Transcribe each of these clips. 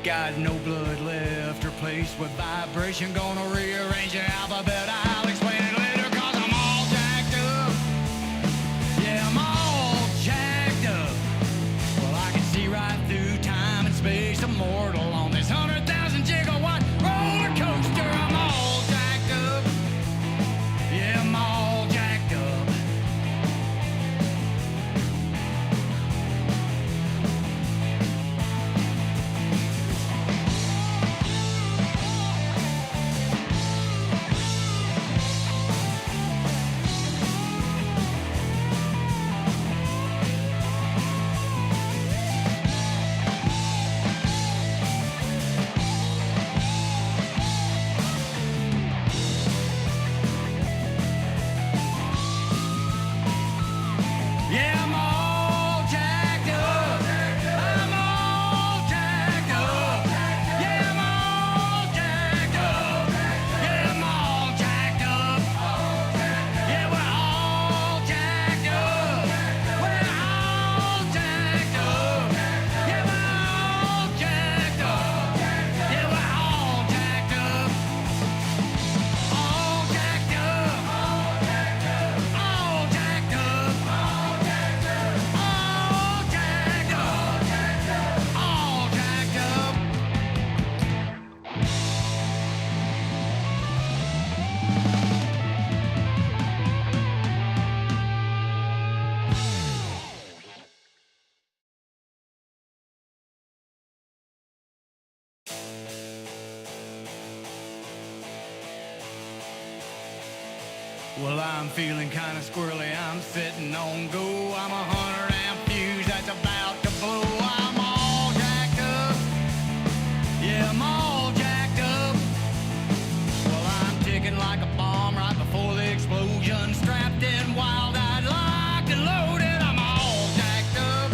got no blood left, replaced with vibration. Gonna rearrange your alphabet. I'll explain it later, cause I'm all jacked up. Yeah, I'm all jacked up. Well, I can see right through time and space, immortal on this 100,000 gigawatt roller coaster. I'm all jacked up. Yeah, I'm all jacked up. Yeah, I'm all jacked up. I'm all jacked up. Yeah, I'm all jacked up. Yeah, I'm all jacked up. Yeah, we're all jacked up. We're all jacked up. Yeah, we're all jacked up. Yeah, we're all jacked up. All jacked up. All jacked up. All jacked up. All jacked up. All jacked up. Well, I'm feeling kinda squirrely, I'm sitting on go. I'm 100 amp fuse that's about to blow. I'm all jacked up. Yeah, I'm all jacked up. Well, I'm ticking like a bomb right before the explosion. Strapped in, wild-eyed, locked and loaded. I'm all jacked up.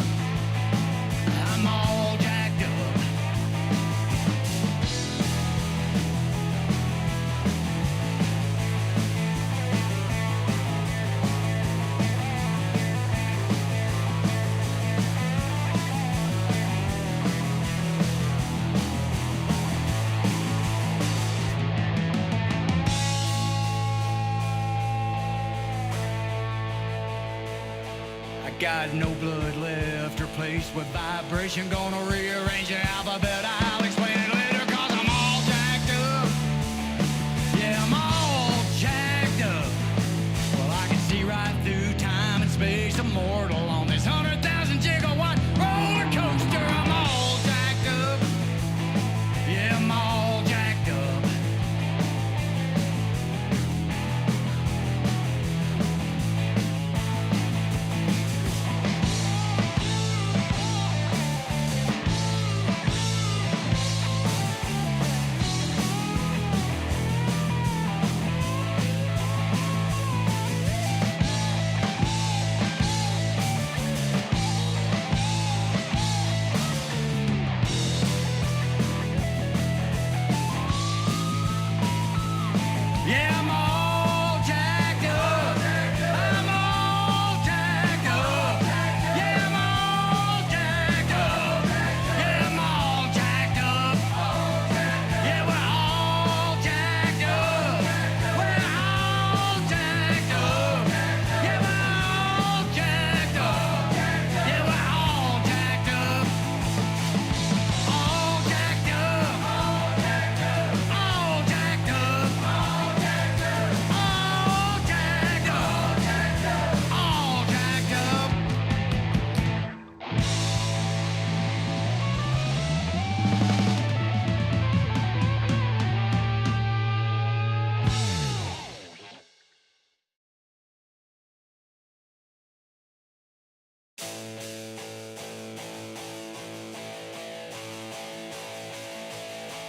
I'm all jacked up. I got no blood left, replaced with vibration. Gonna rearrange your alphabet. I'll explain it later, cause I'm all jacked up. Yeah, I'm all jacked up. Well, I can see right through time and space, immortal on this 100,000 gigawatt roller coaster. I'm all jacked up. Yeah, I'm all jacked up. Yeah, I'm all jacked up. I'm all jacked up. Yeah, I'm all jacked up. Yeah, I'm all jacked up. Yeah, we're all jacked up. We're all jacked up. Yeah, we're all jacked up. Yeah, we're all jacked up. All jacked up. All jacked up. All jacked up. All jacked up. All jacked up. All jacked up.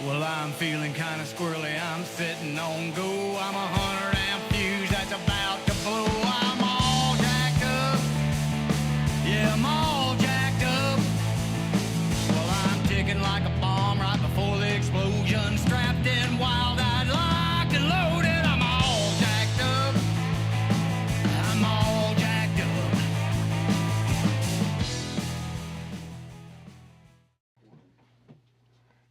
Well, I'm feeling kinda squirrely, I'm sitting on go. I'm 100 amp fuse that's about to blow. I'm all jacked up. Yeah, I'm all jacked up. Well, I'm ticking like a bomb right before the explosion. Strapped in, wild-eyed, locked and loaded. I'm all jacked up. I'm all jacked up.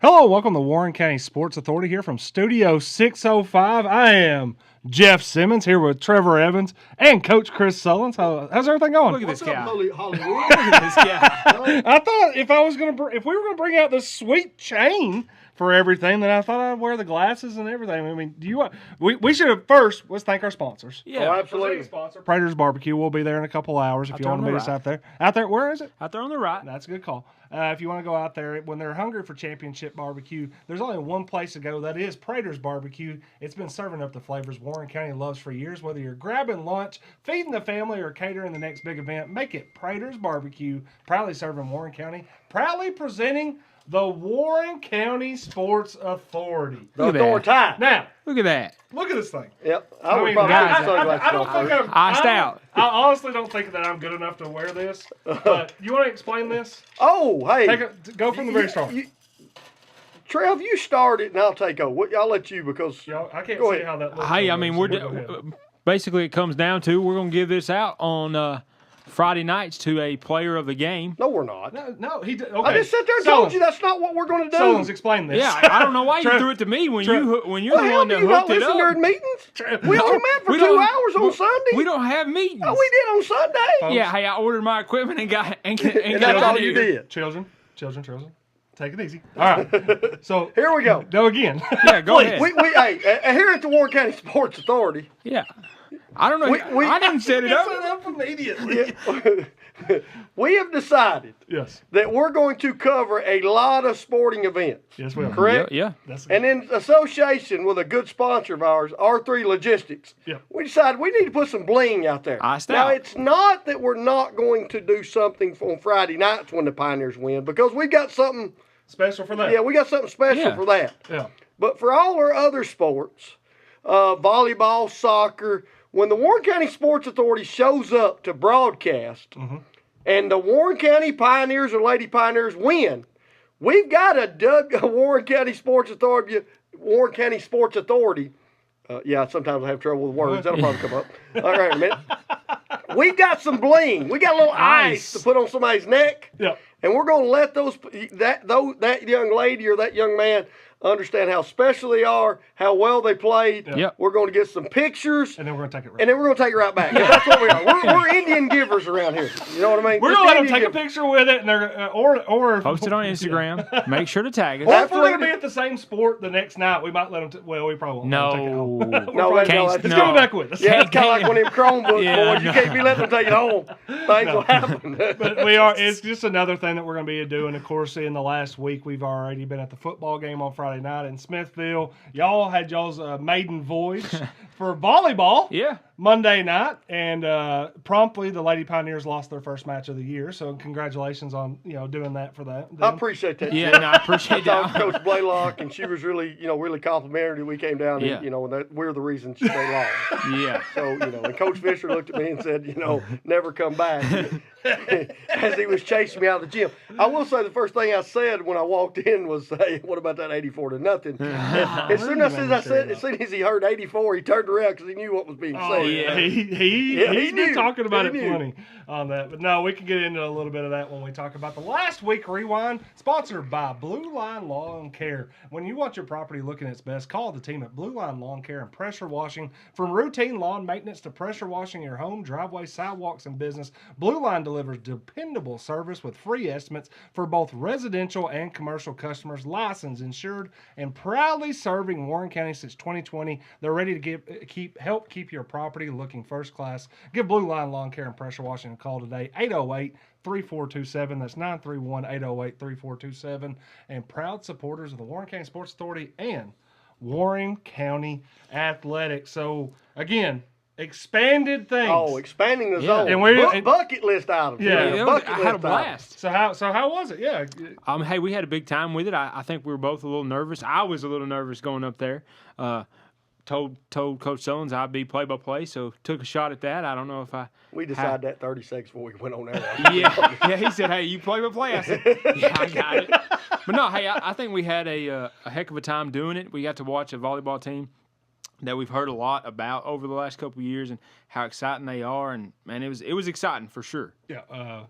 Hello, welcome to Warren County Sports Authority here from Studio 605. I am Jeff Simmons here with Trevor Evans and Coach Chris Sullins. How's everything going? Look at this guy. Hollywood. Look at this guy. I thought if we were going to bring out this sweet chain for everything, then I thought I'd wear the glasses and everything. I mean, we should have first, let's thank our sponsors. Yeah, absolutely. Sponsor, Prater's Barbecue. We'll be there in a couple hours if you want to meet us out there. Out there, where is it? Out there on the right. That's a good call. If you want to go out there, when they're hungry for championship barbecue, there's only one place to go. That is Prater's Barbecue. It's been serving up the flavors Warren County loves for years. Whether you're grabbing lunch, feeding the family, or catering the next big event, make it Prater's Barbecue. Proudly serving Warren County. Proudly presenting the Warren County Sports Authority. The authority. Now, Look at that. look at this thing. Yep. I would mean, probably guys, put sunglasses I don't on think first. Iced out. I honestly don't think that I'm good enough to wear this. But you want to explain this? Oh, hey. Go from the very start. Trev, you start it and I'll take over. I'll let you because. I can't Go see ahead. how that looks. Hey, I mean, basically it comes down to we're going to give this out on Friday nights to a player of the game. No, we're not. No, he did. Okay. I just sat there and told you that's not what we're going to do. Sullins, explain this. Yeah, I don't know why you threw it to me when you're the Well, one hell, that do you not hooked it listen during up. meetings? We only met for We 2 don't- hours on Sunday. We don't have meetings. Oh, we did on Sunday. Yeah, hey, I ordered my equipment and got And got that's out all here. you did. Children. Take it easy. All right. So Here we go. Go again. Yeah, go ahead. Hey, here at the Warren County Sports Authority, Yeah. I don't know. I didn't set it up. Immediately. we have decided Yes. that we're going to cover a lot of sporting events. Yes, we are. Correct? Yeah. That's And in association with a good sponsor of ours, R3 Logistics, Yeah. we decided we need to put some bling out there. Iced Now, out. it's not that we're not going to do something on Friday nights when the Pioneers win, because we've got something, special for that. we got something special Yeah. for that. Yeah. But for all our other sports, volleyball, soccer, when the Warren County Sports Authority shows up to broadcast and the Warren County Pioneers or Lady Pioneers win, we've got a Warren County Sports Authority. Sometimes I have trouble with words. That'll probably come up. All right, a minute. We got some bling. We got a little ice to put on somebody's neck. Yeah. And we're going to let that young lady or that young man understand how special they are, how well they played. Yep. We're going to get some pictures. And then we're going to take it right. And then we're going to take it right back. That's what we are. We're Indian givers around here. You know what I mean? We're Just going to let them Indian take a givers. picture with it, and they're or Post it on Instagram. Make sure to tag us. Or if we're going to Absolutely. be at the same sport the next night, we might let them. We probably won't. Let them take it home. No, Can't- that's Just give it back with us. Yeah, it's kind of like one of them Chromebooks, Yeah, boys. You can't be letting them take it home. Things will happen. But we are. It's just another thing that we're going to be doing. Of course, in the last week, we've already been at the football game on Friday night in Smithville. Y'all had y'all's maiden voyage for volleyball. Yeah. Monday night, and promptly the Lady Pioneers lost their first match of the year. So congratulations on doing that for that. I appreciate that. Yeah, no, I appreciate Talked to that. Coach Blaylock, and she was really, really complimentary. We came down, Yeah. and and that we're the reason they lost. Yeah. So and Coach Fisher looked at me and said, never come back, as he was chasing me out of the gym. I will say the first thing I said when I walked in was, "Hey, what about that 84-0?" As soon as he heard 84, he turned around because he knew what was being said. yeah. He's been knew. talking about He it knew. plenty on that. But no, we can get into a little bit of that when we talk about the last week rewind, sponsored by Blue Line Lawn Care. When you want your property looking its best, call the team at Blue Line Lawn Care and Pressure Washing. From routine lawn maintenance to pressure washing your home, driveway, sidewalks, and business, Blue Line delivers dependable service with free estimates for both residential and commercial customers, licensed, insured, and proudly serving Warren County since 2020. They're ready to help keep your property looking first class. Give Blue Line Lawn Care and Pressure Washing a call today, 808-3427. That's 931-808-3427. And proud supporters of the Warren County Sports Authority and Warren County Athletics. So, again, expanded things. Oh, expanding the zone. And bucket list items. Yeah. Bucket I had a list items. blast. So how was it? Yeah. Hey, we had a big time with it. I think we were both a little nervous. I was a little nervous going up there. Told Coach Sullins I'd be play-by-play, so took a shot at that. I don't know if I... We decided that 30 seconds before we went on there. Yeah, he said, "Hey, you play-by-play." I said, "Yeah, I got it." But no, hey, I think we had a heck of a time doing it. We got to watch a volleyball team that we've heard a lot about over the last couple of years and how exciting they are. And man, it was exciting for sure. Yeah,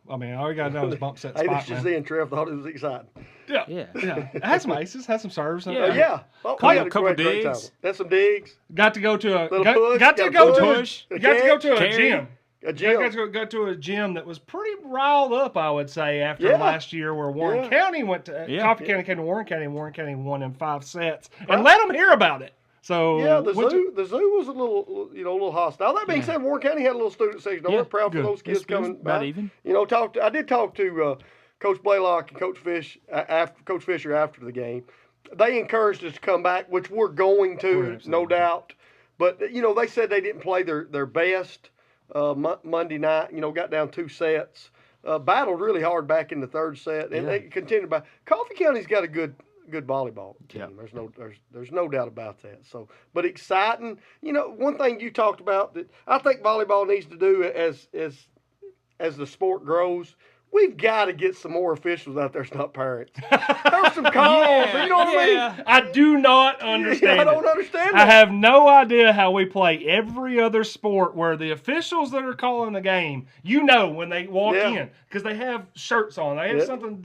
I mean, all you got to know is bump set Hey, spot, this is man. in. Trev thought it was exciting. Yeah, Yeah. It had some aces, had some serves. Yeah. Yeah. Oh, Couple- we had a couple great time. digs. That's some digs. Got to go to a Little got, push, got to got go a to push, a, got to go to a carry. gym. A gym. Got to go to a gym that was pretty riled up, I would say, after Yeah. last year where Warren Yeah. County went to Yeah. Coffee County came to Warren County and Warren County won in 5 sets and let them hear about it. So Yeah, the went zoo was a little hostile. That being said, Warren County had a little student section. Yeah, We're proud good. for those kids It's good. coming About back. even. You know, I did talk to Coach Blaylock and Coach Fisher after the game. They encouraged us to come back, which we're going to, no doubt. But you know, they said they didn't play their best Monday night. You know, got down 2 sets, battled really hard back in the 3rd set, and they continued by. Coffee County's got a good volleyball team. Yeah. There's no doubt about that. So, but exciting. You know, one thing you talked about that I think volleyball needs to do as the sport grows. We've got to get some more officials out there that's not parents. There's some calls. Yeah, You know what I mean? I do not understand. I don't it. understand I that. have no idea how we play every other sport where the officials that are calling the game, you know, when they walk Yeah. in, because they have shirts on, they have Yeah. something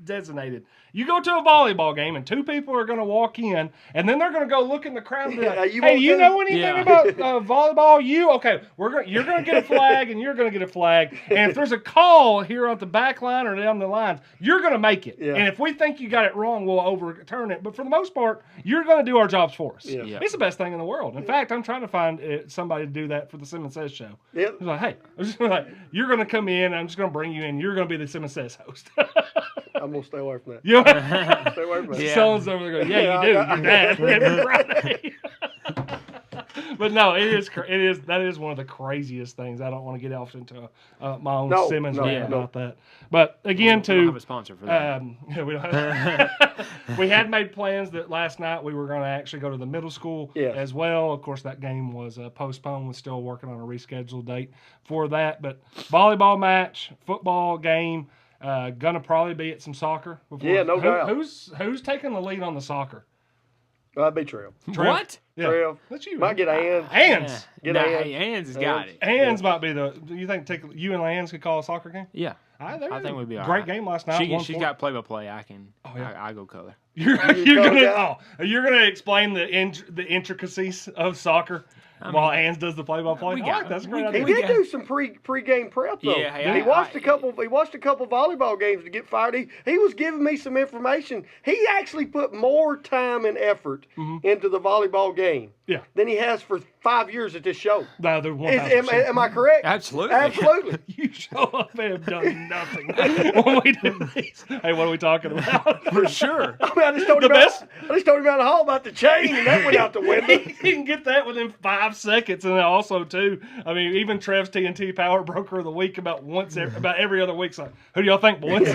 designated. You go to a volleyball game and 2 people are going to walk in, and then they're going to go look in the crowd and be like, You "Hey, won't you do- know anything Yeah. about volleyball? You're going to get a flag, and you're going to get a flag. And if there's a call here on the back line or down the lines, you're going to make it. Yeah. And if we think you got it wrong, we'll overturn it. But for the most part, you're going to do our jobs for us. Yeah. Yeah. It's the best thing in the world. In fact, I'm trying to find somebody to do that for the Simmons Says show. Yep. It's like, hey, I'm just like, you're going to come in, I'm just going to bring you in. You're going to be the Simmons Says host. I'm gonna stay away from that. you know? Stay away from that. Yeah. Someone's over there going, yeah, you do. You're dad every Friday. But no, that is one of the craziest things. I don't want to get off into my own No, Simmons no, rant no. about that. But again, We don't have a sponsor for that. we don't have, we had made plans that last night we were going to actually go to the middle school Yes. as well. Of course, that game was postponed. We're still working on a rescheduled date for that. But volleyball match, football game, gonna probably be at some soccer. Before. Yeah, no doubt. Who's taking the lead on the soccer? That'd be Trev. What? Yeah. Trev. That's you. Might get hands. Hands. Get nah, hands. hey, Hands has got it. Hands might be the. Do you think you and Hands could call a soccer game? Yeah. I think we'd be all great right. game last night. She's got play-by-play. I can. yeah. I go color. You're call it out? you're gonna explain the intricacies of soccer while Hands does the play-by-play. we I got- like that's a we great He got- idea. did do some pre-game prep though. Yeah, hey, he watched a couple volleyball games to get fired. He was giving me some information. He actually put more time and effort into the volleyball game Yeah. than he has for 5 years at this show. No, they're Am I correct? Absolutely. Absolutely. You show up and have done nothing when we do these. Hey, what are we talking about? For sure. I mean, I just told him out the hall about the chain, and that went out the window. You can get that within 5 seconds, and then also too. I mean, even Trev's TNT Power Broker of the Week about every other week's like, who do y'all think, boys?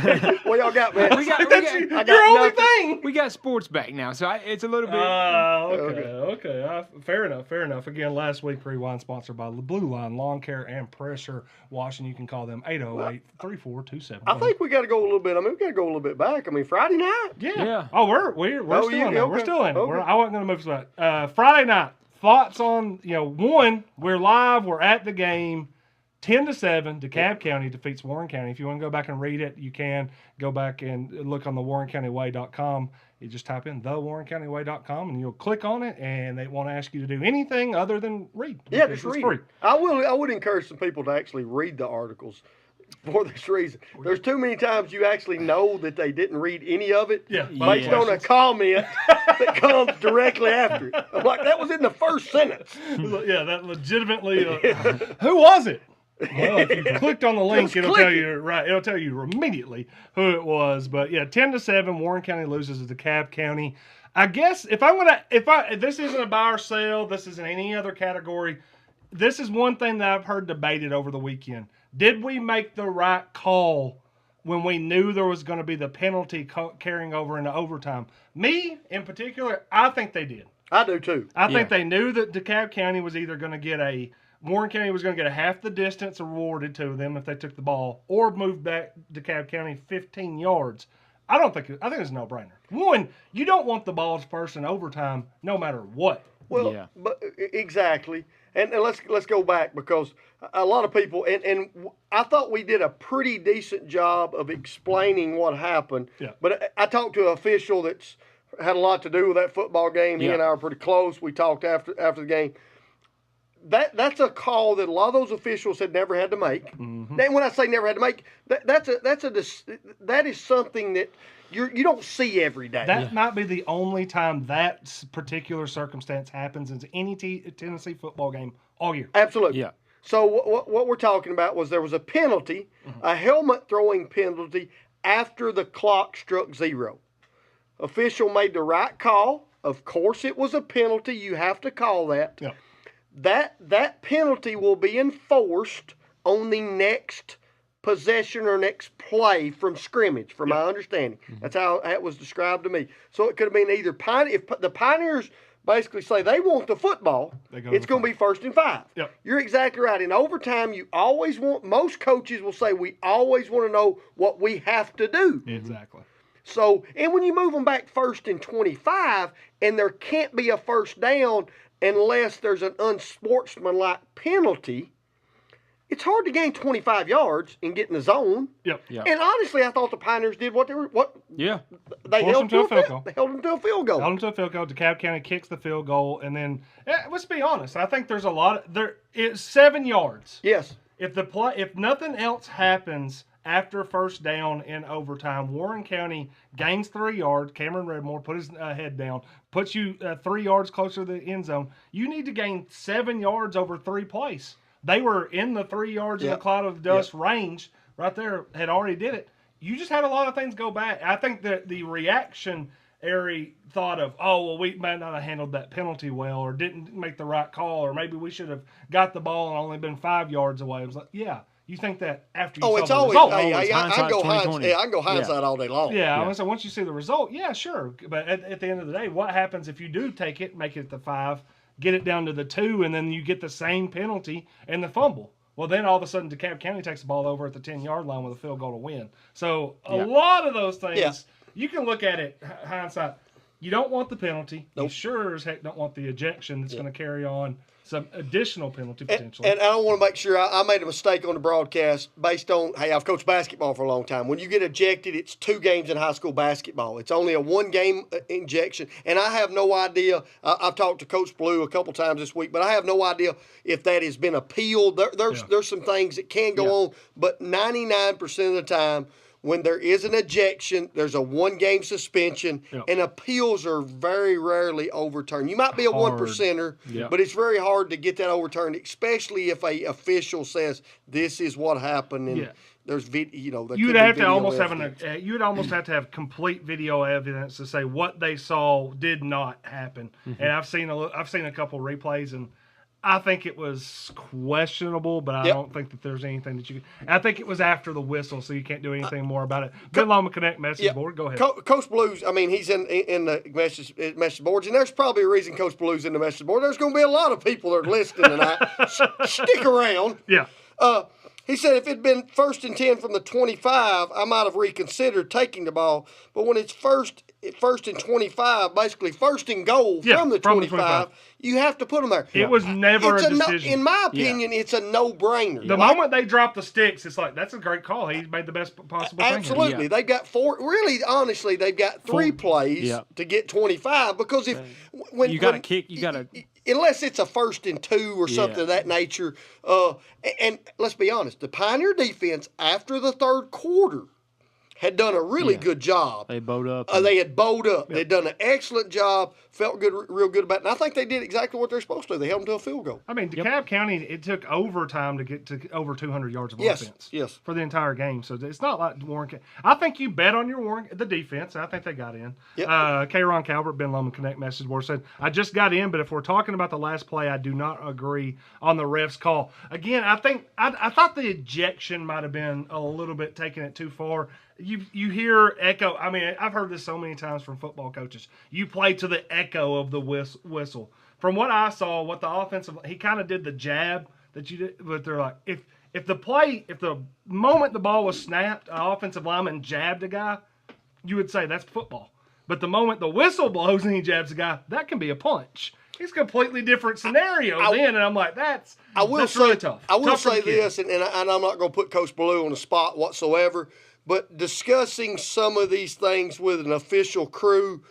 What y'all got, man? That's your got only nothing. thing. We got sports back now, so it's a little bit. Okay. Fair enough. Again, last week, Rewind sponsored by the Blue Line Lawn Care and Pressure Washing. You can call them 808-3427. I think we got to go a little bit. I mean, we got to go a little bit back. I mean, Friday night. Yeah. Oh, we're Oh, still in there. We're okay. still in it. Okay. I wasn't going to move to that. Friday night. Thoughts on, one, we're live. We're at the game. 10-7, DeKalb County defeats Warren County. If you want to go back and read it, you can go back and look on the WarrenCountyWay.com. You just type in thewarrencountyway.com and you'll click on it, and they won't ask you to do anything other than read. Yeah, because just it's read. free. It. I would encourage some people to actually read the articles for this reason. There's too many times you actually know that they didn't read any of it Yeah. based on a comment that comes directly after it. I'm like, that was in the first sentence. Yeah, that legitimately. Who was it? Well, if you clicked on the link, Just it'll click tell it. you right. It'll tell you immediately who it was. But yeah, 10-7, Warren County loses to DeKalb County. I guess if this isn't a buy or sell, this isn't any other category. This is one thing that I've heard debated over the weekend. Did we make the right call when we knew there was going to be the penalty carrying over into overtime? Me, in particular, I think they did. I do too. I think they knew that DeKalb County was either going to get Warren County was going to get a half the distance awarded to them if they took the ball, or move back DeKalb County 15 yards. I think it's a no-brainer. One, you don't want the balls first in overtime, no matter what. Well, Yeah. but exactly. And let's go back because a lot of people and I thought we did a pretty decent job of explaining what happened. Yeah. But I talked to an official that's had a lot to do with that football game. He Yeah. and I are pretty close. We talked after the game. That's a call that a lot of those officials had never had to make. Mm-hmm. And when I say never had to make, that is something that you don't see every day. That might be the only time that particular circumstance happens in any Tennessee football game all year. Absolutely. Yeah. So what we're talking about was there was a penalty, a helmet throwing penalty after the clock struck 0. Official made the right call. Of course, it was a penalty. You have to call that. Yep. That penalty will be enforced on the next possession or next play from scrimmage, from my understanding. That's how it was described to me. So it could have been either if the Pioneers basically say they want the football, it's going to be 1st and 5. Yep. You're exactly right. In overtime, you always want, most coaches will say, we always want to know what we have to do. Exactly. So, and when you move them back 1st and 25, and there can't be a first down unless there's an unsportsmanlike penalty, it's hard to gain 25 yards and get in the zone. Yep. Yeah. And honestly, I thought the Pioneers did what Yeah. they Forced held them to a field goal. They held them to a field goal. Held them to a field goal. DeKalb County kicks the field goal, and then let's be honest. I think there's a lot of it's 7 yards. Yes. If nothing else happens after first down in overtime, Warren County gains 3 yards. Cameron Redmore put his head down, puts you 3 yards closer to the end zone. You need to gain 7 yards over 3 plays. They were in the 3 yards in the cloud of dust range right there, had already did it. You just had a lot of things go back. I think that the reactionary thought of, oh, well, we might not have handled that penalty well or didn't make the right call, or maybe we should have got the ball and only been 5 yards away. I was like, yeah, you think that after you Oh, saw it's the always. result. Hey, I can hindsight's go 20/20. I can go hindsight all day long. Yeah, Yeah. I mean, so once you see the result, yeah, sure. But at the end of the day, what happens if you do take it, make it the 5, get it down to the 2, and then you get the same penalty and the fumble? Well, then all of a sudden, DeKalb County takes the ball over at the 10-yard line with a field goal to win. So a lot of those things, you can look at it hindsight. You don't want the penalty. Nope. You sure as heck don't want the ejection that's going to carry on some additional penalty potentially. And I don't want to make sure I made a mistake on the broadcast based on, hey, I've coached basketball for a long time. When you get ejected, it's 2 games in high school basketball. It's only a 1-game injection. And I have no idea. I've talked to Coach Blue a couple times this week, but I have no idea if that has been appealed. There's some things that can go on, but 99% of the time, when there is an ejection, there's a 1-game suspension, and appeals are very rarely overturned. You might be a 1%er, but it's very hard to get that overturned, especially if a official says this is what happened and there's video. You'd have to almost have to have complete video evidence to say what they saw did not happen. And I've seen a couple replays, and I think it was questionable, but I don't think that there's anything that you can. I think it was after the whistle, so you can't do anything more about it. Ben Loma Connect message board. Go ahead. Coach Blues, I mean, he's in the message boards, and there's probably a reason Coach Blues in the message board. There's going to be a lot of people that are listening tonight. Stick around. Yeah. He said if it'd been 1st and 10 from the 25, I might have reconsidered taking the ball. But when it's first and 25, basically 1st and goal from the 25, you have to put them there. It was never a decision. In my opinion, it's a no-brainer. The moment they drop the sticks, it's like, that's a great call. He made the best possible thing. Absolutely. They've got 4. Really, honestly, they've got 3 plays to get 25 because when you got to kick, you got to. Unless it's a 1st and 2 or something of that nature. And let's be honest, the Pioneer defense, after the 3rd quarter, had done a really good job. They bowed up. They had bowed up. They'd done an excellent job. Felt good, real good about it. And I think they did exactly what they're supposed to. They held them to a field goal. I mean, DeKalb County, it took overtime to get to over 200 yards of offense. Yes. For the entire game. So it's not like Warren County. I think you bet on the defense. I think they got in. Yep. K-Ron Calvert, Ben Loma Connect message board said, I just got in, but if we're talking about the last play, I do not agree on the ref's call. Again, I think I thought the ejection might have been a little bit taking it too far. You hear echo. I mean, I've heard this so many times from football coaches. You play to the echo of the whistle. From what I saw, what the offensive, he kind of did the jab that you did, but they're like, if the moment the ball was snapped, an offensive lineman jabbed a guy, you would say that's football. But the moment the whistle blows and he jabs a guy, that can be a punch. It's a completely different scenario then, and I'm like, that's really tough. I will Tough for say the kid. this, and I'm not going to put Coach Blue on the spot whatsoever, but discussing some of these things with an official crew,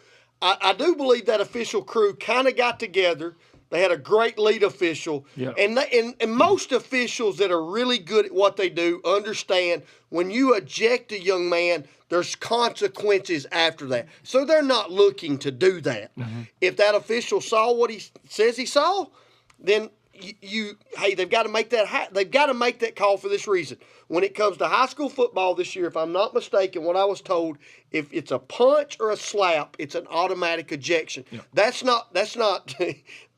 I do believe that official crew kind of got together. They had a great lead official, and most officials that are really good at what they do understand when you eject a young man, there's consequences after that. So they're not looking to do that. Mm-hmm. If that official saw what he says he saw, then they've got to make that they've got to make that call for this reason. When it comes to high school football this year, if I'm not mistaken, what I was told, if it's a punch or a slap, it's an automatic ejection. Yeah. That's not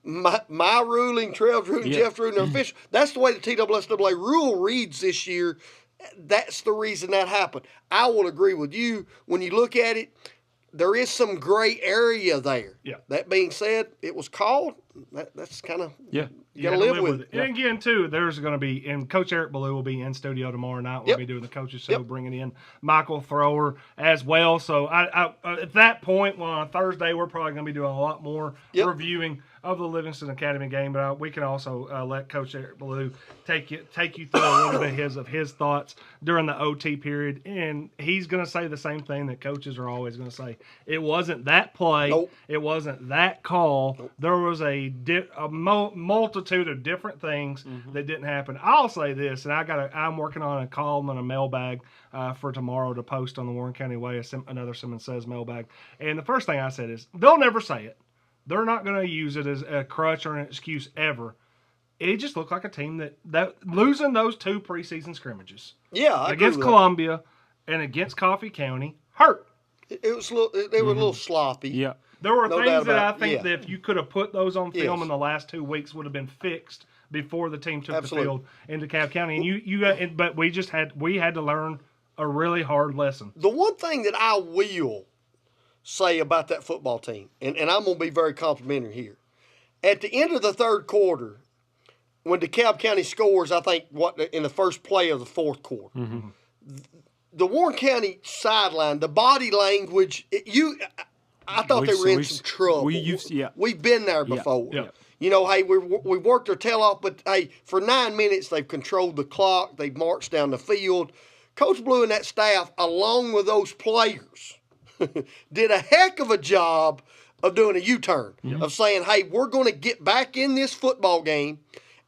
my ruling, Trev's ruling, Jeff's ruling, or official. That's the way the TSSAA rule reads this year. That's the reason that happened. I will agree with you. When you look at it, there is some gray area there. Yeah. That being said, it was called. That's kind of you got to live with it. And again, too, there's going to be, and Coach Eric Ballou will be in studio tomorrow night. We'll be doing the coaches show, bringing in Michael Thrower as well. So I at that point, on Thursday, we're probably going to be doing a lot more reviewing of the Livingston Academy game, but we can also let Coach Eric Ballou take you through a little bit of his thoughts during the OT period, and he's going to say the same thing that coaches are always going to say. It wasn't that play. Nope. It wasn't that call. Nope. There was a multitude of different things that didn't happen. I'll say this, and I'm working on a column and a mailbag for tomorrow to post on the Warren County Way, another Simmons Says mailbag. And the first thing I said is, they'll never say it. They're not going to use it as a crutch or an excuse ever. It just looked like a team that losing those 2 preseason scrimmages against Columbia and against Coffee County hurt. It was they were a little sloppy. Yeah, there were things that I think that if you could have put those on film in the last 2 weeks would have been fixed before the team took the field into Cobb County. And but we had to learn a really hard lesson. The one thing that I will say about that football team, and I'm going to be very complimentary here. At the end of the third quarter, when DeKalb County scores, I think, in the first play of the fourth quarter, the Warren County sideline, the body language, I thought they were in some trouble. We've been there before. Yeah. You know, hey, we worked our tail off, but, hey, for 9 minutes, they've controlled the clock. They've marched down the field. Coach Blue and that staff, along with those players, did a heck of a job of doing a U-turn, of saying, hey, we're going to get back in this football game.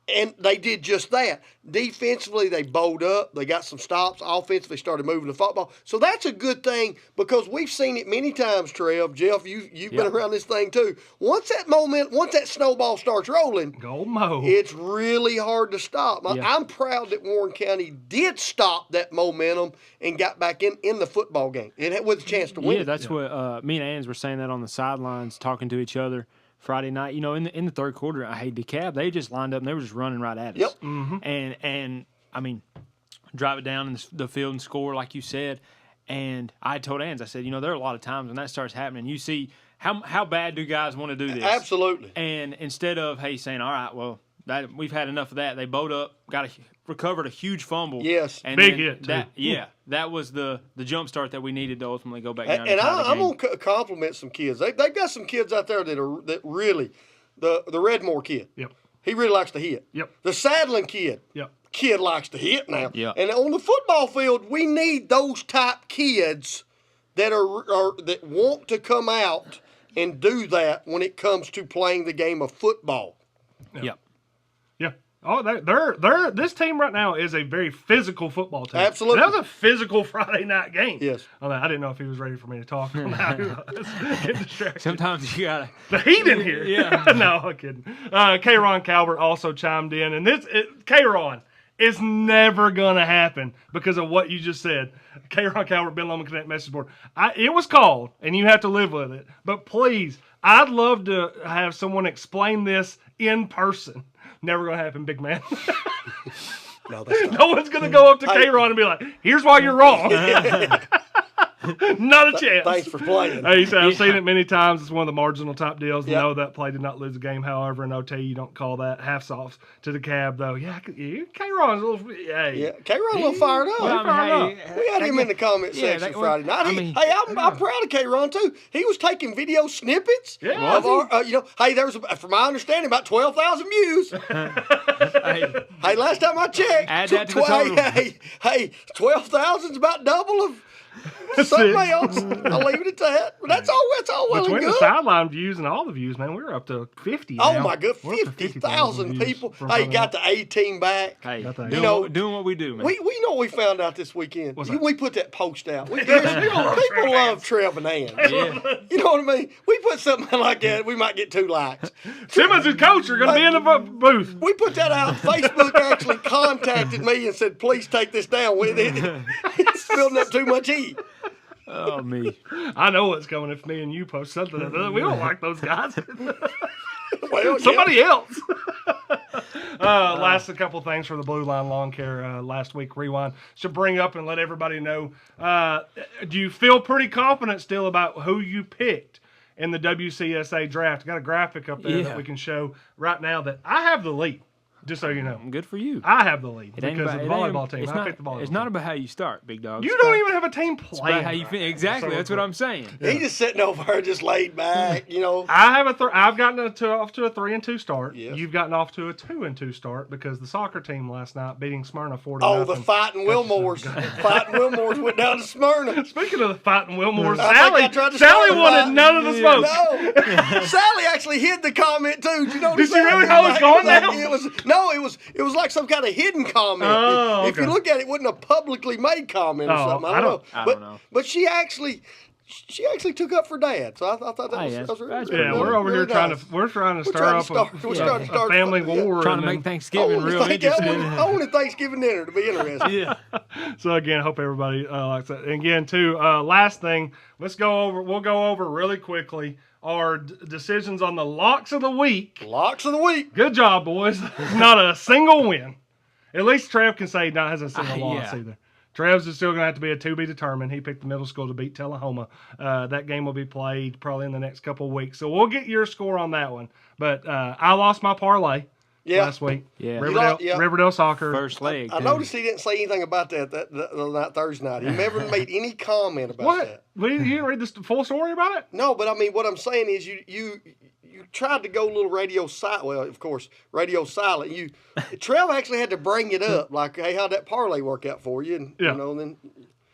And they did just that. Defensively, they bowled up. They got some stops. Offensively, started moving the football. So that's a good thing because we've seen it many times, Trev. Jeff, you've been around this thing too. Once that snowball starts rolling, go mo. It's really hard to stop. I'm proud that Warren County did stop that momentum and got back in the football game and with a chance to win. Yeah, that's what me and Ans were saying that on the sidelines, talking to each other Friday night. You know, in the third quarter, DeKalb, they just lined up and they were just running right at us. Yep. Mm-hmm. And I mean, drive it down in the field and score, like you said. And I told Ans, I said, you know, there are a lot of times when that starts happening, you see how bad do guys want to do this? Absolutely. And instead of, saying, all right, well, we've had enough of that, they bowed up, recovered a huge fumble. Yes, and big hit too. That was the jump start that we needed to ultimately go back down. And I'm going to compliment some kids. They've got some kids out there that really, the Redmore kid. Yep. He really likes to hit. Yep. The Sadlin kid. Yep. Kid likes to hit now. Yep. And on the football field, we need those type kids that that want to come out and do that when it comes to playing the game of football. Yep. Yeah. Oh, they're this team right now is a very physical football team. Absolutely. That was a physical Friday night game. Yes. I didn't know if he was ready for me to talk. Get distracted. Sometimes you gotta. The heat in here. Yeah. No, I'm kidding. K-Ron Calvert also chimed in, and K-Ron is never gonna happen because of what you just said. K-Ron Calvert, Ben Lomond Connect message board. It was called, and you have to live with it. But please, I'd love to have someone explain this in person. Never gonna happen, big man. No, that's not. No one's gonna go up to K-Ron and be like, "Here's why you're wrong." Not a chance. Thanks for playing. Hey, he said, I've seen it many times. It's one of the marginal type deals. Yep. No, that play did not lose the game. However, in OT, you don't call that half softs to the cab, though. Yeah, K-Ron's a little, hey. Yeah, K-Ron a little fired up. Well, I mean, We had him in the comment section Friday night. I'm proud of K-Ron too. He was taking video snippets Yeah. of our, hey, there was, from my understanding, about 12,000 views. Hey, last time I checked, Add that to the total. hey, 12,000's about double of something else. I'll leave it at that. But that's all well Between and the good. sideline views and all the views, man, we're up to 50 Oh now. my God, We're up to 50,000 views people. from Hey, Sunday got night. the A-team back. Hey, Got that. doing what we do, man. We know what we found out this weekend. What's that? We put that post out. People love Trev and Ann. Yeah. You know what I mean? We put something like that, we might get 2 likes. Simmons and Coach are going to be in the booth. We put that out. Facebook actually contacted me and said, please take this down. It's building up too much heat. Oh, me. I know what's coming if me and you post something. We don't like those guys. Well, Somebody else. Last a couple things for the Blue Line Lawn Care last week rewind. Should bring up and let everybody know. Do you feel pretty confident still about who you picked in the WCSA draft? Got a graphic up there that we can show right now that I have the lead. Just so you know, Good for you. I have the lead It ain't because about- of the it ain't- volleyball team. It's I not, picked the volleyball It's team. not about how you start, big dog. You It's don't about- even have a team It's playing. about how you feel. Exactly. So That's what I'm saying. He just sitting over there, just laid back, I have I've gotten off to a 3-2 start. Yes. You've gotten off to a 2-2 start because the soccer team last night beating Smyrna 40-0. Oh, the Fighting Wilmores. Fighting Wilmores went down to Smyrna. Speaking of the fighting Wilmores, I think I tried to Sally start wanted by- none of the smoke. No, Sally actually hid the comment too. Did you notice Did she that? really? How it's going now? It was like some kind of hidden comment. Oh, If you okay. look at it, it wasn't a publicly made comment or Oh, something. I don't- I don't know. But she actually took up for Dad. So I thought that Oh, was, yeah, that was that's Yeah, really- we're over here really trying nice. to stir trying up to start a family war. Trying to and make then- Thanksgiving real I interesting. wanted Thanksgiving dinner to be interesting. Yeah. So again, hope everybody likes that. And again, too, last thing, we'll go over really quickly our decisions on the locks of the week. Locks of the week. Good job, boys. Not a single win. At least Trev can say he not has a single loss yeah. either. Trev's is still going to have to be a to be determined. He picked the middle school to beat Tullahoma. That game will be played probably in the next couple of weeks. So we'll get your score on that one. But I lost my parlay last week. Yeah. Riverdale Soccer. First leg. I too. noticed he didn't say anything about that Thursday night. He never made any comment about What? that. You didn't read the full story about it? No, but I mean, what I'm saying is you tried to go a little radio silent. Well, of course, radio silent. Trev actually had to bring it up, like, hey, how'd that parlay work out for you? And then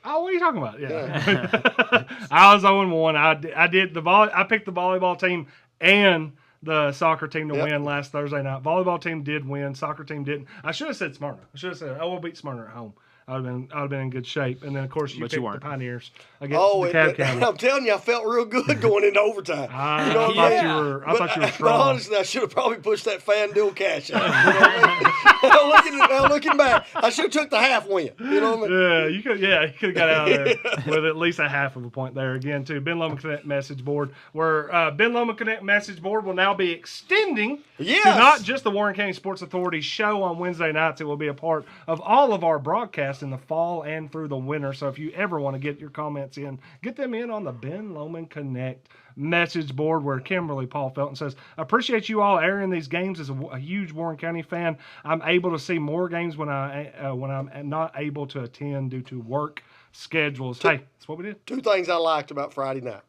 Oh, what are you talking about? Yeah. I was 0-1. I picked the volleyball team and the soccer team to win last Thursday night. Volleyball team did win. Soccer team didn't. I should have said Smyrna. I should have said, we'll beat Smyrna at home. I would have been in good shape. And then, of course, you But picked you the weren't. Pioneers against the Cab County. I'm telling you, I felt real good going into overtime. I what I mean? thought you were But strong. honestly, I should have probably pushed that FanDuel cash out. You know what I mean? now looking back, I should have took the half win. You know what I mean? Yeah, you could have got out of there with at least a half of a point there. Again, too, Ben Loma Connect message board, where Ben Loma Connect message board will now be extending Yes. to not just the Warren County Sports Authority show on Wednesday nights. It will be a part of all of our broadcasts in the fall and through the winter. So if you ever want to get your comments in, get them in on the Ben Loma Connect message board, where Kimberly Paul Felton says, appreciate you all airing these games. As a huge Warren County fan, I'm able to see more games when I'm not able to attend due to work schedules. Hey, that's what we did. 2 things I liked about Friday night.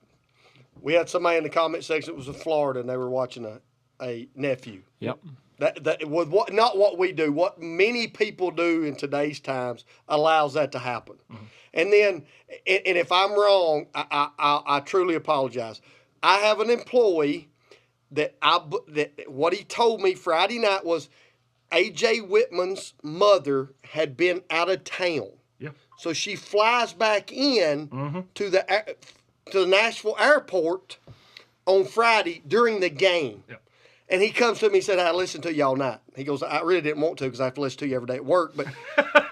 We had somebody in the comment section that was in Florida, and they were watching a nephew. Yep. That was not what we do. What many people do in today's times allows that to happen. Mm-hmm. And then, and if I'm wrong, I truly apologize. I have an employee that what he told me Friday night was A.J. Whitman's mother had been out of town. Yeah. So she flies back in to the Nashville airport on Friday during the game. Yep. And he comes to me and said, I listened to you all night. He goes, I really didn't want to because I have to listen to you every day at work. But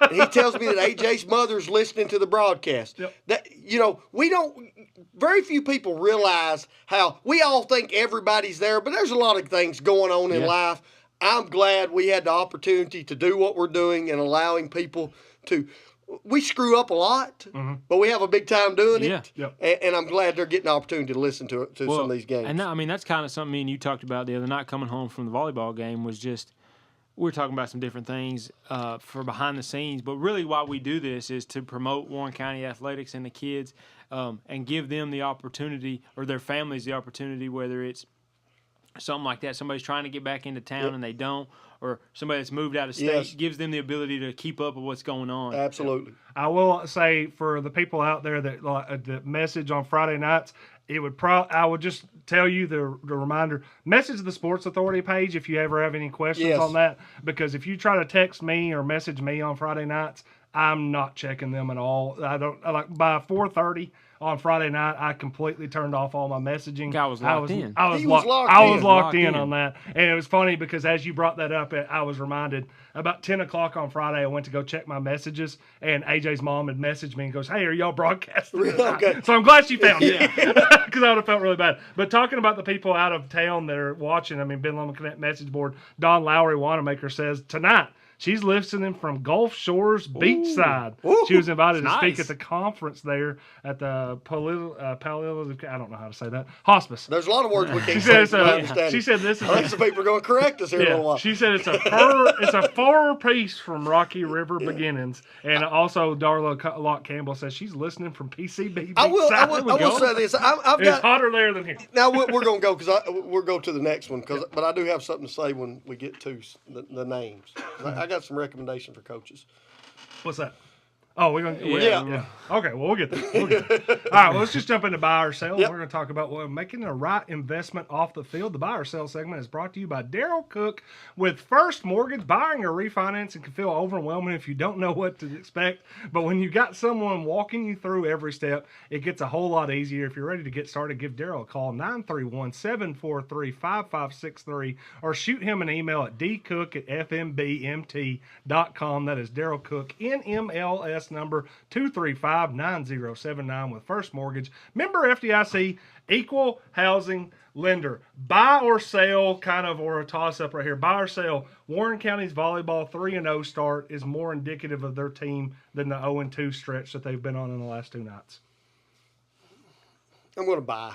and he tells me that AJ's mother's listening to the broadcast. Yep. That, very few people realize how we all think everybody's there, but there's a lot of things going on in life. I'm glad we had the opportunity to do what we're doing and allowing people to. we screw up a lot, but we have a big time doing Yeah. it. Yep. And I'm glad they're getting the opportunity to listen to some of these games. And that, I mean, that's kind of something me and you talked about the other night coming home from the volleyball game was just we were talking about some different things for behind the scenes. But really why we do this is to promote Warren County athletics and the kids and give them the opportunity or their families the opportunity, whether it's something like that, somebody's trying to get back into town and they don't, or somebody that's moved out of state, gives them the ability to keep up with what's going on. Absolutely. I will say for the people out there that message on Friday nights, I would just tell you the reminder, message the Sports Authority page if you ever have any questions on that, because if you try to text me or message me on Friday nights, I'm not checking them at all. I by 4:30 on Friday night, I completely turned off all my messaging. I was locked in. I was locked in on that. And it was funny because as you brought that up, I was reminded about 10 o'clock on Friday, I went to go check my messages, and AJ's mom had messaged me and goes, "Hey, are y'all broadcasting tonight?" Okay. So I'm glad she found it because I would have felt really bad. But talking about the people out of town that are watching, I mean, Ben Lomond Connect message board, Don Lowry Wanamaker says, tonight, she's listening from Gulf Shores Beachside. Ooh. She was invited to Nice. speak at the conference there at the I don't know how to say that, hospice. There's a lot of words we She can't said, say. I understand. she said this is I think some people are going to correct us here in a little while. she said it's a fur piece from Rocky River Beginnings, and also Darla Locke Campbell says she's listening from PCB. I will Beachside. say this. I've It's got hotter there than here. now we're going to go because we'll go to the next one but I do have something to say when we get to the names. I got some recommendation for coaches. What's that? Oh, we're gonna. Yeah. Okay, well we'll get there. All right, well let's just jump into buy or sell. Yep. We're going to talk about making the right investment off the field. The buy or sell segment is brought to you by Daryl Cook with First Mortgage. Buying or refinancing can feel overwhelming if you don't know what to expect, but when you got someone walking you through every step, it gets a whole lot easier. If you're ready to get started, give Daryl a call 931-743-5563 or shoot him an email at dcook@fmbmt.com. That is Daryl Cook, NMLS number 235-9079 with First Mortgage. Member FDIC, equal housing lender. Buy or sell, kind of, or a toss-up right here. Buy or sell. Warren County's volleyball 3-0 start is more indicative of their team than the 0-2 stretch that they've been on in the last two nights. I'm going to buy.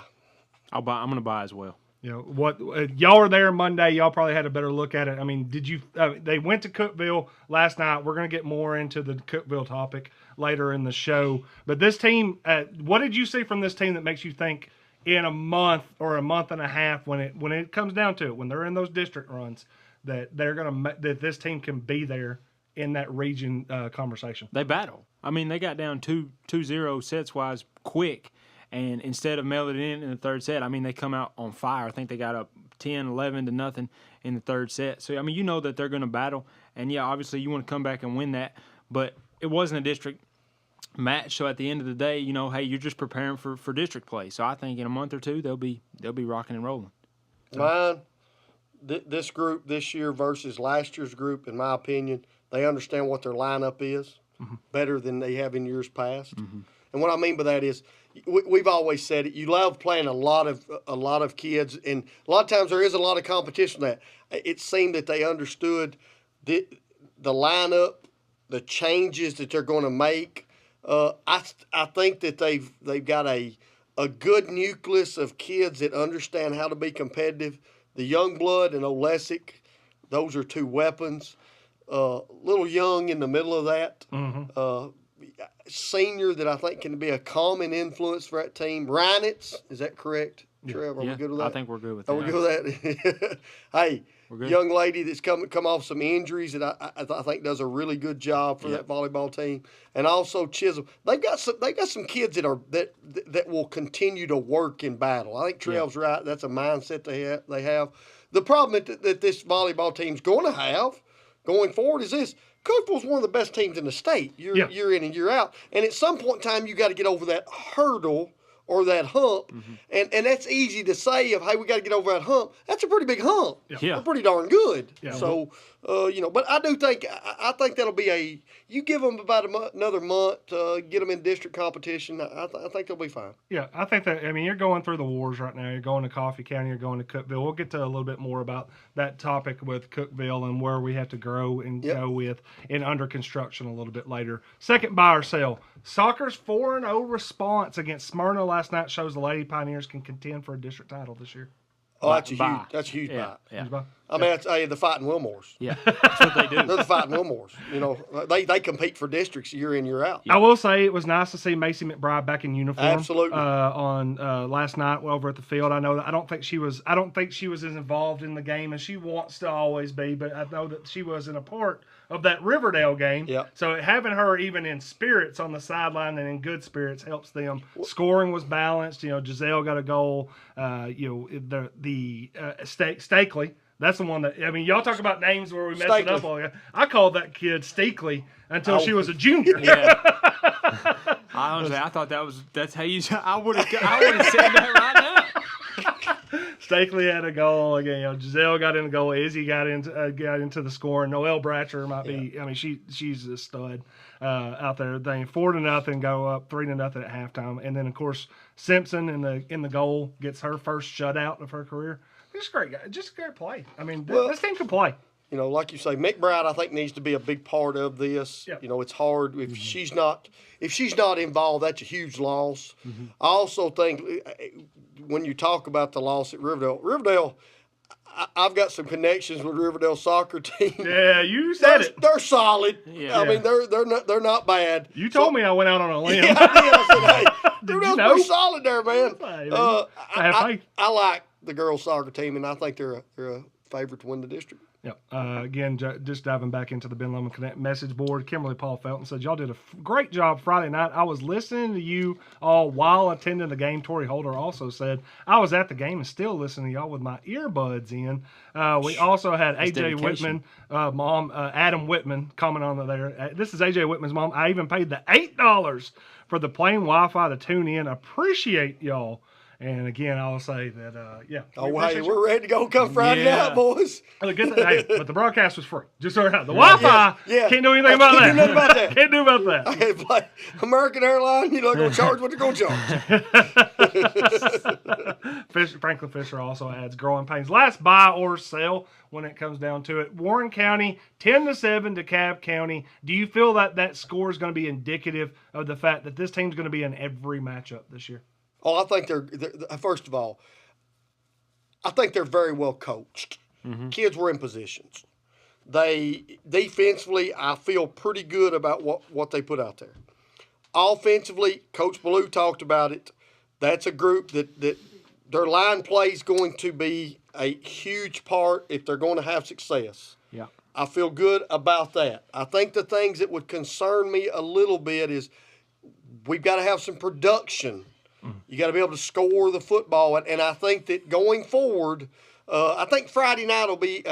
I'm going to buy as well. You know what? Y'all were there Monday. Y'all probably had a better look at it. I mean, did you? They went to Cookeville last night. We're going to get more into the Cookeville topic later in the show. But this team, what did you see from this team that makes you think in a month or a month and a half, when it comes down to it, when they're in those district runs, that that this team can be there in that region conversation? They battle. I mean, they got down 2-0 sets wise quick. And instead of mailing it in the third set, I mean, they come out on fire. I think they got up 10-11-0 in the third set. So, I mean, you know that they're going to battle. And, yeah, obviously you want to come back and win that. But it wasn't a district match. So, at the end of the day, you know, hey, you're just preparing for district play. So, I think in a month or two, they'll be rocking and rolling. Mine, this group this year versus last year's group, in my opinion, they understand what their lineup is better than they have in years past. And what I mean by that is, we've always said it. You love playing a lot of kids, and a lot of times there is a lot of competition. That it seemed that they understood the lineup, the changes that they're going to make. I think that they've got a good nucleus of kids that understand how to be competitive. The Youngblood and Olesic, those are two weapons. Little Young in the middle of that. Senior that I think can be a calming influence for that team. Reinitz, is that correct, Trev? Are we good with that? I think we're good with that. Are we good with that? Hey, young lady that's come off some injuries that I think does a really good job for that volleyball team. And also Chisholm. They've got some kids that will continue to work in battle. I think Trev's right. That's a mindset they have. The problem that this volleyball team's going to have going forward is this. Cookeville's one of the best teams in the state, year in and year out. And at some point in time, you got to get over that hurdle or that hump, and that's easy to say of, hey, we got to get over that hump. That's a pretty big hump. Yeah. We're pretty darn good. Yeah. So, but I do think I think that'll be you give them about another month, get them in district competition. I think they'll be fine. Yeah, I think that. I mean, you're going through the wars right now. You're going to Coffee County. You're going to Cookeville. We'll get to a little bit more about that topic with Cookeville and where we have to grow and go with in under construction a little bit later. Second buy or sell. Soccer's 4-0 response against Smyrna last night shows the Lady Pioneers can contend for a district title this year. Oh, that's a Buy. huge. That's a huge Yeah. buy. Yeah. I mean, that's the Fighting Wilmores. Yeah. That's what they do. They're the Fighting Wilmores. They compete for districts year in, year out. I will say it was nice to see Macy McBride back in uniform. Absolutely. On last night over at the field. I know that I don't think she was as involved in the game as she wants to always be, but I know that she was in a part of that Riverdale game. Yep. So having her even in spirits on the sideline and in good spirits helps them. Scoring was balanced. Giselle got a goal. Stakely. That's the one that, I mean, y'all talk about names where we mess it up all. I called that kid Steakley until she was a junior. Yeah. I thought that's how you. I would have said that right now. Stakely had a goal again. Giselle got in the goal. Izzy got into the score. Noelle Bratcher might be. I mean, she's a stud out there. They 4-0 go up 3-0 at halftime, and then of course Simpson in the goal gets her first shutout of her career. Just great guy. Just great play. I mean, this team can play. Like you say, McBride, I think needs to be a big part of this. Yep. It's hard if she's not involved. That's a huge loss. I also think when you talk about the loss at Riverdale, I've got some connections with Riverdale soccer team. Yeah, you said it. They're solid. Yeah. I mean, they're not bad. You told me I went out on a limb. Yeah, I did. I said, hey, Riverdale's know? pretty solid there, man. Hey, I have faith. I like the girls soccer team, and I think they're a favorite to win the district. Yep. Again, just diving back into the Ben Lomond Connect message board, Kimberly Paul Felton said, y'all did a great job Friday night. I was listening to you all while attending the game. Tori Holder also said, I was at the game and still listening to y'all with my earbuds in. We also had AJ Whitman, mom, Adam Whitman, comment on there. This is AJ Whitman's mom. I even paid the $8 for the plain Wi-Fi to tune in. Appreciate y'all. And again, I'll say that, We're ready to go come Friday night, boys. But the broadcast was free. Just so you know. The Wi-Fi, can't do anything about that. Can't do nothing about that. Can't do about that. Okay, like American Airlines, you're not going to charge what they're going to charge. Franklin Fisher also adds growing pains. Last buy or sell when it comes down to it. Warren County, 10-7 DeKalb County. Do you feel that score is going to be indicative of the fact that this team's going to be in every matchup this year? Oh, I think they're first of all, I think they're very well coached. Kids were in positions. They defensively, I feel pretty good about what they put out there. Offensively, Coach Ballou talked about it. That's a group that their line play is going to be a huge part if they're going to have success. Yeah. I feel good about that. I think the things that would concern me a little bit is we've got to have some production. You got to be able to score the football, and I think that going forward, I think Friday night will be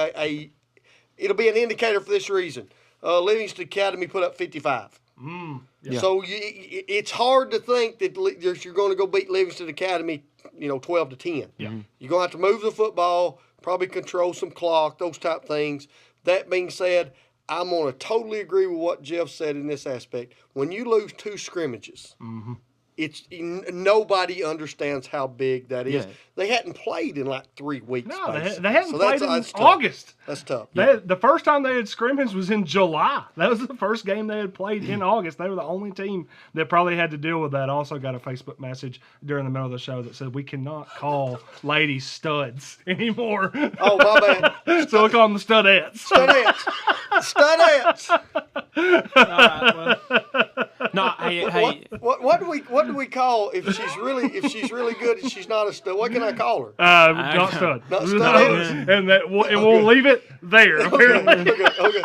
it'll be an indicator for this reason. Livingston Academy put up 55. Yeah. So it's hard to think that you're going to go beat Livingston Academy, 12-10. Yeah. You're going to have to move the football, probably control some clock, those type things. That being said, I'm going to totally agree with what Jeff said in this aspect. When you lose 2 scrimmages. It's nobody understands how big that is. Yeah. They hadn't played in like 3 weeks. No, they hadn't played in that's tough. August. That's tough. The first time they had scrimmaged was in July. That was the first game they had played in August. They were the only team that probably had to deal with that. Also got a Facebook message during the middle of the show that said we cannot call ladies studs anymore. Oh, my bad. So we'll call them the studettes. Studettes. All right, well. No, hey. What do we call if she's really good and she's not a stud? What can I call her? Not stud. Not studettes. And we'll leave it there. Apparently. Okay.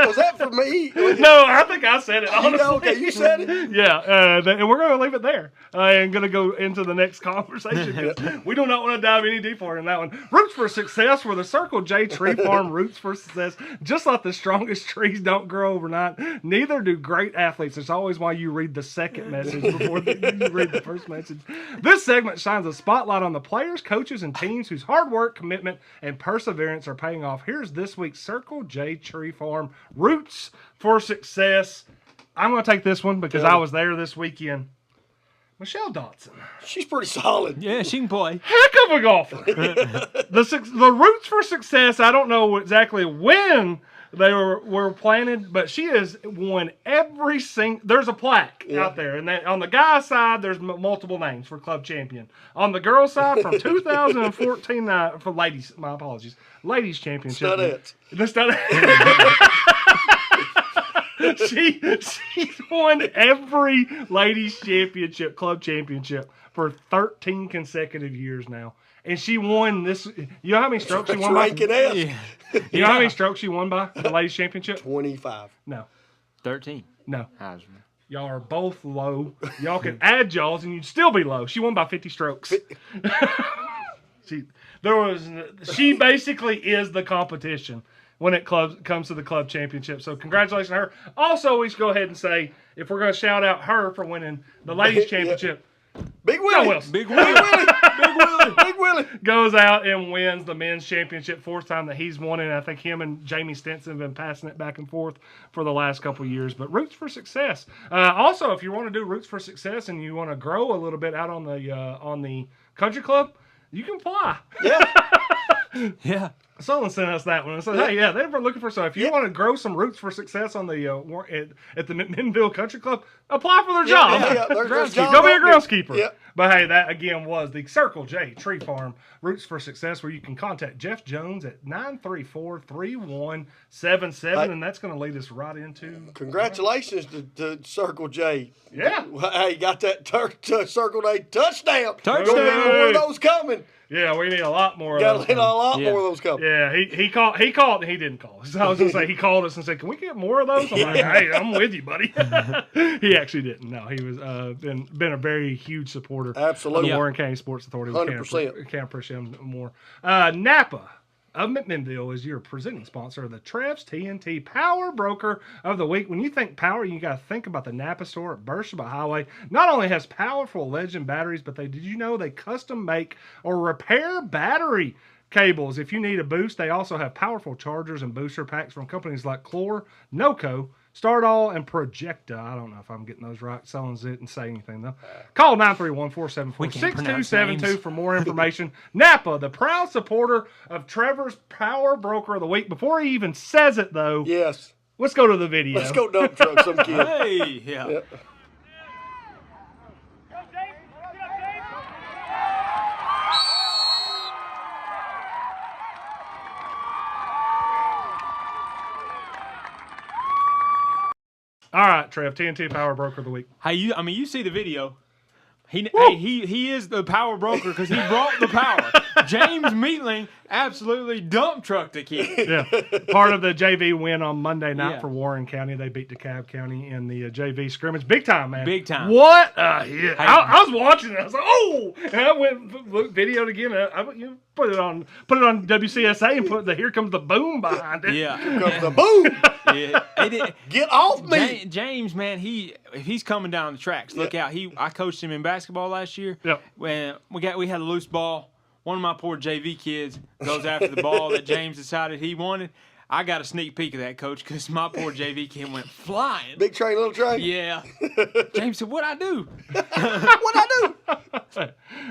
Was that for me? No, I think I said it. Honestly. Okay, you said it. Yeah, and we're going to leave it there and going to go into the next conversation. We do not want to dive any deeper in that one. Roots for Success, where the Circle J Tree Farm Roots for Success. Just like the strongest trees don't grow overnight, neither do great athletes. It's always why you read the second message before you read the first message. This segment shines a spotlight on the players, coaches, and teams whose hard work, commitment, and perseverance are paying off. Here's this week's Circle J Tree Farm Roots for Success. I'm going to take this one because I was there this weekend. Michelle Dotson. She's pretty solid. Yeah, she can play. Heck of a golfer. The Roots for Success, I don't know exactly when they were planted, but she has won every single. There's a plaque out there, and on the guy's side, there's multiple names for club champion. On the girls' side, from 2014 for ladies, my apologies, ladies championship. Studettes. The She's won every ladies championship, club championship for 13 consecutive years now. And she won this. You know how many strokes she won by? Yeah. You know how many strokes she won by the ladies championship? 25. No. 13. No. Y'all are both low. Y'all can add y'all's and you'd still be low. She won by 50 strokes. She basically is the competition when it comes to the club championship. So congratulations to her. Also, we should go ahead and say, if we're going to shout out her for winning the ladies championship, Big Willie. Wilson. Big Willie. Big Willie. Goes out and wins the men's championship, fourth time that he's won it. I think him and Jamie Stinson have been passing it back and forth for the last couple of years. But Roots for Success. Also, if you want to do Roots for Success and you want to grow a little bit out on the country club, you can apply. Yeah. Yeah. Someone sent us that one and said, "Hey, yeah, they're looking for so if you want to grow some Roots for Success on the at the McMinnville Country Club, apply for their job. There's Go be a groundskeeper." Yeah. But hey, that again was the Circle J Tree Farm Roots for Success, where you can contact Jeff Jones at 934-3177, and that's going to lead us right into Congratulations to Circle J. Yeah. Hey, got that Circle J touchdown. Touchdown. Gonna be more of those coming. Yeah, we need a lot more. Got a lot Yeah. more of those coming. Yeah, he called. He didn't call us. I was gonna say he called us and said, "Can we get more of those?" I'm like, "Hey, I'm with you, buddy." He actually didn't. No, he was been a very huge supporter. Absolutely. Of the Warren County Sports Authority. 100%. Can't appreciate him more. Napa of McMinnville is your presenting sponsor of the Trev's TNT Power Broker of the Week. When you think power, you got to think about the Napa store at Beersheba Highway. Not only has powerful Legend batteries, but did you know they custom make or repair battery cables? If you need a boost, they also have powerful chargers and booster packs from companies like Clore, Noco, Startall, and Projecta. I don't know if I'm getting those right. Someone didn't say anything, though. Call 931-474-6272 for more information. Napa, the proud supporter of Trevor's Power Broker of the Week. Before he even says it, though, Yes. let's go to the video. Let's go dump truck some kid. Hey. Yeah. Yep. All right, Trev, TNT Power Broker of the Week. Hey, you see the video. He is the power broker because he brought the power. James Meatling absolutely dump trucked the kid. Yeah, part of the JV win on Monday night Yeah. for Warren County. They beat DeKalb County in the JV scrimmage. Big time, man. Big time. What a hit. I was watching it. I was like, oh! And I went videoed again. Put it on WCSA and put the "Here Comes the Boom" behind it. Yeah. Comes the boom. Yeah. Get off me. James, man, if he's coming down the tracks, look out. I coached him in basketball last year. Yep. When we had a loose ball. One of my poor JV kids goes after the ball that James decided he wanted. I got a sneak peek of that, coach, because my poor JV kid went flying. Big train, little train. Yeah. James said, "What'd I do?" What'd I do?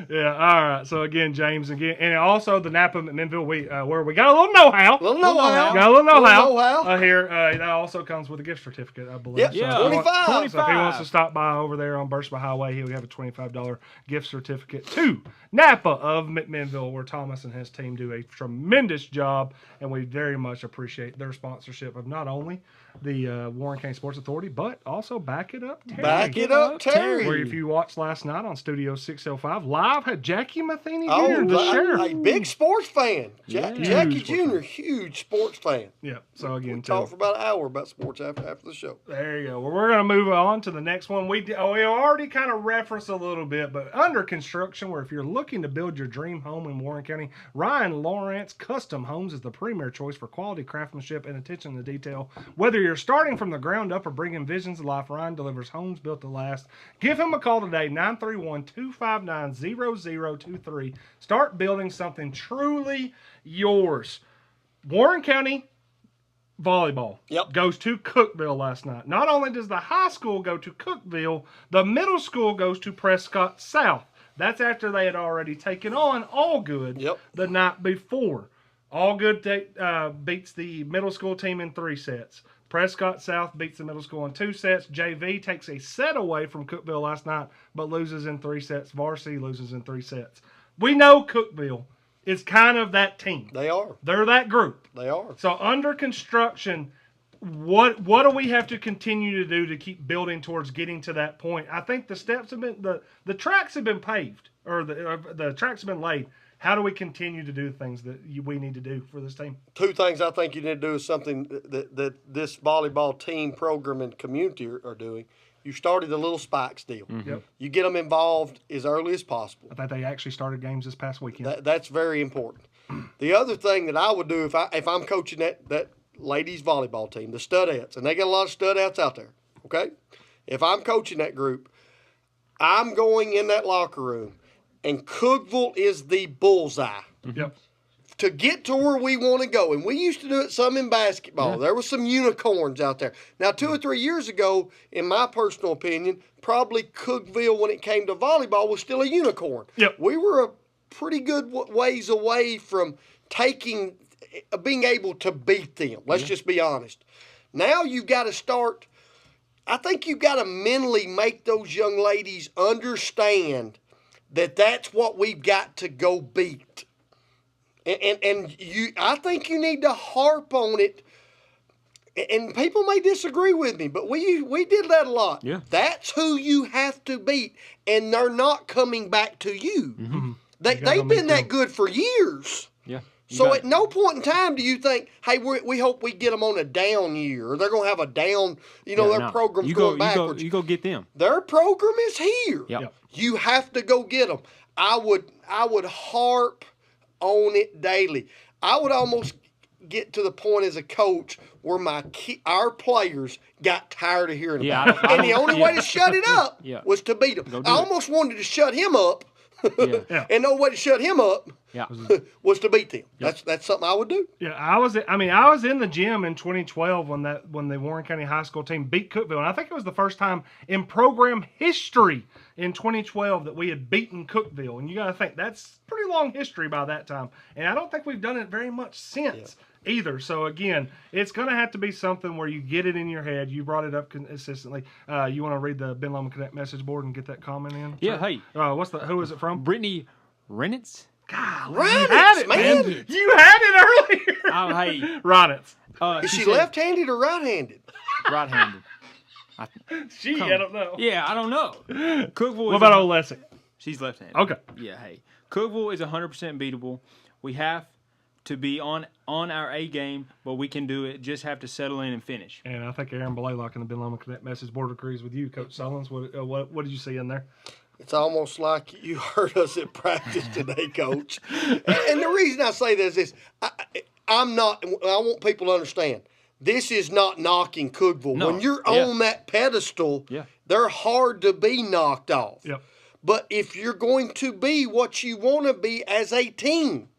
Yeah, all right. So again, James, and also the Napa McMinnville, where we got a little know-how. Little know-how. Got a little know-how. know-how. Here. That also comes with a gift certificate, I believe. Yep. So Yeah. if he wants- 25. So if he wants to stop by over there on Beersheba Highway, he'll have a $25 gift certificate to Napa of McMinnville, where Thomas and his team do a tremendous job, and we very much appreciate their sponsorship of not only the Warren County Sports Authority, but also Back It Up Terry. Back it up, Terry. Where if you watched last night on Studio Studio 605. Live had Jackie Matheny Oh, here, the sheriff. a big sports fan. Jackie Huge Jr., huge sports fan. Yeah, so again, Talked for about an hour about sports after the show. there you go. Well, we're going to move on to the next one. We already kind of referenced a little bit, but under construction, where if you're looking to build your dream home in Warren County, Ryan Lawrence Custom Homes is the premier choice for quality craftsmanship and attention to detail. Whether you're starting from the ground up or bringing visions to life, Ryan delivers homes built to last. Give him a call today, 931-259-0023. Start building something truly yours. Warren County volleyball goes to Cookeville last night. Not only does the high school go to Cookeville, the middle school goes to Prescott South. That's after they had already taken on Allgood the night before. Allgood beats the middle school team in 3 sets. Prescott South beats the middle school in 2 sets. JV takes a set away from Cookeville last night, but loses in 3 sets. Varsity loses in 3 sets. We know Cookeville is kind of that team. They are. They're that group. They are. So under construction, what do we have to continue to do to keep building towards getting to that point? I think the steps have been the tracks have been paved, or the tracks have been laid. How do we continue to do things that we need to do for this team? 2 things I think you need to do is something that this volleyball team, program, and community are doing. You started the Little Spikes deal. Yep. You get them involved as early as possible. I think they actually started games this past weekend. That's very important. The other thing that I would do if I'm coaching that ladies volleyball team, the studettes, and they got a lot of studettes out there, okay? If I'm coaching that group, I'm going in that locker room, and Cookeville is the bullseye. Yep. To get to where we want to go. And we used to do it some in basketball. Yeah. There were some unicorns out there. Now, 2 or 3 years ago, in my personal opinion, probably Cookeville, when it came to volleyball, was still a unicorn. Yep. We were a pretty good ways away from being able to beat them. Let's just be honest. Now you've got to start, I think you've got to mentally make those young ladies understand that that's what we've got to go beat. And I think you need to harp on it. And people may disagree with me, but we did that a lot. Yeah. That's who you have to beat, and they're not coming back to you. Mm-hmm. They've been that good for years. Yeah. So at no point in time do you think, hey, we hope we get them on a down year, or they're going to have a down, their program's going backwards. You go get them. Their program is here. Yep. You have to go get them. I would harp on it daily. I would almost get to the point as a coach where our players got tired of hearing about it. And the only way to shut it up was to beat them. I almost wanted to shut him up. And no way to shut him up was to beat them. That's something I would do. Yeah, I was in the gym in 2012 when the Warren County High School team beat Cookeville, and I think it was the first time in program history in 2012 that we had beaten Cookeville. And you got to think that's pretty long history by that time, and I don't think we've done it very much since. Either. So again, it's going to have to be something where you get it in your head. You brought it up consistently. You want to read the Ben Loma Connect message board and get that comment in? Yeah. Hey. Who is it from? Brittany Renitz. God, Renitz, you had it, man. You had it earlier. Hey. Renitz. Is she left-handed or right-handed? Right-handed. I don't know. Yeah, I don't know. Cookeville. What about old Leslie? She's left-handed. Okay. Yeah. Hey. Cookeville is 100% beatable. We have to be on our A game, but we can do it. Just have to settle in and finish. And I think Aaron Blaylock in the Ben Loma Connect message board agrees with you, Coach Sullins. What did you see in there? It's almost like you heard us at practice today, Coach. And the reason I say this is I want people to understand, this is not knocking Cookeville. No. When you're on that pedestal, they're hard to be knocked off. Yep. But if you're going to be what you want to be as a team,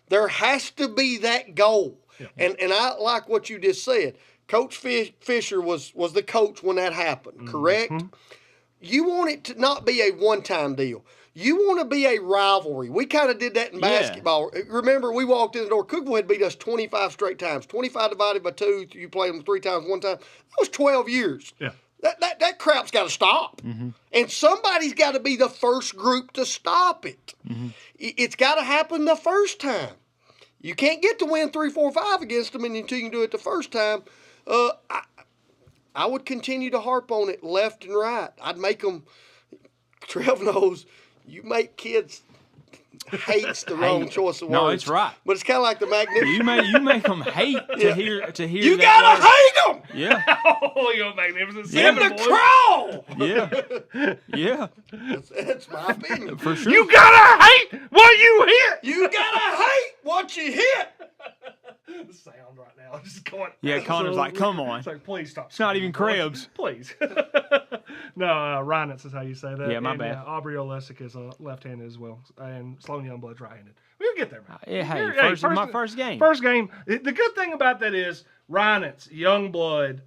there has to be that goal. Yeah. And I like what you just said. Coach Fisher was the coach when that happened, correct? Mm-hmm. You want it to not be a one-time deal. You want to be a rivalry. We kind of did that in basketball. Remember, we walked in the door. Cookeville had beat us 25 straight times. 25 divided by 2, you play them 3 times, 1 time. That was 12 years. Yeah. That crap's got to stop. Mm-hmm. And somebody's got to be the first group to stop it. Mm-hmm. It's got to happen the first time. You can't get to win 3, 4, 5 against them until you can do it the first time. I would continue to harp on it left and right. I'd make them, Trev knows, you make kids hate's the wrong choice of words. No, it's right. But it's kind of like the magnificent. You make them hate to hear You that gotta word. hate them Yeah, Oh, you're magnificent. in Seven, the boys. crawl. yeah, That's my opinion. for sure. You gotta hate what you hit. You gotta hate what you hit. The sound right now is going. Yeah, Connor's like, come on. It's like, please stop. It's not even Krebs. Please. No, Reinitz is how you say that. Yeah, my and, bad. Aubrey Olesic is left-handed as well, and Sloan Youngblood's right-handed. We'll get there, man. Yeah, hey, You're- my first game. First game. The good thing about that is Reinitz, Youngblood,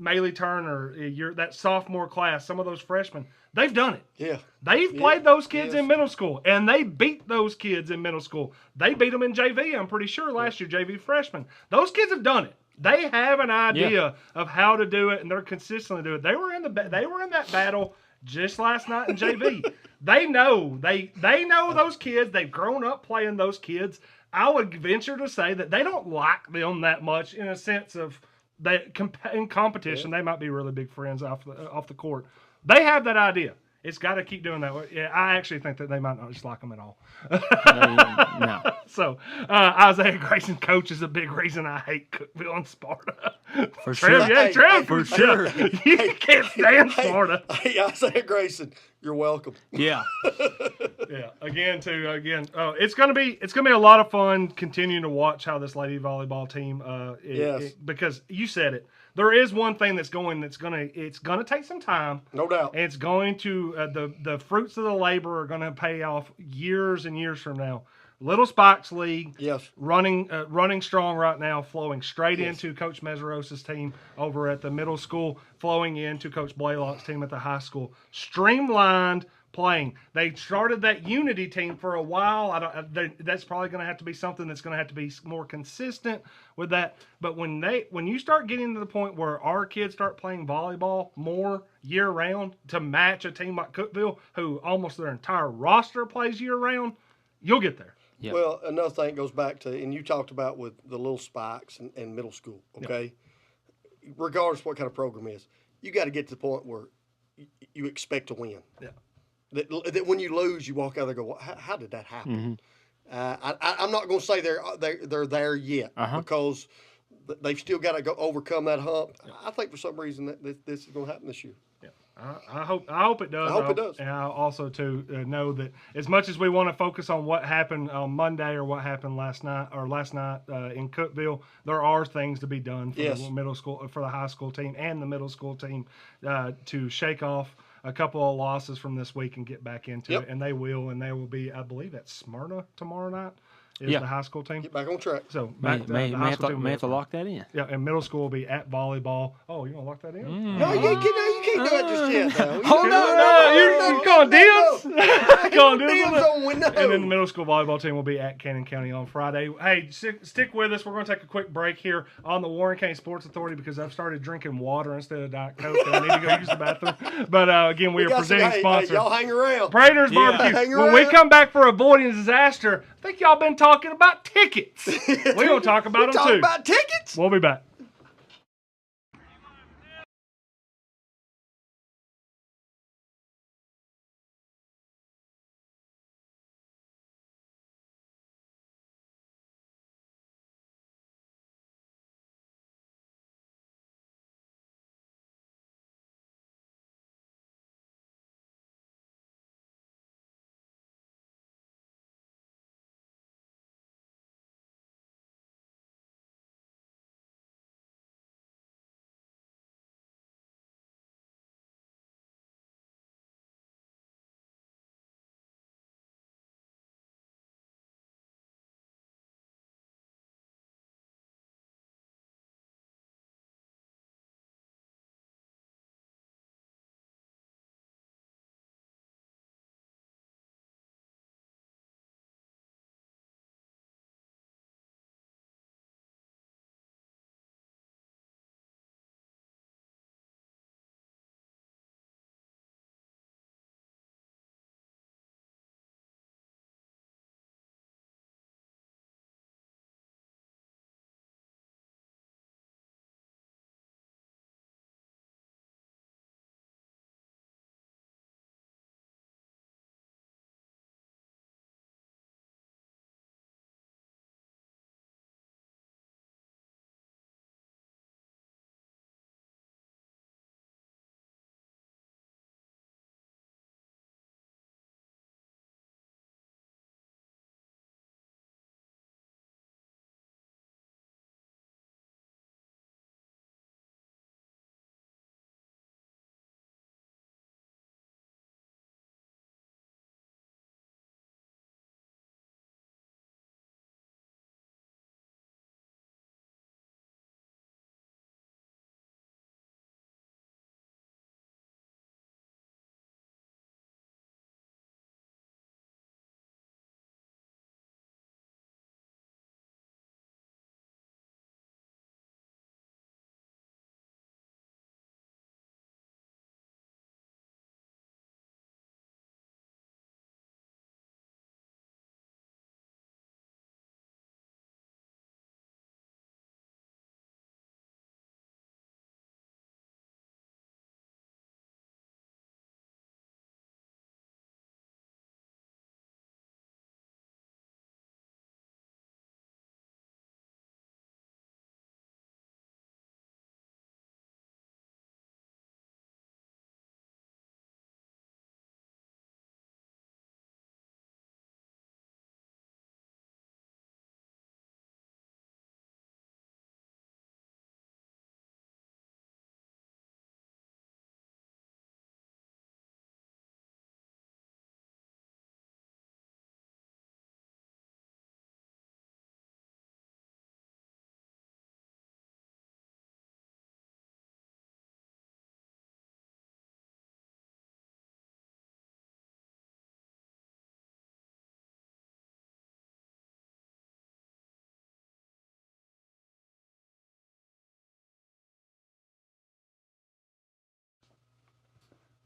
Maley Turner, that sophomore class, some of those freshmen, they've done it. Yeah. They've played those kids yes. in middle school, and they beat those kids in middle school. They beat them in JV, I'm pretty sure, last year, JV freshmen. Those kids have done it. They have an idea of how to do it, and they're consistently doing it. They were in that battle just last night in JV. They know. They know those kids. They've grown up playing those kids. I would venture to say that they don't like them that much in a sense of that in competition. They might be really big friends off the court. They have that idea. It's got to keep doing that. Yeah, I actually think that they might not just like them at all. No. So Isaiah Grayson coach is a big reason I hate Cookville and Sparta. For Trev, sure. yeah, Trev, for sure. You can't stand Sparta. Hey, Isaiah Grayson, you're welcome. Yeah. Yeah, it's gonna be a lot of fun continuing to watch how this lady volleyball team. Because you said it, there is one thing it's gonna take some time. No doubt. And it's going to the fruits of the labor are going to pay off years and years from now. Little Spikes League, Yes. running strong right now, flowing straight into Coach Meserosa's team over at the middle school, flowing into Coach Blaylock's team at the high school. Streamlined playing. They started that unity team for a while. That's probably going to have to be something that's going to have to be more consistent with that. But when you start getting to the point where our kids start playing volleyball more year round to match a team like Cookville, who almost their entire roster plays year round, you'll get there. Yep. Well, another thing goes back to, and you talked about with the little spikes and middle school, okay? Regardless of what kind of program it is, you got to get to the point where you expect to win. Yeah. That when you lose, you walk out there and go, well, how did that happen? I'm not going to say they're there yet because they've still got to go overcome that hump. I think for some reason that this is going to happen this year. I hope it does. I hope it does. And I also know that as much as we want to focus on what happened on Monday or what happened last night in Cookville, there are things to be done for the middle school, for the high school team and the middle school team to shake off a couple of losses from this week and get back into it. And they will be, I believe, at Smyrna tomorrow night. Is the high school team. Get back on track. So May high school team have to lock that in. Yeah, and middle school will be at volleyball. Oh, you want to lock that in? No, you can't do it just yet. Now. Hold on, you're calling dibs? Calling Dibs dibs? on window. And then the middle school volleyball team will be at Cannon County on Friday. Hey, stick with us. We're going to take a quick break here on the Warren County Sports Authority because I've started drinking water instead of Diet Coke. And I need to go use the bathroom. But again, we are presenting sponsor. Y'all hang around. Prater's Barbecue. Hang When we around. come back for avoiding disaster, I think y'all been talking about tickets. We're going to talk about them Talking too. about tickets. We'll be back.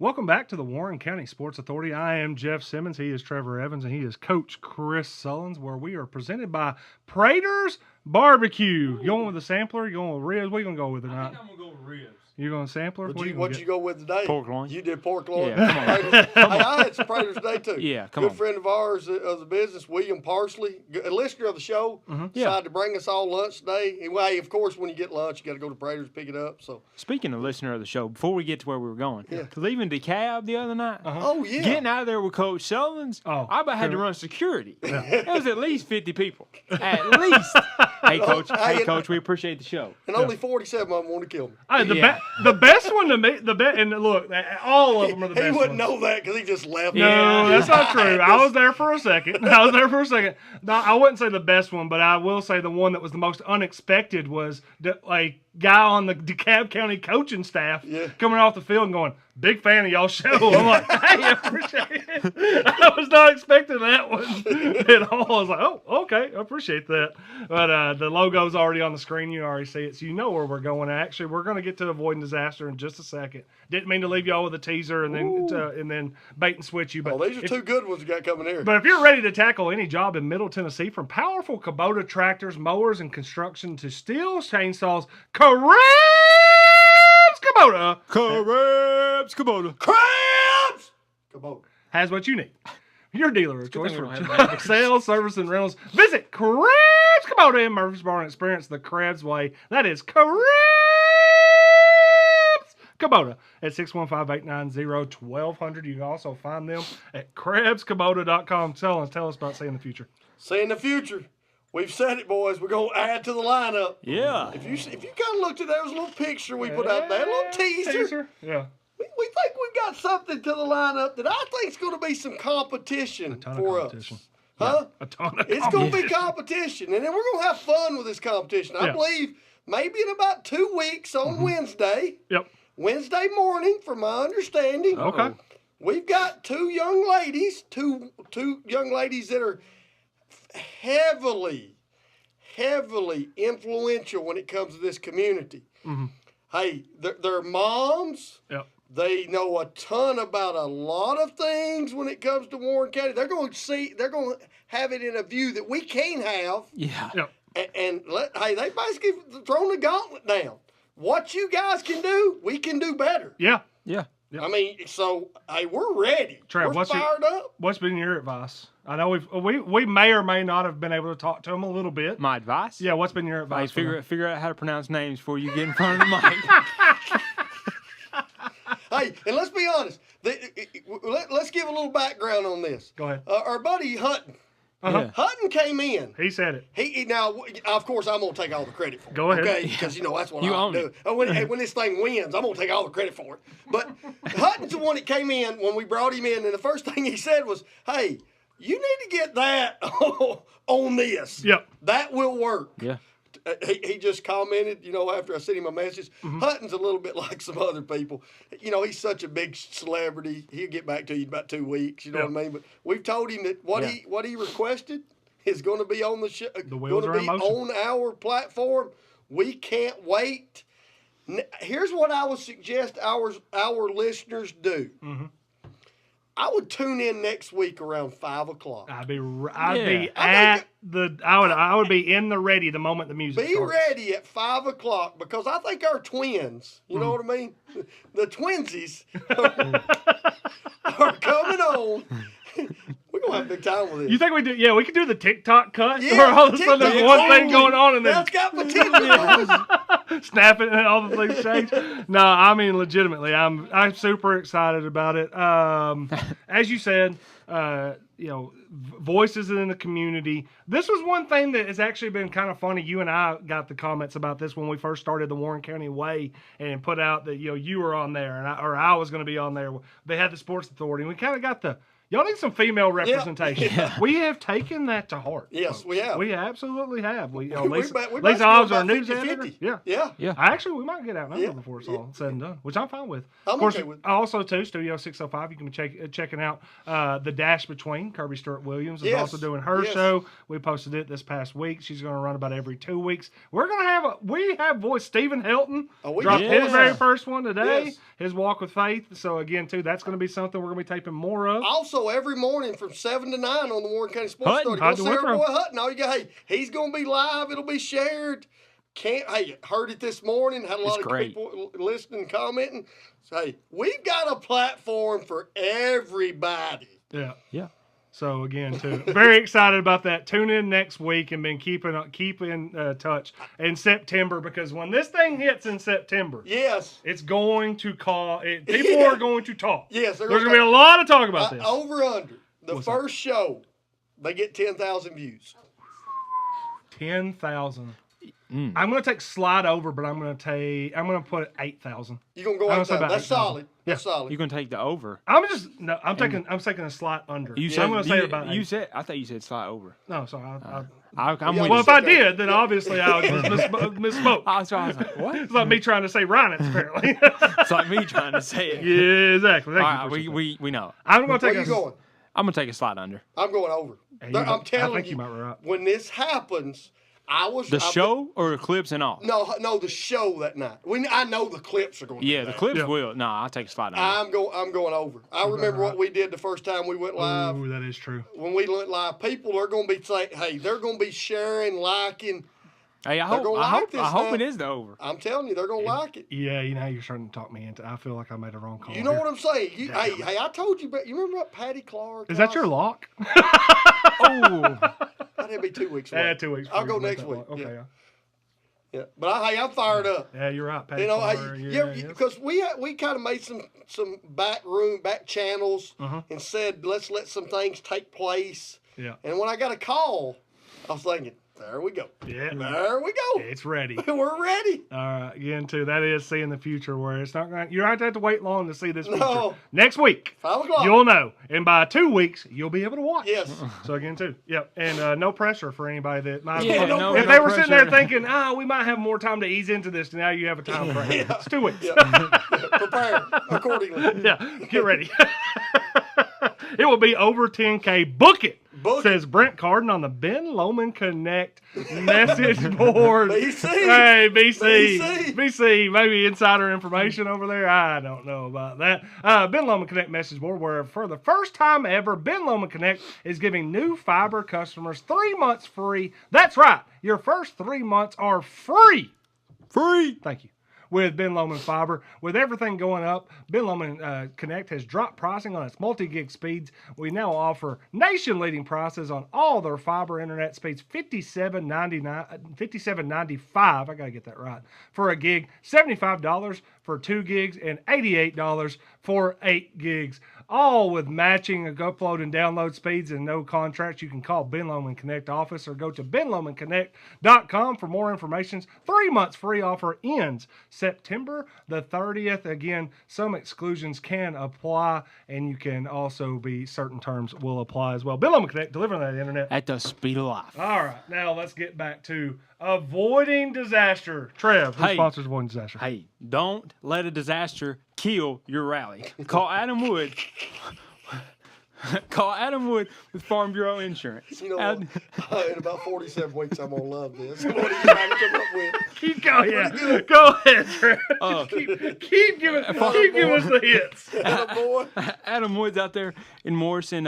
Welcome back to the Warren County Sports Authority. I am Jeff Simmons. He is Trevor Evans, and he is Coach Chris Sullins, where we are presented by Prater's Barbecue. You going with the sampler? You going with ribs? What are you going to go with tonight? I think I'm going to go with ribs. You going sampler? What'd you go with today? Pork loin. You did pork loin. Yeah, come on. Hey, I had some Prater's today too. Yeah, come Good on. friend of ours of the business, William Parsley, a listener of the show, decided to bring us all lunch today. And, well, of course, when you get lunch, you got to go to Prater's pick it up. So Speaking of listener of the show, before we get to where we were going, leaving DeKalb the other night, oh yeah, getting out of there with Coach Sullins, I about had to run security. It was at least 50 people. At least. Hey, Coach, we appreciate the show. and only 47 of them want to kill me. Hey, the best one to me, and look, all of them are the best He wouldn't ones. know that because he just left. No, that's not true. I was there for a second. No, I wouldn't say the best one, but I will say the one that was the most unexpected was a guy on the DeKalb County coaching staff coming off the field and going, "Big fan of y'all show." I'm like, "Hey, I appreciate it." I was not expecting that one at all. I was like, "Oh, okay, I appreciate that." But the logo's already on the screen. You already see it, so you know where we're going. Actually, we're going to get to avoiding disaster in just a second. Didn't mean to leave y'all with a teaser and then bait and switch you. But These are two good ones we got coming here. But if you're ready to tackle any job in Middle Tennessee, from powerful Kubota tractors, mowers, and construction to steel chainsaws, Crabs Kubota Crabs! Kubota has what you need. Your dealer of choice thing for we don't have sales, service, and rentals. Visit Crabs Kubota in Murfreesboro and experience the Crabs way. That is Crabs Kubota at 615-890-1200. You can also find them at crabskubota.com. Tell us about seeing the future. Seeing the future. We've said it, boys. We're going to add to the lineup. Yeah. If you kind of looked at that, there was a little picture we put out there, a little teaser. Yeah. We think we've got something to the lineup that I think is going to be some competition for us. Huh? A ton of It's going to be competition. And then we're going to have fun with this competition. I believe maybe in about 2 weeks on Wednesday. Yep. Wednesday morning, from my understanding. Okay. We've got two young ladies that are heavily influential when it comes to this community. Hey, they're moms. Yep. They know a ton about a lot of things when it comes to Warren County. They're going to have it in a view that we can't have. Yeah. Yep. And they basically thrown the gauntlet down. What you guys can do, we can do better. Yeah. Yeah. I mean, so hey, we're ready. Trev, we're fired up. What's been your advice? I know we may or may not have been able to talk to them a little bit. My advice? Yeah, what's been your advice? Hey, figure out how to pronounce names before you get in front of the mic. Hey, and let's be honest. Let's give a little background on this. Go ahead. Our buddy Hutton. Yeah. Hutton came in. He said it. He now, of course, I'm gonna take all the credit for it. Go ahead. Okay, because that's what You I own do. And when this thing wins, I'm gonna take all the credit for it. But Hutton's the one that came in when we brought him in, and the first thing he said was, "Hey, you need to get that on this. Yep. That will work." Yeah. He just commented, after I sent him a message. Hutton's a little bit like some other people. He's such a big celebrity. He'll get back to you in about 2 weeks. You know what I mean? But we've told him that what he requested is going to be on the show, going to be on our platform. We can't wait. Here's what I would suggest our listeners do. I would tune in next week around 5 o'clock. I would be in the ready the moment the music starts. Be ready at 5 o'clock because I think our twins, you know what I mean? The twinsies are coming on. We're going to have a big time with this. You think we do? Yeah, we could do the TikTok cut. Yeah, where all of a sudden there's one thing going on and then that's got potential. snap it and all the things change. No, I mean legitimately, I'm super excited about it. As you said, voices in the community. This was one thing that has actually been kind of funny. You and I got the comments about this when we first started the Warren County Way and put out that you were on there and I was going to be on there. They had the Sports Authority and we kind of got Y'all need some female representation. We have taken that to heart. Yes, folks. we have. We absolutely have. Lisa we Hobbs, our about news 50-50. editor. Yeah. Yeah. Actually, we might get outnumbered Yeah. before it's all said and done, which I'm fine with. I'm Of course, okay with. also, too, Studio 605, you can be checking out The Dash Between. Kirby Stewart-Williams is Yes. also doing her Yes. show. We posted it this past week. She's going to run about every 2 weeks. We're going to we have voice Stephen Helton. We Dropped got his voice. very first one today, Yes. his Walk with Faith. So, again, too, that's going to be something we're going to be taping more of. Also, every morning from 7 to 9 on the Warren County Sports Hutton. Authority. Go Hutton see our Withrow. boy Hutton. All you got, he's going to be live. It'll be shared. Heard it this morning. Had a lot It's of great. people listening and commenting. So, hey, we've got a platform for everybody. Yeah. Yeah. So again, too, very excited about that. Tune in next week and been keep in touch in September, because when this thing hits in September, Yes. it's going to call. People are going to talk. Yes. There's going to be a lot of talk about this. Over under. The What's first show, they get 10,000 views. 10,000. I'm going to take slide over, but I'm going to put 8,000. You're going to go I out was there. about That's 8,000. solid. That's solid. You're gonna take the over. I'm taking a slide under. You So said I'm going to say you, about you 8. said. I thought you said slide over. No, sorry. I'm Yeah, with Well, you. if I Okay. did, then obviously I just misspoke. I was like, what? It's like me trying to say Rhinance, apparently. It's like me trying to say it. Yeah, exactly. All Thank you right, for saying we know. I'm going to Where take you going? I'm gonna take a slide under. I'm going over. Hey, you I'm might- telling I think you might be right. when this happens, The show or the clips and all? No, the show that night. I know the clips are going to Yeah, be the there. clips Yeah. will. No, I'll take a slide under. I'm going over. I remember what we did the first time we went live. Ooh, that is true. When we went live, people are going to be saying, hey, they're going to be sharing, liking. Hey, I They're hope. gonna I like hope. this I hope now. it is the over. I'm telling you, they're going to like it. Yeah, you're starting to talk me into. I feel like I made a wrong call. You know here. what I'm saying? Hey, I told you, but you remember what Patty Clark? Is that your lock? Oh, That'd be 2 weeks away. Yeah, 2 weeks. I'll before go you make next that week. lock. Okay. Yeah. But I'm fired up. Yeah, you're right. Patty You know, Clark, yes. because we kind of made some back channels Uh-huh. and said let's let some things take place. Yeah. And when I got a call, I was thinking, there we go. Yeah. There we go. It's ready. We're ready. All right, again, too, that is seeing the future where it's not going to, you don't have to wait long to see this future. No. Next week, 5 o'clock. you'll know. And by 2 weeks, you'll be able to watch. Yes. So, again, too, yep. And no pressure for anybody that might Yeah, no if they were pressure. sitting there thinking, we might have more time to ease into this, now you have a time frame. It's 2 weeks. Prepare accordingly. Yeah, get ready. It will be over 10K. Book it. Book Says Brent Carden on the Ben Lomond Connect message board. BC. Hey, BC. BC. BC. Maybe insider information over there. I don't know about that. Ben Lomond Connect message board, where for the first time ever, Ben Lomond Connect is giving new fiber customers 3 months free. That's right. Your first 3 months are free. free. Thank you. With Ben Lomond Fiber. With everything going up, Ben Lomond Connect has dropped pricing on its multi-gig speeds. We now offer nation-leading prices on all their fiber internet speeds, $57.95. I got to get that right. For a gig, $75 for 2 gigs, and $88 for 8 gigs. All with matching upload and download speeds and no contracts. You can call Ben Lomond Connect office or go to benlomondconnect.com for more information. 3 months free offer ends September the 30th. Again, some exclusions can apply, and you can also be certain terms will apply as well. Ben Lomond Connect, delivering that internet. At the speed of life. All right, now let's get back to avoiding disaster. Trev, who Hey. sponsors avoiding disaster? Hey, don't let a disaster kill your rally. Call Adam Wood. Call Adam Wood with Farm Bureau Insurance. You know Ad- what? In about 47 weeks, I'm going to love this. What are you trying to come up with? Keep going. Yeah. Go ahead, Trev. Uh, keep giving us the hits. Boy. Adam Wood's out there in Morrison.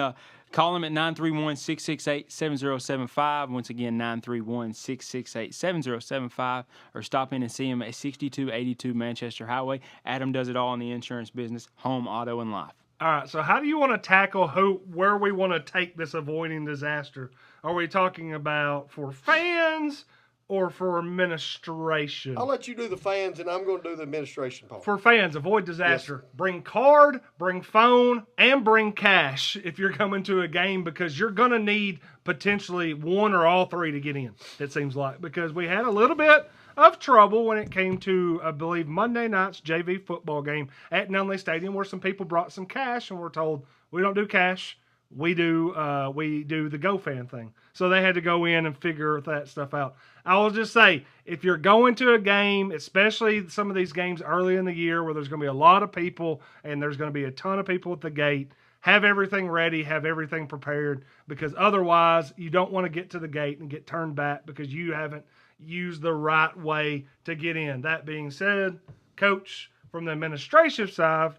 Call him at 931-668-7075. Once again, 931-668-7075. Or stop in and see him at 6282 Manchester Highway. Adam does it all in the insurance business, home, auto, and life. All right, so how do you want to tackle where we want to take this avoiding disaster? Are we talking about for fans or for administration? I'll let you do the fans, and I'm going to do the administration part. For fans, avoid disaster. Bring card, bring phone, and bring cash if you're coming to a game, because you're going to need potentially one or all three to get in, it seems like. Because we had a little bit of trouble when it came to, I believe, Monday night's JV football game at Nunley Stadium, where some people brought some cash and were told, we don't do cash. we do the GoFan thing. So they had to go in and figure that stuff out. I will just say, if you're going to a game, especially some of these games early in the year where there's going to be a lot of people and there's going to be a ton of people at the gate, have everything ready, have everything prepared, because otherwise you don't want to get to the gate and get turned back because you haven't used the right way to get in. That being said, Coach, from the administration side,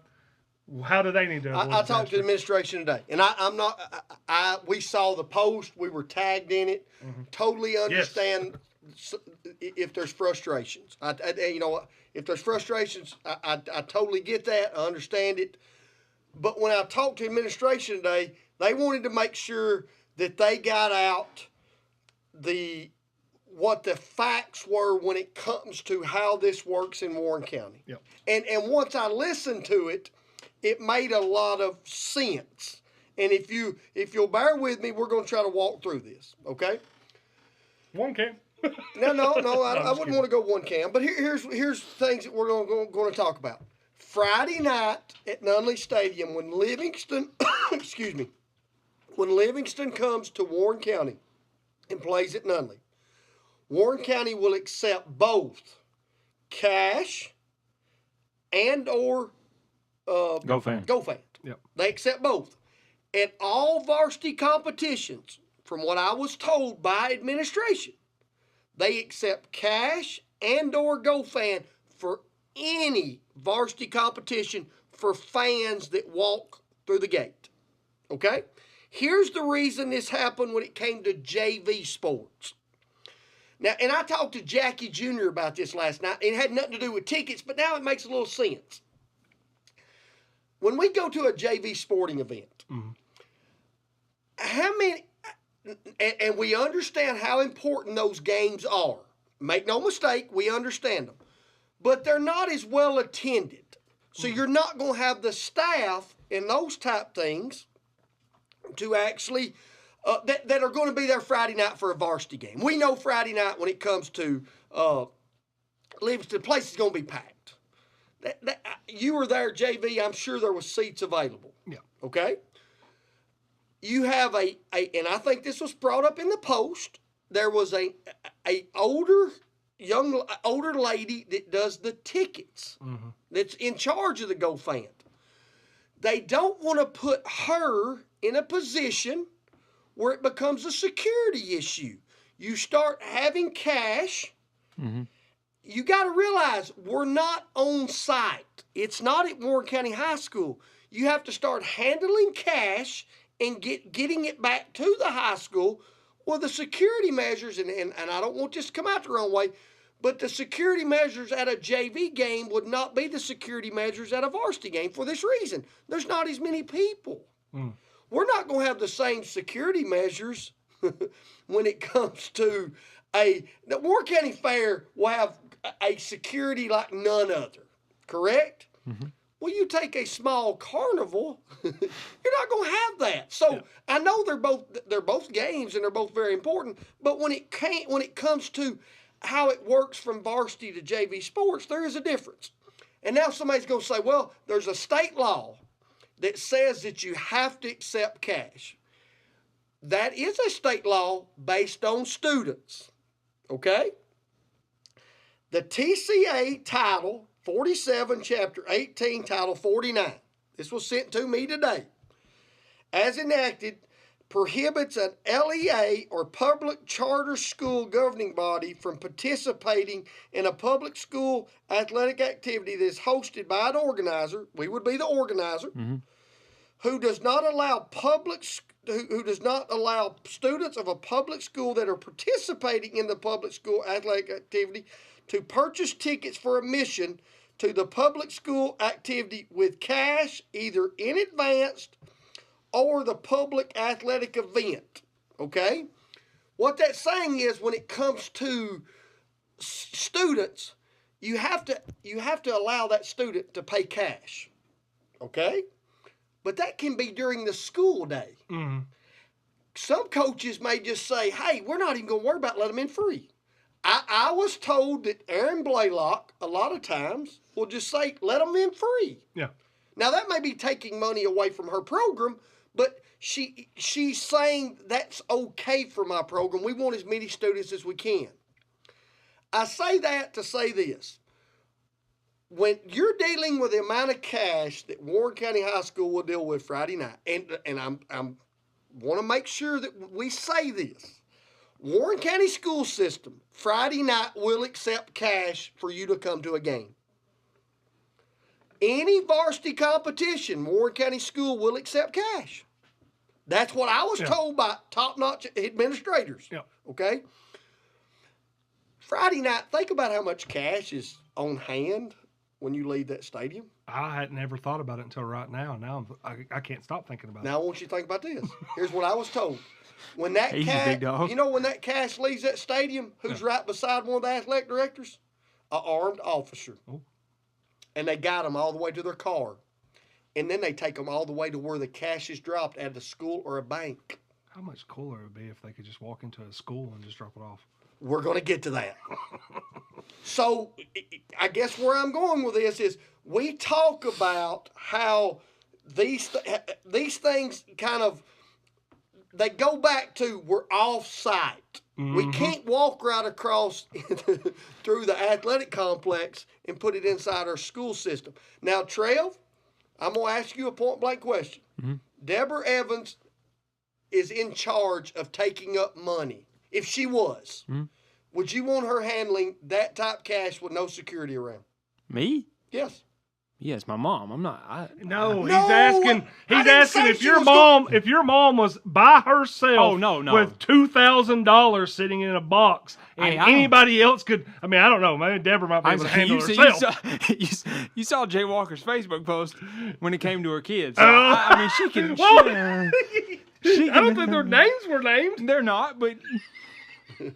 how do they need to avoid I talked to the administration today, and we saw the post. We were tagged in it. Totally understand if there's frustrations. If there's frustrations, I totally get that. I understand it. But when I talked to administration today, they wanted to make sure that they got out what the facts were when it comes to how this works in Warren County. Yep. And once I listened to it, it made a lot of sense. And if you'll bear with me, we're going to try to walk through this, okay? One can. No, I wouldn't want to go one cam. But here's things that we're going to talk about. Friday night at Nunley Stadium, when Livingston, when Livingston comes to Warren County and plays at Nunley, Warren County will accept both cash and or GoFan. Yep. They accept both. At all varsity competitions, from what I was told by administration, they accept cash and or GoFan for any varsity competition for fans that walk through the gate. Okay? Here's the reason this happened when it came to JV sports. Now, and I talked to Jackie Jr. about this last night. It had nothing to do with tickets, but now it makes a little sense. When we go to a JV sporting event, how many, and we understand how important those games are. Make no mistake, we understand them. But they're not as well attended. So you're not going to have the staff and those type things to actually, that are going to be there Friday night for a varsity game. We know Friday night when it comes to Livingston, the place is going to be packed. You were there, JV. I'm sure there was seats available. Yeah. Okay? You have and I think this was brought up in the post, there was a older lady that does the tickets, that's in charge of the GoFan. They don't want to put her in a position where it becomes a security issue. You start having cash. You got to realize we're not on site. It's not at Warren County High School. You have to start handling cash and getting it back to the high school. Well, the security measures, and I don't want this to come out the wrong way, but the security measures at a JV game would not be the security measures at a varsity game for this reason. There's not as many people. We're not going to have the same security measures when it comes to the Warren County Fair will have a security like none other, correct? Well, you take a small carnival, you're not going to have that. So I know they're both games and they're both very important, but when it comes to how it works from varsity to JV sports, there is a difference. And now somebody's going to say, well, there's a state law that says that you have to accept cash. That is a state law based on students, okay? The TCA Title 47, Chapter 18, Title 49. This was sent to me today. As enacted, prohibits an LEA or public charter school governing body from participating in a public school athletic activity that is hosted by an organizer, we would be the organizer, who does not allow students of a public school that are participating in the public school athletic activity to purchase tickets for admission to the public school activity with cash, either in advance or the public athletic event. Okay? What that's saying is when it comes to students, you have to allow that student to pay cash. Okay? But that can be during the school day. Some coaches may just say, hey, we're not even going to worry about letting them in free. I was told that Aaron Blaylock, a lot of times, will just say, let them in free. Yeah. Now, that may be taking money away from her program, but she's saying that's okay for my program. We want as many students as we can. I say that to say this. When you're dealing with the amount of cash that Warren County High School will deal with Friday night, and I'm want to make sure that we say this. Warren County school system, Friday night will accept cash for you to come to a game. Any varsity competition, Warren County School will accept cash. That's what I was told by top-notch administrators. Yeah. Okay? Friday night, think about how much cash is on hand when you leave that stadium. I hadn't ever thought about it until right now. Now I can't stop thinking about it. Now I want you to think about this. Here's what I was told. When that Easy, big dog. you know when that cash leaves that stadium, who's right beside one of the athletic directors? An armed officer. Oh. And they got them all the way to their car. And then they take them all the way to where the cash is dropped at a school or a bank. How much cooler it would be if they could just walk into a school and just drop it off? We're going to get to that. So I guess where I'm going with this is we talk about how these things kind of, they go back to we're off-site. Mm-hmm. We can't walk right across through the athletic complex and put it inside our school system. Now, Trev, I'm going to ask you a point-blank question. Mm-hmm. Deborah Evans is in charge of taking up money. If she was, would you want her handling that type cash with no security around? Me? Yes. Yes, my mom. I'm not. No, he's No, asking. I He's didn't asking say if she your was mom, if your mom was by herself. Oh, no. With $2,000 sitting in a box, and Hey, I don't- anybody else could. I mean, I don't know. Maybe Deborah might be able to handle herself. You saw Jay Walker's Facebook post when it came to her kids. So, Oh. I mean, she can. Well, She I don't can- think their names were named. They're not, but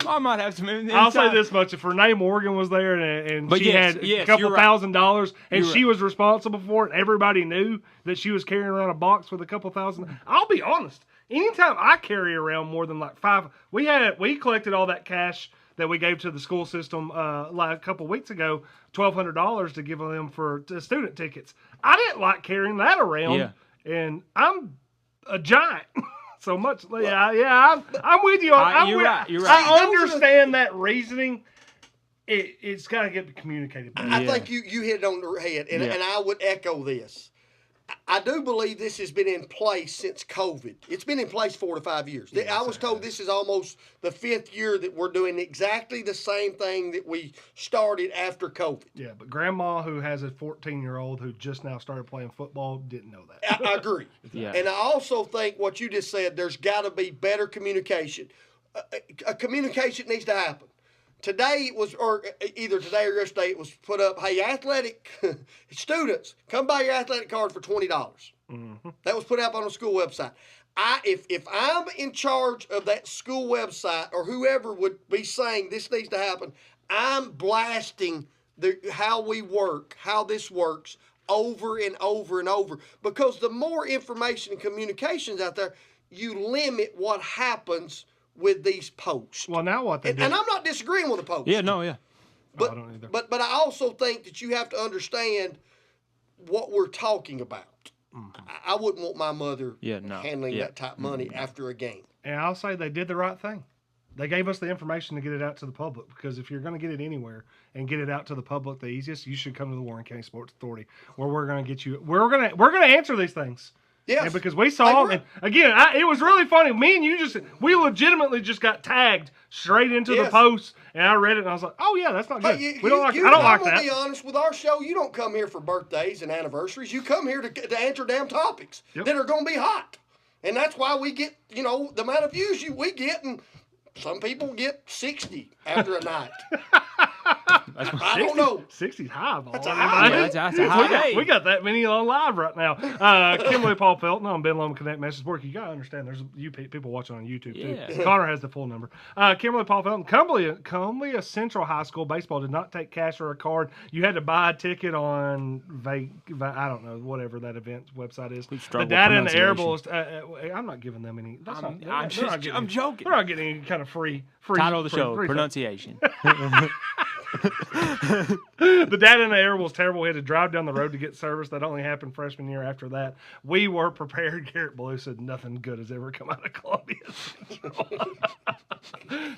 I might have some. I'll say inside- this much: if her name Morgan was there and But she yes, had yes, a couple you're right. $1,000 and You're she right. was responsible for it, and everybody knew that she was carrying around a box with a couple thousand. I'll be honest. Anytime I carry around more than like five, we collected all that cash that we gave to the school system like a couple weeks ago, $1,200 to give them for student tickets. I didn't like carrying that around, and I'm a giant. So much, I'm with you. You're right. You're I right. understand that reasoning. It's got to get communicated better. I think you hit it on the head, and I would echo this. I do believe this has been in place since COVID. It's been in place 4 to 5 years. I was told this is almost the 5th year that we're doing exactly the same thing that we started after COVID. Yeah, but Grandma, who has a 14-year-old who just now started playing football, didn't know that. I agree. Yeah. And I also think what you just said, there's got to be better communication. A communication needs to happen. Today it was, or either today or yesterday, it was put up, hey, athletic students, come buy your athletic card for $20. Mm-hmm. That was put up on the school website. If I'm in charge of that school website or whoever would be saying this needs to happen, I'm blasting how we work, how this works over and over and over. Because the more information and communications out there, you limit what happens with these posts. Well, now what they And do? I'm not disagreeing with the post. Yeah. No. Yeah. But, I don't either. but I also think that you have to understand what we're talking about. I wouldn't want my mother handling that type of money after a game. And I'll say they did the right thing. They gave us the information to get it out to the public, because if you're going to get it anywhere and get it out to the public the easiest, you should come to the Warren County Sports Authority, where we're going to get you. We're going to answer these things. Yes. And because we saw them, and again, it was really funny. Me and you we legitimately just got tagged straight into the post, and I read it and I was like, "Oh yeah, that's not good. Hey, we don't like. I don't like I'm that." gonna be honest with our show. You don't come here for birthdays and anniversaries. You come here to answer damn topics that are going to be hot, and that's why we get the amount of views we get, and some people get 60 after a night. I don't know. 60's high, ball. That's a high. That's a high. We got that many on live right now. Kimberly Paul Felton on Ben Loma Connect Message Board. You got to understand, there's people watching on YouTube, too. Yeah. Connor has the full number. Kimberly Paul Felton, Columbia Central High School baseball did not take cash or a card. You had to buy a ticket on, I don't know, whatever that event website is. The data in the Airable is, I'm not giving them any. I'm joking. They're not getting any kind of free Title of the free show: stuff. pronunciation. The data in the air was terrible. We had to drive down the road to get service. That only happened freshman year. After that, we were prepared. Garrett Blue said nothing good has ever come out of Columbia.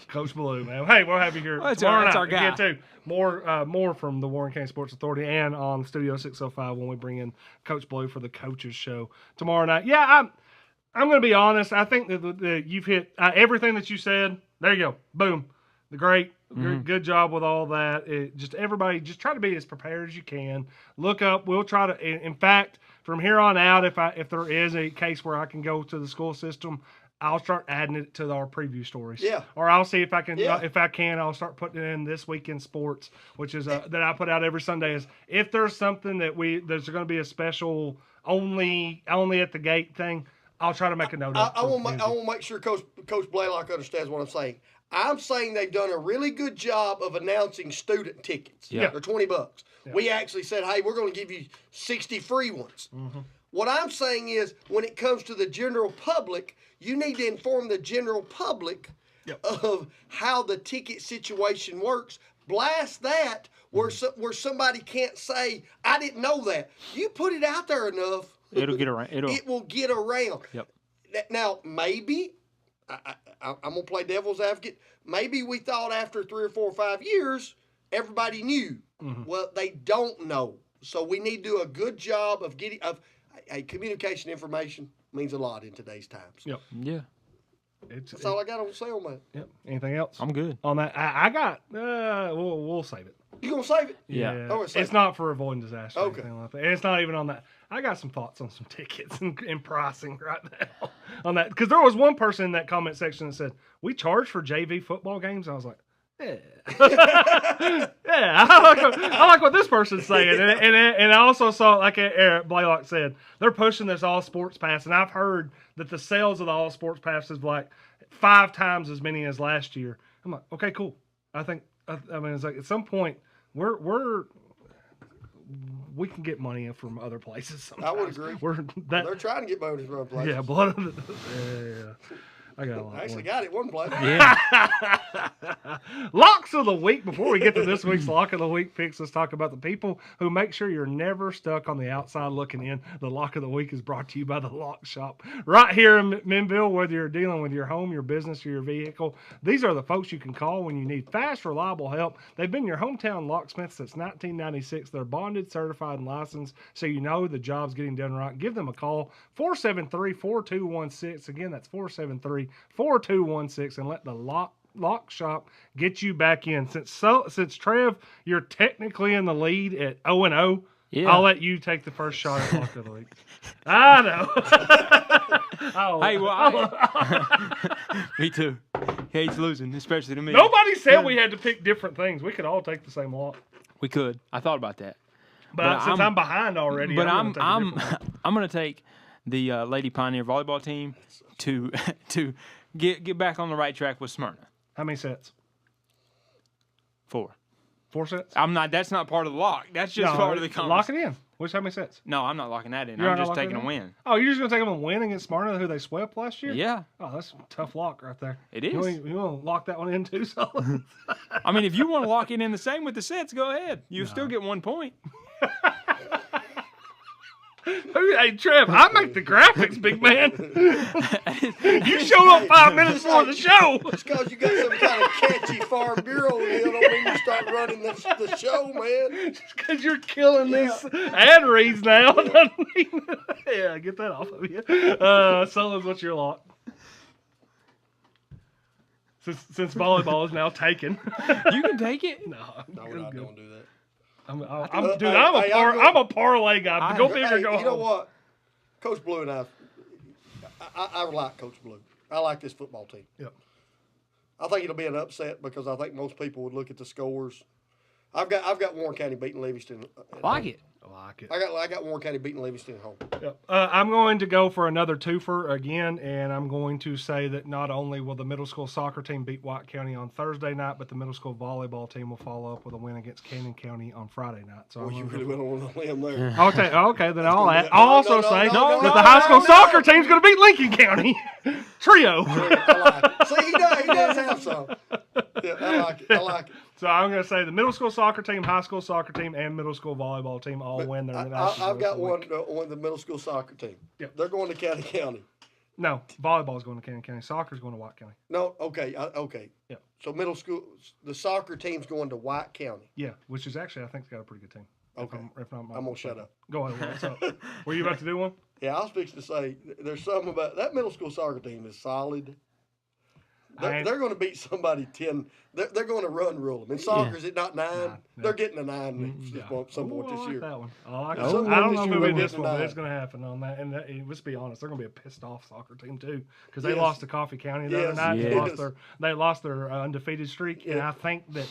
Coach Blue, man. Hey, we'll have you here tomorrow night. Our guy. Again, too. More from the Warren County Sports Authority and on Studio 605 when we bring in Coach Blue for the coaches show tomorrow night. Yeah, I'm going to be honest. I think that you've hit everything that you said. There you go. Boom. Good job with all that. Everybody, just try to be as prepared as you can. Look up. We'll try to. In fact, from here on out, if there is a case where I can go to the school system, I'll start adding it to our preview stories. Yeah. Or I'll see if I can. Yeah. If I can, I'll start putting it in this week in sports, which is that I put out every Sunday. Is if there's something that there's going to be a special only at the gate thing, I'll try to make a note. I want to make sure Coach Blaylock understands what I'm saying. I'm saying they've done a really good job of announcing student tickets. Yeah. They're $20. Yeah. We actually said, hey, we're going to give you 60 free ones. Mm-hmm. What I'm saying is, when it comes to the general public, you need to inform the general public of how the ticket situation works. Blast that where somebody can't say, I didn't know that. You put it out there enough, It'll get around. it will get around. Yep. Now, maybe, I'm going to play devil's advocate, maybe we thought after 3 or 4 or 5 years, everybody knew. Mm-hmm. Well, they don't know. So we need to do a good job of communication information means a lot in today's times. Yep. Yeah. That's all I got to say on that. Yep. Anything else? I'm good. On that, I got, we'll save it. You going to save it? Yeah. Oh, it's not for avoiding disaster or Okay. anything like that. And it's not even on that. I got some thoughts on some tickets and pricing right now on that. Because there was one person in that comment section that said, we charge for JV football games. I was like, yeah. Yeah, I like what this person's saying. And I also saw, like Eric Blaylock said, they're pushing this all sports pass. And I've heard that the sales of the all sports pass is like 5 times as many as last year. I'm like, okay, cool. I mean, it's like at some point we can get money from other places sometimes. I would agree. They're trying to get money from other places. Yeah, yeah. I got a lot. I actually got it one place. Yeah. Locks of the week. Before we get to this week's lock of the week picks, let's talk about the people who make sure you're never stuck on the outside looking in. The lock of the week is brought to you by the Lock Shop right here in Minville. Whether you're dealing with your home, your business, or your vehicle, these are the folks you can call when you need fast, reliable help. They've been your hometown locksmith since 1996. They're bonded, certified, and licensed, so you know the job's getting done right. Give them a call, 473-4216. Again, that's 473-4216, and let the Lock Shop get you back in. Since Trev, you're technically in the lead at 0-0. Yeah. I'll let you take the first shot at Lock of the Week. I know. Hey, well, me too. Hates losing, especially to me. Nobody said we had to pick different things. We could all take the same lock. We could. I thought about that. But since I'm behind already, but I'm going to take the Lady Pioneer volleyball team to get back on the right track with Smyrna. How many sets? 4. 4 sets? That's not part of the lock. That's just part of the conversation. Lock it in. How many sets? No, I'm not locking that in. You're I'm just taking a win. Oh, you're just going to take them a win against Smyrna, who they swept last year? Yeah. Oh, that's a tough lock right there. It is. You want to lock that one in too, solid? I mean, if you want to lock it in the same with the sets, go ahead. You'll still get 1 point. Hey, Trev, I make the graphics, big man. You showed up 5 minutes before the show. Just because you got some kind of catchy Farm Bureau deal don't mean you start running the show, man. Just because you're killing these ad reads now doesn't mean... Yeah, get that off of you. Sullivan, what's your lock? Since volleyball is now taken. You can take it? No, we're not going to do that. I'm a parlay guy. Go big or go home. You know what? Coach Blue and I like Coach Blue. I like this football team. Yep. I think it'll be an upset because I think most people would look at the scores. I've got Warren County beating Livingston. I like it. I got Warren County beating Livingston at home. Yep. I'm going to go for another twofer again, and I'm going to say that not only will the middle school soccer team beat White County on Thursday night, but the middle school volleyball team will follow up with a win against Canyon County on Friday night. So you really went on a limb there. Okay, then I'll also say that the high school soccer team's going to beat Lincoln County. Trio. I like it. See, he does have some. Yeah, I like it. So I'm going to say the middle school soccer team, high school soccer team, and middle school volleyball team all win their national. I've got one the middle school soccer team. Yep. They're going to County. No, volleyball is going to Cannon County. Soccer is going to White County. No, okay, okay. Yeah. So middle school, the soccer team's going to White County. Yeah, which is actually, I think, got a pretty good team. Okay. I'm going to shut up. Go ahead. What's up? Were you about to do one? Yeah, I was fixing to say, there's something about that middle school soccer team is solid. They're going to beat somebody 10. They're going to run rule them. In soccer, is it not 9? No. They're getting a 9 some point I this like year. that one. I like Oh, that. I don't know this if year it'll we're be this getting one, a but it's 9. going to happen on that. And let's be honest, they're going to be a pissed off soccer team too, because they Yes. lost to Coffee County the other Yes. night. Yes. They lost their undefeated streak, and Yeah. I think that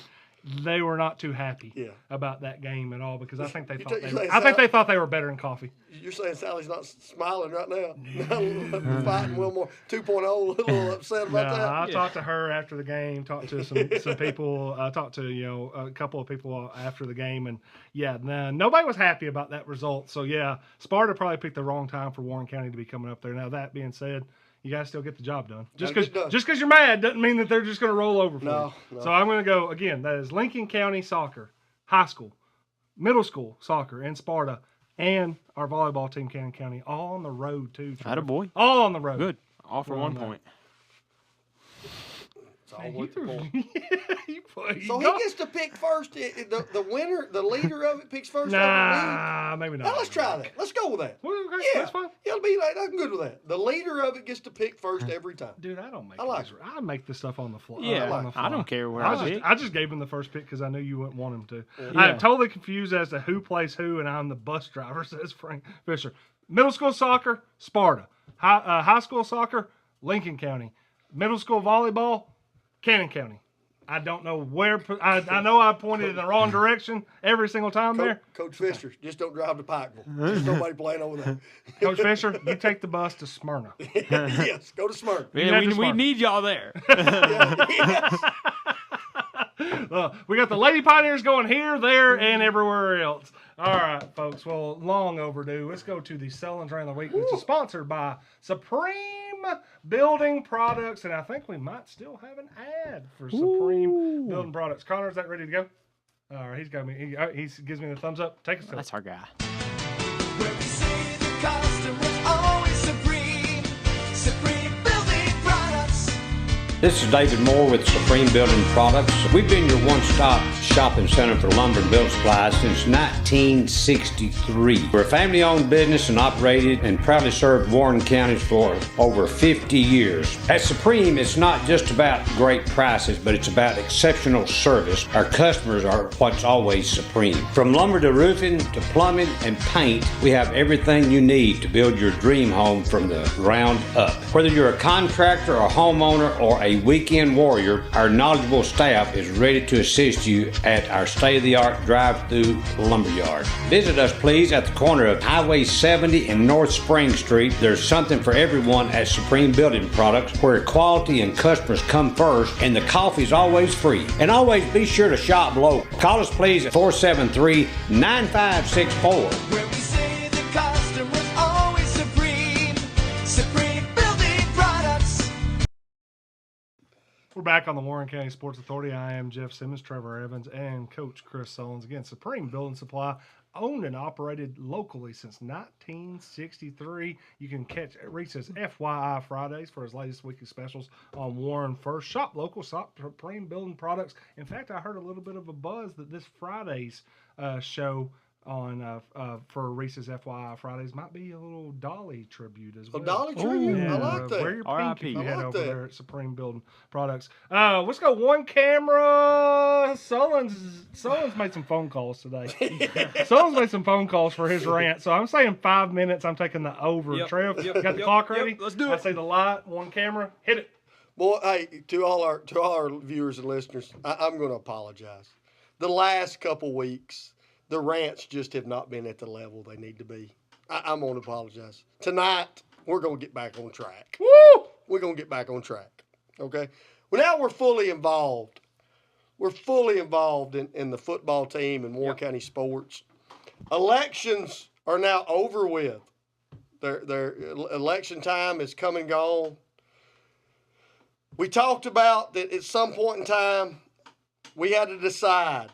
they were not too happy Yeah. about that game at all, because I think they You thought say they thought they were better than Coffee. You're saying Sally's not smiling right now? Fighting Wilmore 2.0, a little upset about that? I talked to her after the game, talked to some people, talked to a couple of people after the game, and nobody was happy about that result. So Sparta probably picked the wrong time for Warren County to be coming up there. Now that being said, you guys still get the job done. Just because you're mad doesn't mean that they're just going to roll over for you. No. So I'm going to go again. That is Lincoln County soccer, high school, middle school soccer, and Sparta, and our volleyball team, Cannon County, all on the road too. Attaboy. All on the road. Good. All for We're 1 on that. point. It's all worth the point. You So he gets to pick first. The winner, the leader of it, picks first every week. Nah, maybe not. Now let's try that. Let's go with that. Well, okay, Yeah, that's fine. it'll be like I'm good with that. The leader of it gets to pick first every time. Dude, I don't make. I like these. I make this stuff on the fly. Yeah, on the fly. I don't care where I pick. I just gave him the first pick because I knew you wouldn't want him to. Yeah. I am totally confused as to who plays who, and I'm the bus driver. Says Frank Fisher. Middle school soccer, Sparta. High school soccer, Lincoln County. Middle school volleyball, Cannon County. I don't know where. I know I pointed in the wrong direction every single time there. Coach Fisher, just don't drive to Pikeville. There's nobody playing over there. Coach Fisher, you take the bus to Smyrna. Yes, go to Smyrna. Yeah, to we Sparta. need y'all there. Yes. We got the Lady Pioneers going here, there, and everywhere else. All right, folks. Well, long overdue. Let's go to the Sellings Round of the Week, which is sponsored by Supreme Building Products, and I think we might still have an ad for Supreme Building Products. Connor, is that ready to go? All right, he's got me. He gives me the thumbs up. Take us to That's our guy. Where we say the customer's always supreme. Supreme Building Products. This is David Moore with Supreme Building Products. We've been your one-stop shopping center for lumber and building supplies since 1963. We're a family-owned business and operated and proudly served Warren County for over 50 years. At Supreme, it's not just about great prices, but it's about exceptional service. Our customers are what's always supreme. From lumber to roofing to plumbing and paint, we have everything you need to build your dream home from the ground up. Whether you're a contractor, a homeowner, or a weekend warrior, our knowledgeable staff is ready to assist you at our state-of-the-art drive-through lumberyard. Visit us, please, at the corner of Highway 70 and North Spring Street. There's something for everyone at Supreme Building Products, where quality and customers come first, and the coffee's always free. And always be sure to shop local. Call us, please, at 473-9564. Where we say the customer's always supreme. Supreme Building Products. We're back on the Warren County Sports Authority. I am Jeff Simmons, Trevor Evans, and Coach Chris Sullins. Again, Supreme Building Supply, owned and operated locally since 1963. You can catch Reese's FYI Fridays for his latest weekly specials on Warren First. Shop local, shop Supreme Building Products. In fact, I heard a little bit of a buzz that this Friday's show on for Reese's FYI Fridays might be a little Dolly tribute as well. Dolly tribute? I like that. Wear your pink R.I.P. if you I head like over that. there at Supreme Building Products. Let's go one camera. Sullins made some phone calls today. Sullins made some phone calls for his rant, so I'm saying 5 minutes. I'm taking the over. Yep, Trev, yep, got the yep, clock yep, ready? let's do I it. say the light, one camera, hit it. Boy, hey, to all our viewers and listeners, I'm going to apologize. The last couple weeks, the rants just have not been at the level they need to be. I'm going to apologize. Tonight, we're going to get back on track. Woo! We're going to get back on track. Okay? Well, now we're fully involved. We're fully involved in the football team and Warren County sports. Elections are now over with. Their election time is come and gone. We talked about that at some point in time, we had to decide,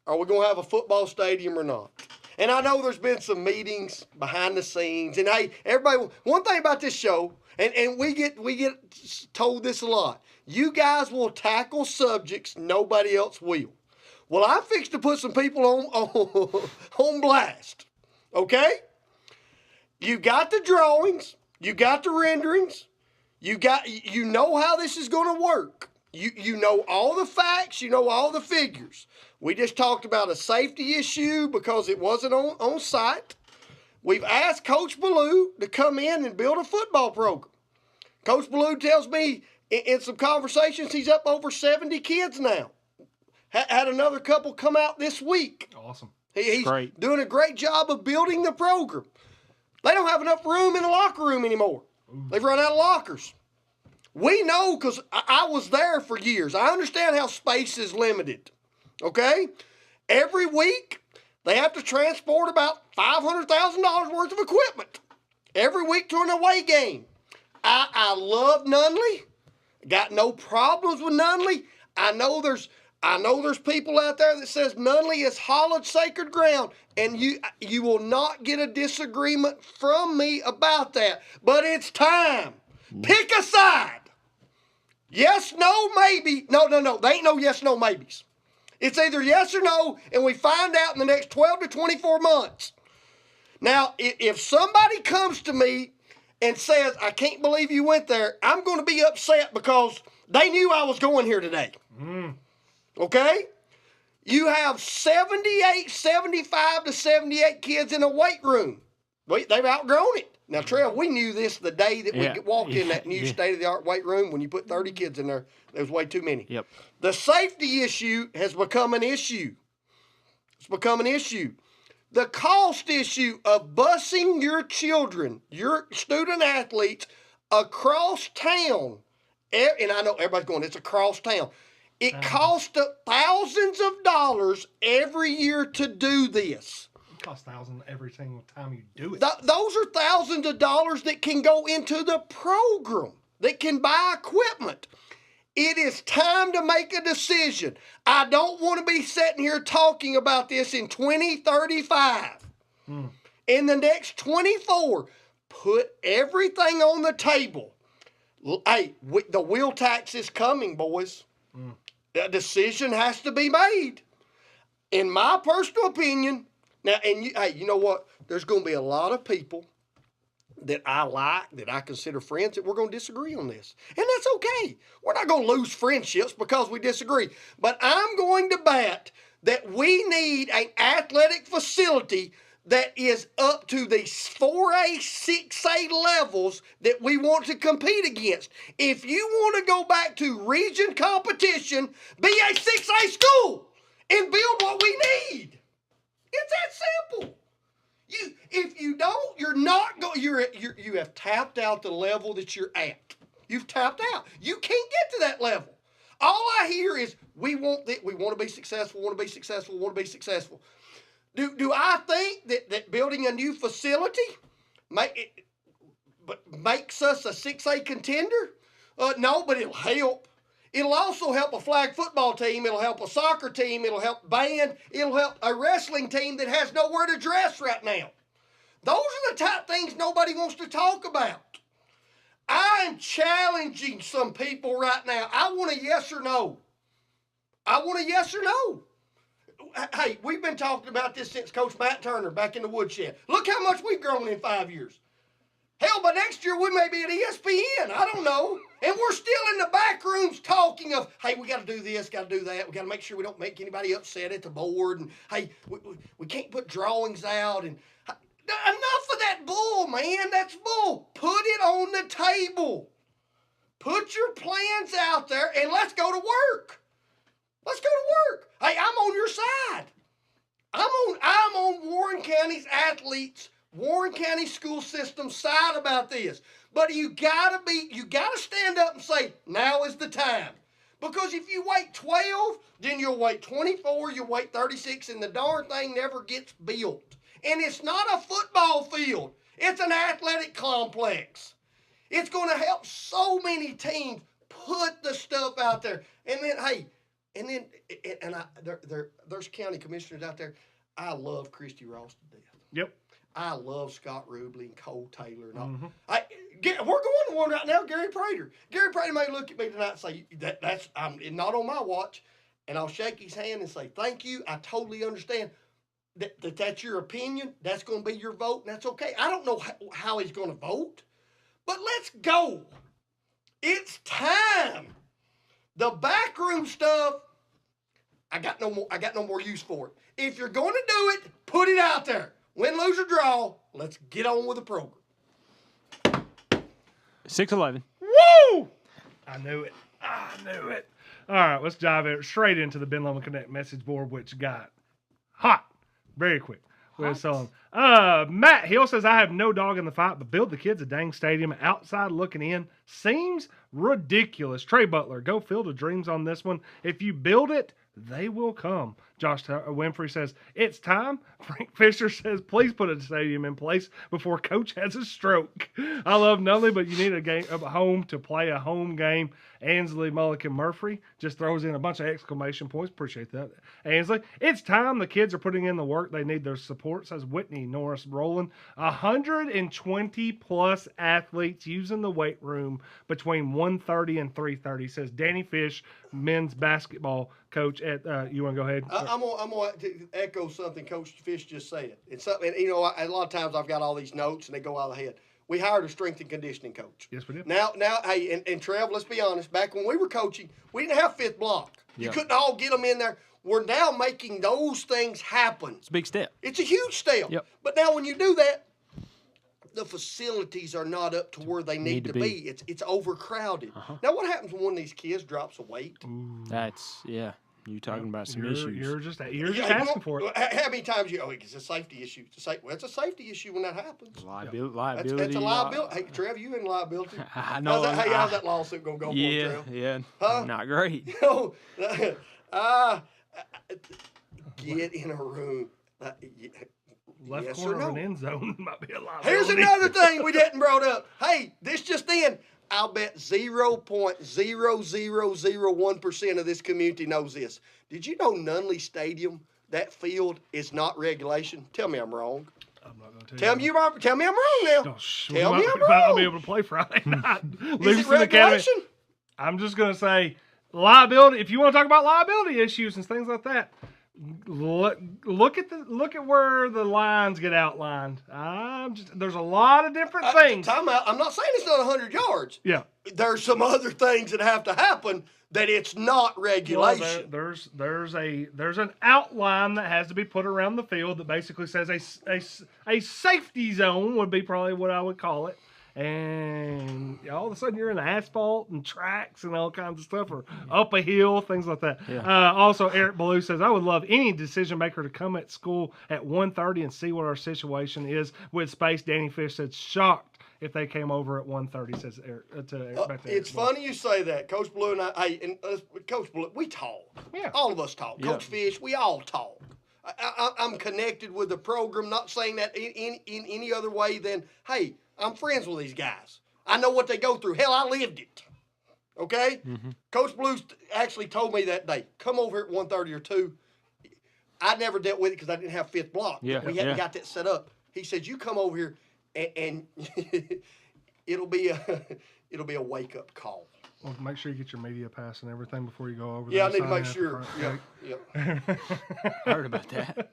are we going to have a football stadium or not? And I know there's been some meetings behind the scenes. And hey, everybody, one thing about this show, and we get told this a lot, you guys will tackle subjects nobody else will. Well, I'm fixed to put some people on blast. Okay? You got the drawings, you got the renderings, you know how this is going to work. You know all the facts, you know all the figures. We just talked about a safety issue because it wasn't on site. We've asked Coach Ballou to come in and build a football program. Coach Ballou tells me in some conversations he's up over 70 kids now. Had another couple come out this week. Awesome. He's Great. doing a great job of building the program. They don't have enough room in the locker room anymore. They've run out of lockers. We know because I was there for years. I understand how space is limited. Okay? Every week, they have to transport about $500,000 worth of equipment. Every week to an away game. I love Nunley. Got no problems with Nunley. I know there's people out there that says Nunley is hallowed sacred ground, and you will not get a disagreement from me about that. But it's time. Pick a side. Yes, no, maybe. No. They ain't no yes, no, maybes. It's either yes or no, and we find out in the next 12 to 24 months. Now, if somebody comes to me and says, I can't believe you went there, I'm going to be upset because they knew I was going here today. Okay? You have 75 to 78 kids in a weight room. They've outgrown it. Now, Trev, we knew this the day that we walked in that new state-of-the-art weight room. When you put 30 kids in there, there was way too many. Yep. The safety issue has become an issue. It's become an issue. The cost issue of busing your children, your student athletes, across town, and I know everybody's going, it's across town. It costs thousands of dollars every year to do this. It costs thousands every single time you do it. Those are thousands of dollars that can go into the program, that can buy equipment. It is time to make a decision. I don't want to be sitting here talking about this in 2035. In the next 24, put everything on the table. Hey, the wheel tax is coming, boys. A decision has to be made. In my personal opinion, now, and you know what? There's going to be a lot of people that I like, that I consider friends, that we're going to disagree on this. And that's okay. We're not going to lose friendships because we disagree. But I'm going to bet that we need an athletic facility that is up to the 4A, 6A levels that we want to compete against. If you want to go back to region competition, be a 6A school and build what we need. It's that simple. If you don't, you're not going. You have tapped out the level that you're at. You've tapped out. You can't get to that level. All I hear is we want to be successful. Want to be successful. Want to be successful. Do I think that building a new facility makes us a 6A contender? No, but it'll help. It'll also help a flag football team. It'll help a soccer team. It'll help band. It'll help a wrestling team that has nowhere to dress right now. Those are the type of things nobody wants to talk about. I am challenging some people right now. I want a yes or no. I want a yes or no. Hey, we've been talking about this since Coach Matt Turner back in the woodshed. Look how much we've grown in 5 years. Hell, by next year we may be at ESPN. I don't know. And we're still in the back rooms talking of, hey, we got to do this, got to do that. We got to make sure we don't make anybody upset at the board. And, hey, we can't put drawings out. And enough of that bull, man. That's bull. Put it on the table. Put your plans out there and let's go to work. Let's go to work. Hey, I'm on your side. I'm on Warren County's athletes, Warren County school system side about this. But you gotta stand up and say, now is the time. Because if you wait 12, then you'll wait 24, you'll wait 36, and the darn thing never gets built. And it's not a football field. It's an athletic complex. It's going to help so many teams put the stuff out there. And then, hey, And then, there's county commissioners out there. I love Christy Ross to death. Yep. I love Scott Rubley and Cole Taylor and all. Mm-hmm. We're going to one right now, Gary Prater. Gary Prater may look at me tonight and say, that's not on my watch. And I'll shake his hand and say, thank you. I totally understand that's your opinion. That's going to be your vote, and that's okay. I don't know how he's going to vote, but let's go. It's time. The backroom stuff, I got no more use for it. If you're going to do it, put it out there. Win, lose, or draw. Let's get on with the program. 6-11. Woo! I knew it. All right, let's dive straight into the Ben Lomond Connect message board, which got hot very quick. Matt Hill says, I have no dog in the fight, but build the kids a dang stadium outside looking in seems ridiculous. Trey Butler, go Field of Dreams on this one. If you build it, they will come. Josh Winfrey says, it's time. Frank Fisher says, please put a stadium in place before Coach has a stroke. I love Nutley, but you need a home to play a home game. Ansley Mulligan Murphy just throws in a bunch of exclamation points. Appreciate that. Ansley, it's time. The kids are putting in the work. They need their support, says Whitney Norris Rowland. 120 plus athletes using the weight room between 1:30 and 3:30, says Danny Fish, men's basketball coach at, you want to go ahead? I'm going to echo something Coach Fish just said. It's something, a lot of times I've got all these notes and they go out of the head. We hired a strength and conditioning coach. Yes, we did. Now, hey, and Trev, let's be honest. Back when we were coaching, we didn't have fifth block. You couldn't all get them in there. We're now making those things happen. It's a big step. It's a huge step. Yep. But now when you do that, the facilities are not up to where they need to be. It's overcrowded. Now, what happens when one of these kids drops a weight? That's, you talking about some issues. You're just asking for it. How many times it's a safety issue? It's a safety issue when that happens. Liability. That's a liability. Hey, Trev, you in liability? I know. How's that lawsuit going to go for you, Trev? Yeah. Huh? Not great. Get in a room. Left yes corner or no? of an end zone might be a liability. Here's another thing we didn't brought up. Hey, this just in. I'll bet 0.0001% of this community knows this. Did you know Nunley Stadium, that field, is not regulation? Tell me I'm wrong. I'm not going to Tell me I'm wrong now. Oh, Tell me I'm wrong. I'll be able to play Friday night. Is it regulation? I'm just going to say liability. If you want to talk about liability issues and things like that, look at where the lines get outlined. There's a lot of different things. Time out. I'm not saying it's not 100 yards. Yeah. There's some other things that have to happen that it's not regulation. Well, there's an outline that has to be put around the field that basically says a safety zone would be probably what I would call it. And all of a sudden you're in the asphalt and tracks and all kinds of stuff, or up a hill, things like that. Yeah. Also, Eric Ballou says, I would love any decision maker to come at school at 1:30 and see what our situation is with space. Danny Fish said, shocked if they came over at 1:30, says Eric. It's funny you say that. Coach Blue and Coach Blue, we talk. Yeah. All of us talk. Yeah. Coach Fish, we all talk. I'm connected with the program, not saying that in any other way than, hey, I'm friends with these guys. I know what they go through. Hell, I lived it. Okay? Mm-hmm. Coach Blue actually told me that day, come over here at 1:30 or 2. I never dealt with it because I didn't have fifth block. Yeah. We hadn't got that set up. He said, you come over here and it'll be a wake-up call. Well, make sure you get your media pass and everything before you go over Yeah, I there. need to make sure. Yeah. Heard about that.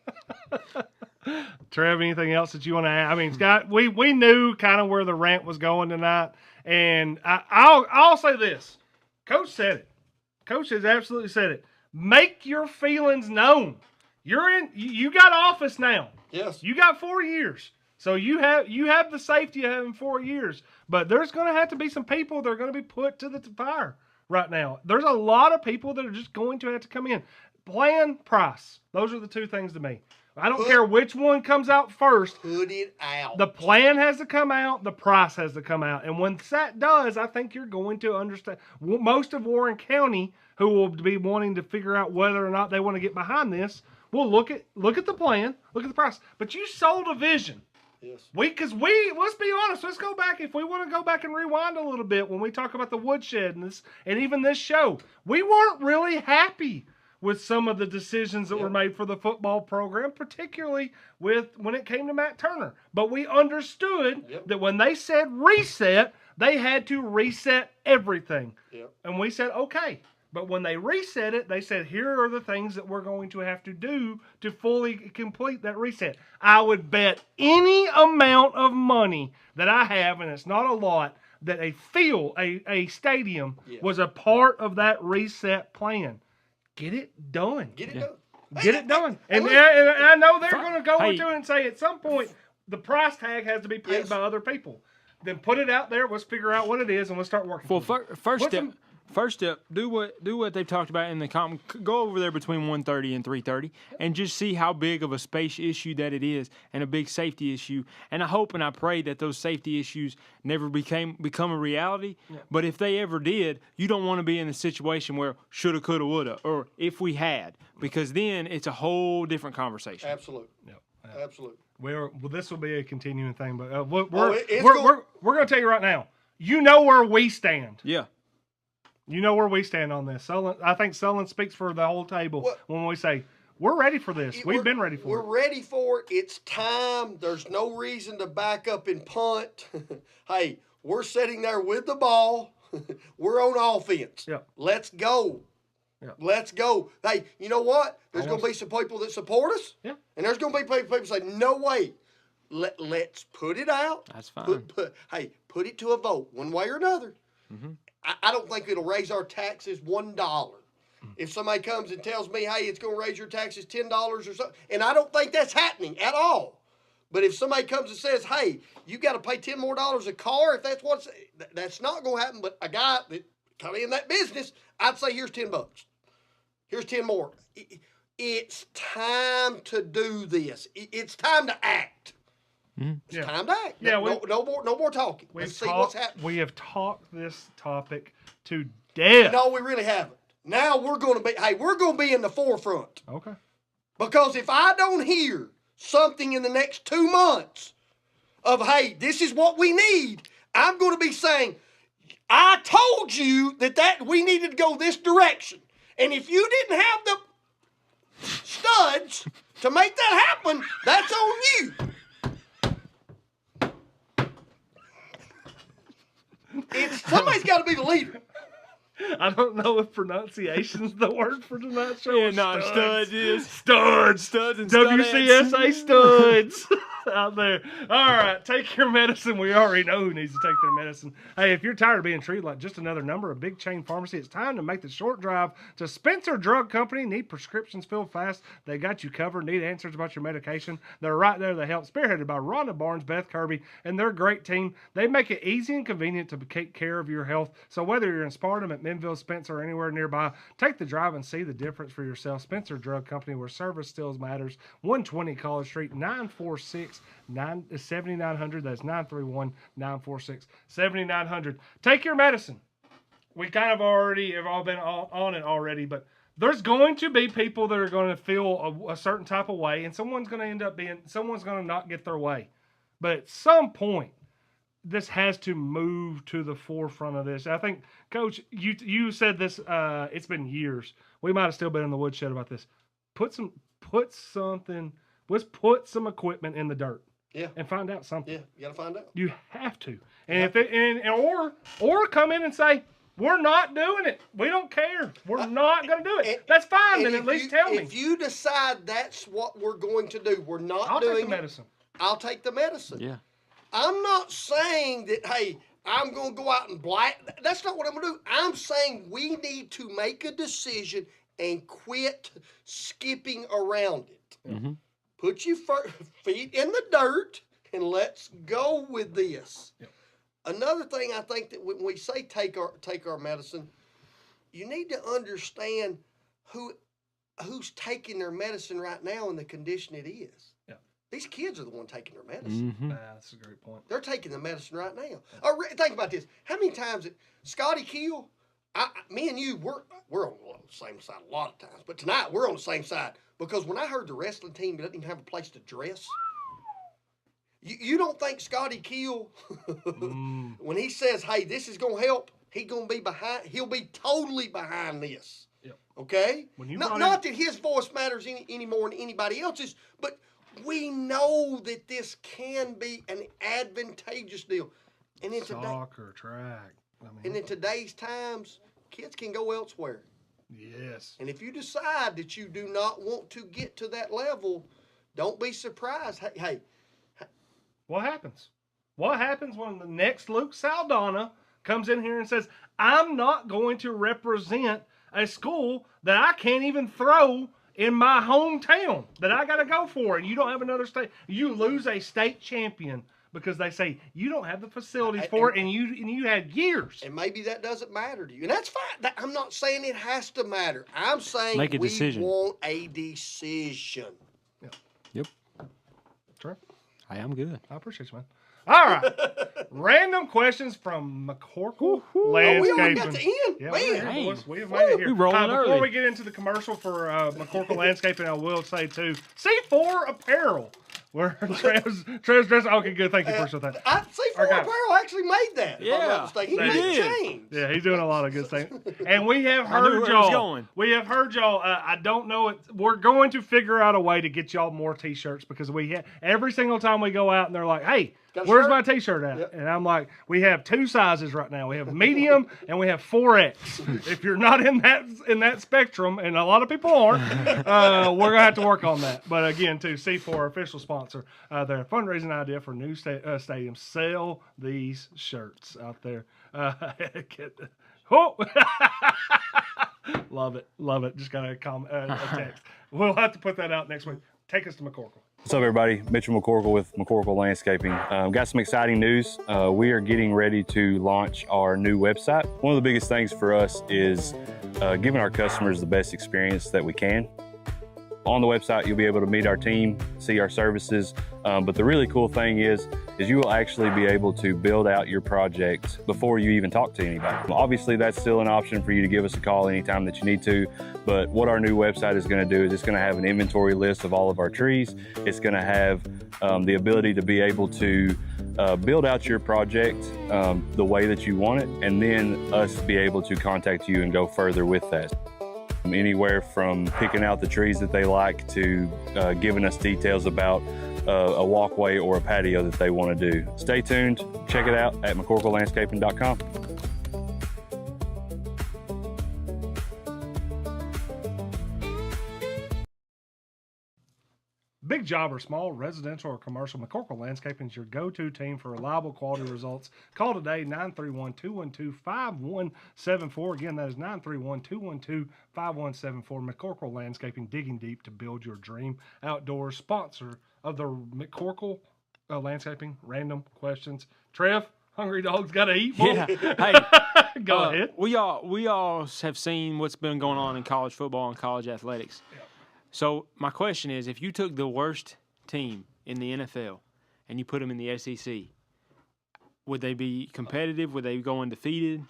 Trev, anything else that you want to add? I mean, Scott, we knew kind of where the rant was going tonight, and I'll say this. Coach said it. Coach has absolutely said it. Make your feelings known. You got office now. Yes. You got 4 years. So you have the safety of having 4 years. But there's going to have to be some people that are going to be put to the fire right now. There's a lot of people that are just going to have to come in. Plan, price. Those are the two things to me. I don't care which one comes out first. Put it out. The plan has to come out. The price has to come out. And when that does, I think you're going to understand. Most of Warren County, who will be wanting to figure out whether or not they want to get behind this, will look at the plan, look at the price. But you sold a vision. Yes. Let's be honest. Let's go back. If we want to go back and rewind a little bit, when we talk about the woodshed and even this show, we weren't really happy with some of the decisions that were made for the football program, particularly when it came to Matt Turner. But we understood that when they said reset, they had to reset everything. Yep. And we said, okay. But when they reset it, they said, here are the things that we're going to have to do to fully complete that reset. I would bet any amount of money that I have, and it's not a lot, that a stadium was a part of that reset plan. Get it done. Get it done. Get it done. And I know they're going to go into it and say at some point the price tag has to be paid by other people. Then put it out there. Let's figure out what it is and let's start working. Well, first step, do what they've talked about in the go over there between 1:30 and 3:30 and just see how big of a space issue that it is and a big safety issue. And I hope and I pray that those safety issues never become a reality. Yeah. But if they ever did, you don't want to be in a situation where shoulda, coulda, woulda, or if we had, because then it's a whole different conversation. Absolutely. Yep. Absolutely. Well, this will be a continuing thing, but we're going to tell you right now. You know where we stand. Yeah. You know where we stand on this. I think Sullivan speaks for the whole table when we say, we're ready for this. We've been ready for it. We're ready for it. It's time. There's no reason to back up and punt. Hey, we're sitting there with the ball. We're on offense. Yep. Let's go. Yep. Let's go. Hey, you know what? There's going to be some people that support us. Yeah. And there's going to be people say, no way. Let's put it out. That's fine. Put it to a vote one way or another. Mm-hmm. I don't think it'll raise our taxes $1. If somebody comes and tells me, hey, it's going to raise your taxes $10 or something, and I don't think that's happening at all. But if somebody comes and says, hey, you got to pay $10 more a car, if that's not going to happen. But a guy that kind of in that business, I'd say here's $10. Here's 10 more. It's time to do this. It's time to act. It's time to act. Yeah, no more talking. Let's see what's happening. We have talked this topic to death. No, we really haven't. Now we're going to be in the forefront. Okay. Because if I don't hear something in the next 2 months of, hey, this is what we need, I'm going to be saying, I told you that we needed to go this direction. And if you didn't have the studs to make that happen, that's on you. Somebody's got to be the leader. I don't know if pronunciation's the word for tonight's show. Yeah, no, studs is. Studs and WCSA studs out there. All right, take your medicine. We already know who needs to take their medicine. Hey, if you're tired of being treated like just another number, a big chain pharmacy, it's time to make the short drive to Spencer Drug Company. Need prescriptions filled fast? They got you covered. Need answers about your medication? They're right there to help. Spearheaded by Rhonda Barnes, Beth Kirby, and their great team. They make it easy and convenient to take care of your health. So whether you're in Sparta, at Minville, Spencer, or anywhere nearby, take the drive and see the difference for yourself. Spencer Drug Company, where service still matters. 120 College Street, 946-7900. That's 931-946-7900. Take your medicine. We kind of already have all been on it already, but there's going to be people that are going to feel a certain type of way, and someone's going to not get their way. But at some point, this has to move to the forefront of this. I think, Coach, you said this. It's been years. We might have still been in the woodshed about this. Let's put some equipment in the dirt. Yeah. And find out something. Yeah, you got to find out. You have to. And or come in and say, we're not doing it. We don't care. We're not going to do it. That's fine. Then at least tell me. If you decide that's what we're going to do, we're not I'll doing take the medicine. I'll take the medicine. Yeah. I'm not saying that, hey, I'm going to go out and that's not what I'm going to do. I'm saying we need to make a decision and quit skipping around it. Mm-hmm. Put your feet in the dirt and let's go with this. Yep. Another thing I think that when we say take our medicine, you need to understand who's taking their medicine right now and the condition it is. Yeah. These kids are the one taking their medicine. Mm-hmm. That's a great point. They're taking the medicine right now. Think about this. How many times Scotty Keel, me and you, we're on the same side a lot of times, but tonight we're on the same side because when I heard the wrestling team doesn't even have a place to dress, You don't think Scotty Keel, when he says, "Hey, this is gonna help," he's gonna be behind. He'll be totally behind this. Yep. Okay. When you Not that his voice matters any more than anybody else's, but we know that this can be an advantageous deal. And in soccer, track. and in today's times, kids can go elsewhere. Yes. And if you decide that you do not want to get to that level, don't be surprised. Hey, What happens? What happens when the next Luke Saldana comes in here and says, I'm not going to represent a school that I can't even throw in my hometown that I got to go for, and you don't have another state. You lose a state champion because they say you don't have the facilities for it, and you had years. And maybe that doesn't matter to you, and that's fine. I'm not saying it has to matter. I'm saying Make a we decision. want a decision. Yep. True. Hey, I'm good. I appreciate you, man. All right. Random questions from McCorkle Landscaping. We already got to end. Yeah, Man. we're here, boys. We have made it here. We rolling Before early. we get into the commercial for McCorkle Landscaping, I will say too, C4 Apparel, where Trev's dressed. Okay, good. Thank you for that. I see. Our C4 guy. Apparel actually made that. If I'm Yeah, not mistaken. He he made did. the change. Yeah, he's doing a lot of good things. And we have I knew heard where it was y'all. going. We have heard y'all. I don't know it. We're going to figure out a way to get y'all more T-shirts because we have every single time we go out and they're like, "Hey, Got a where's shirt?" my T-shirt at?" Yep. And I'm like, "We have 2 sizes right now. We have medium and we have 4X. If you're not in that spectrum, and a lot of people aren't, we're gonna have to work on that." But again, too, C4 official sponsor. Their fundraising idea for new stadiums. Sell these shirts out there. Oh. Love it. Just got a text. We'll have to put that out next week. Take us to McCorkle. What's up, everybody? Mitchell McCorkle with McCorkle Landscaping. Got some exciting news. We are getting ready to launch our new website. One of the biggest things for us is giving our customers the best experience that we can. On the website, you'll be able to meet our team, see our services, but the really cool thing is you will actually be able to build out your project before you even talk to anybody. Obviously, that's still an option for you to give us a call anytime that you need to, but what our new website is going to do is it's going to have an inventory list of all of our trees. It's going to have the ability to be able to build out your project the way that you want it, and then us be able to contact you and go further with that. Anywhere from picking out the trees that they like to giving us details about a walkway or a patio that they want to do. Stay tuned. Check it out at McCorkleLandscaping.com. Big job or small, residential or commercial, McCorkle Landscaping is your go-to team for reliable quality results. Call today, 931-212-5174. Again, that is 931-212-5174. McCorkle Landscaping, digging deep to build your dream outdoors. Sponsor of the McCorkle Landscaping Random Questions. Trev, Hungry Dog's got to eat. Boy. Yeah. Hey, Go ahead. We all have seen what's been going on in college football and college athletics. Yeah. So my question is, if you took the worst team in the NFL and you put them in the SEC, would they be competitive? Would they go undefeated?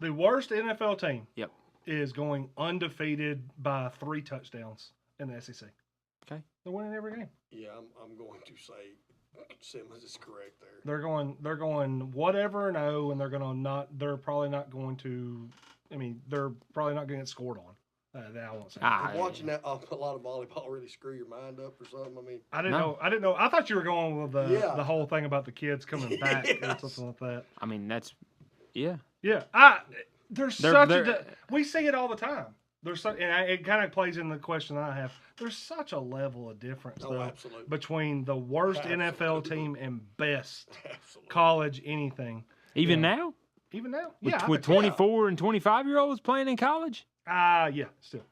The worst NFL team Yep. is going undefeated by 3 touchdowns in the SEC. Okay. They're winning every game. Yeah, I'm going to say Simmons is correct there. They're going whatever and O, and they're probably not going to. I mean, they're probably not going to get scored on. That I won't say. Watching that a lot of volleyball really screw your mind up or something. I mean, I didn't know. I thought you were going with Yeah. the whole thing about the kids coming back or Yes. something like that. I mean, that's yeah. Yeah, there's They're- such they're- we see it all the time. It kind of plays in the question I have. There's such a level of difference Oh, though absolutely. between the worst NFL Absolutely. team and best absolutely. college anything. Even Yeah. now, Even now, with, yeah, with 24 and 25-year-olds playing in college. yeah, still.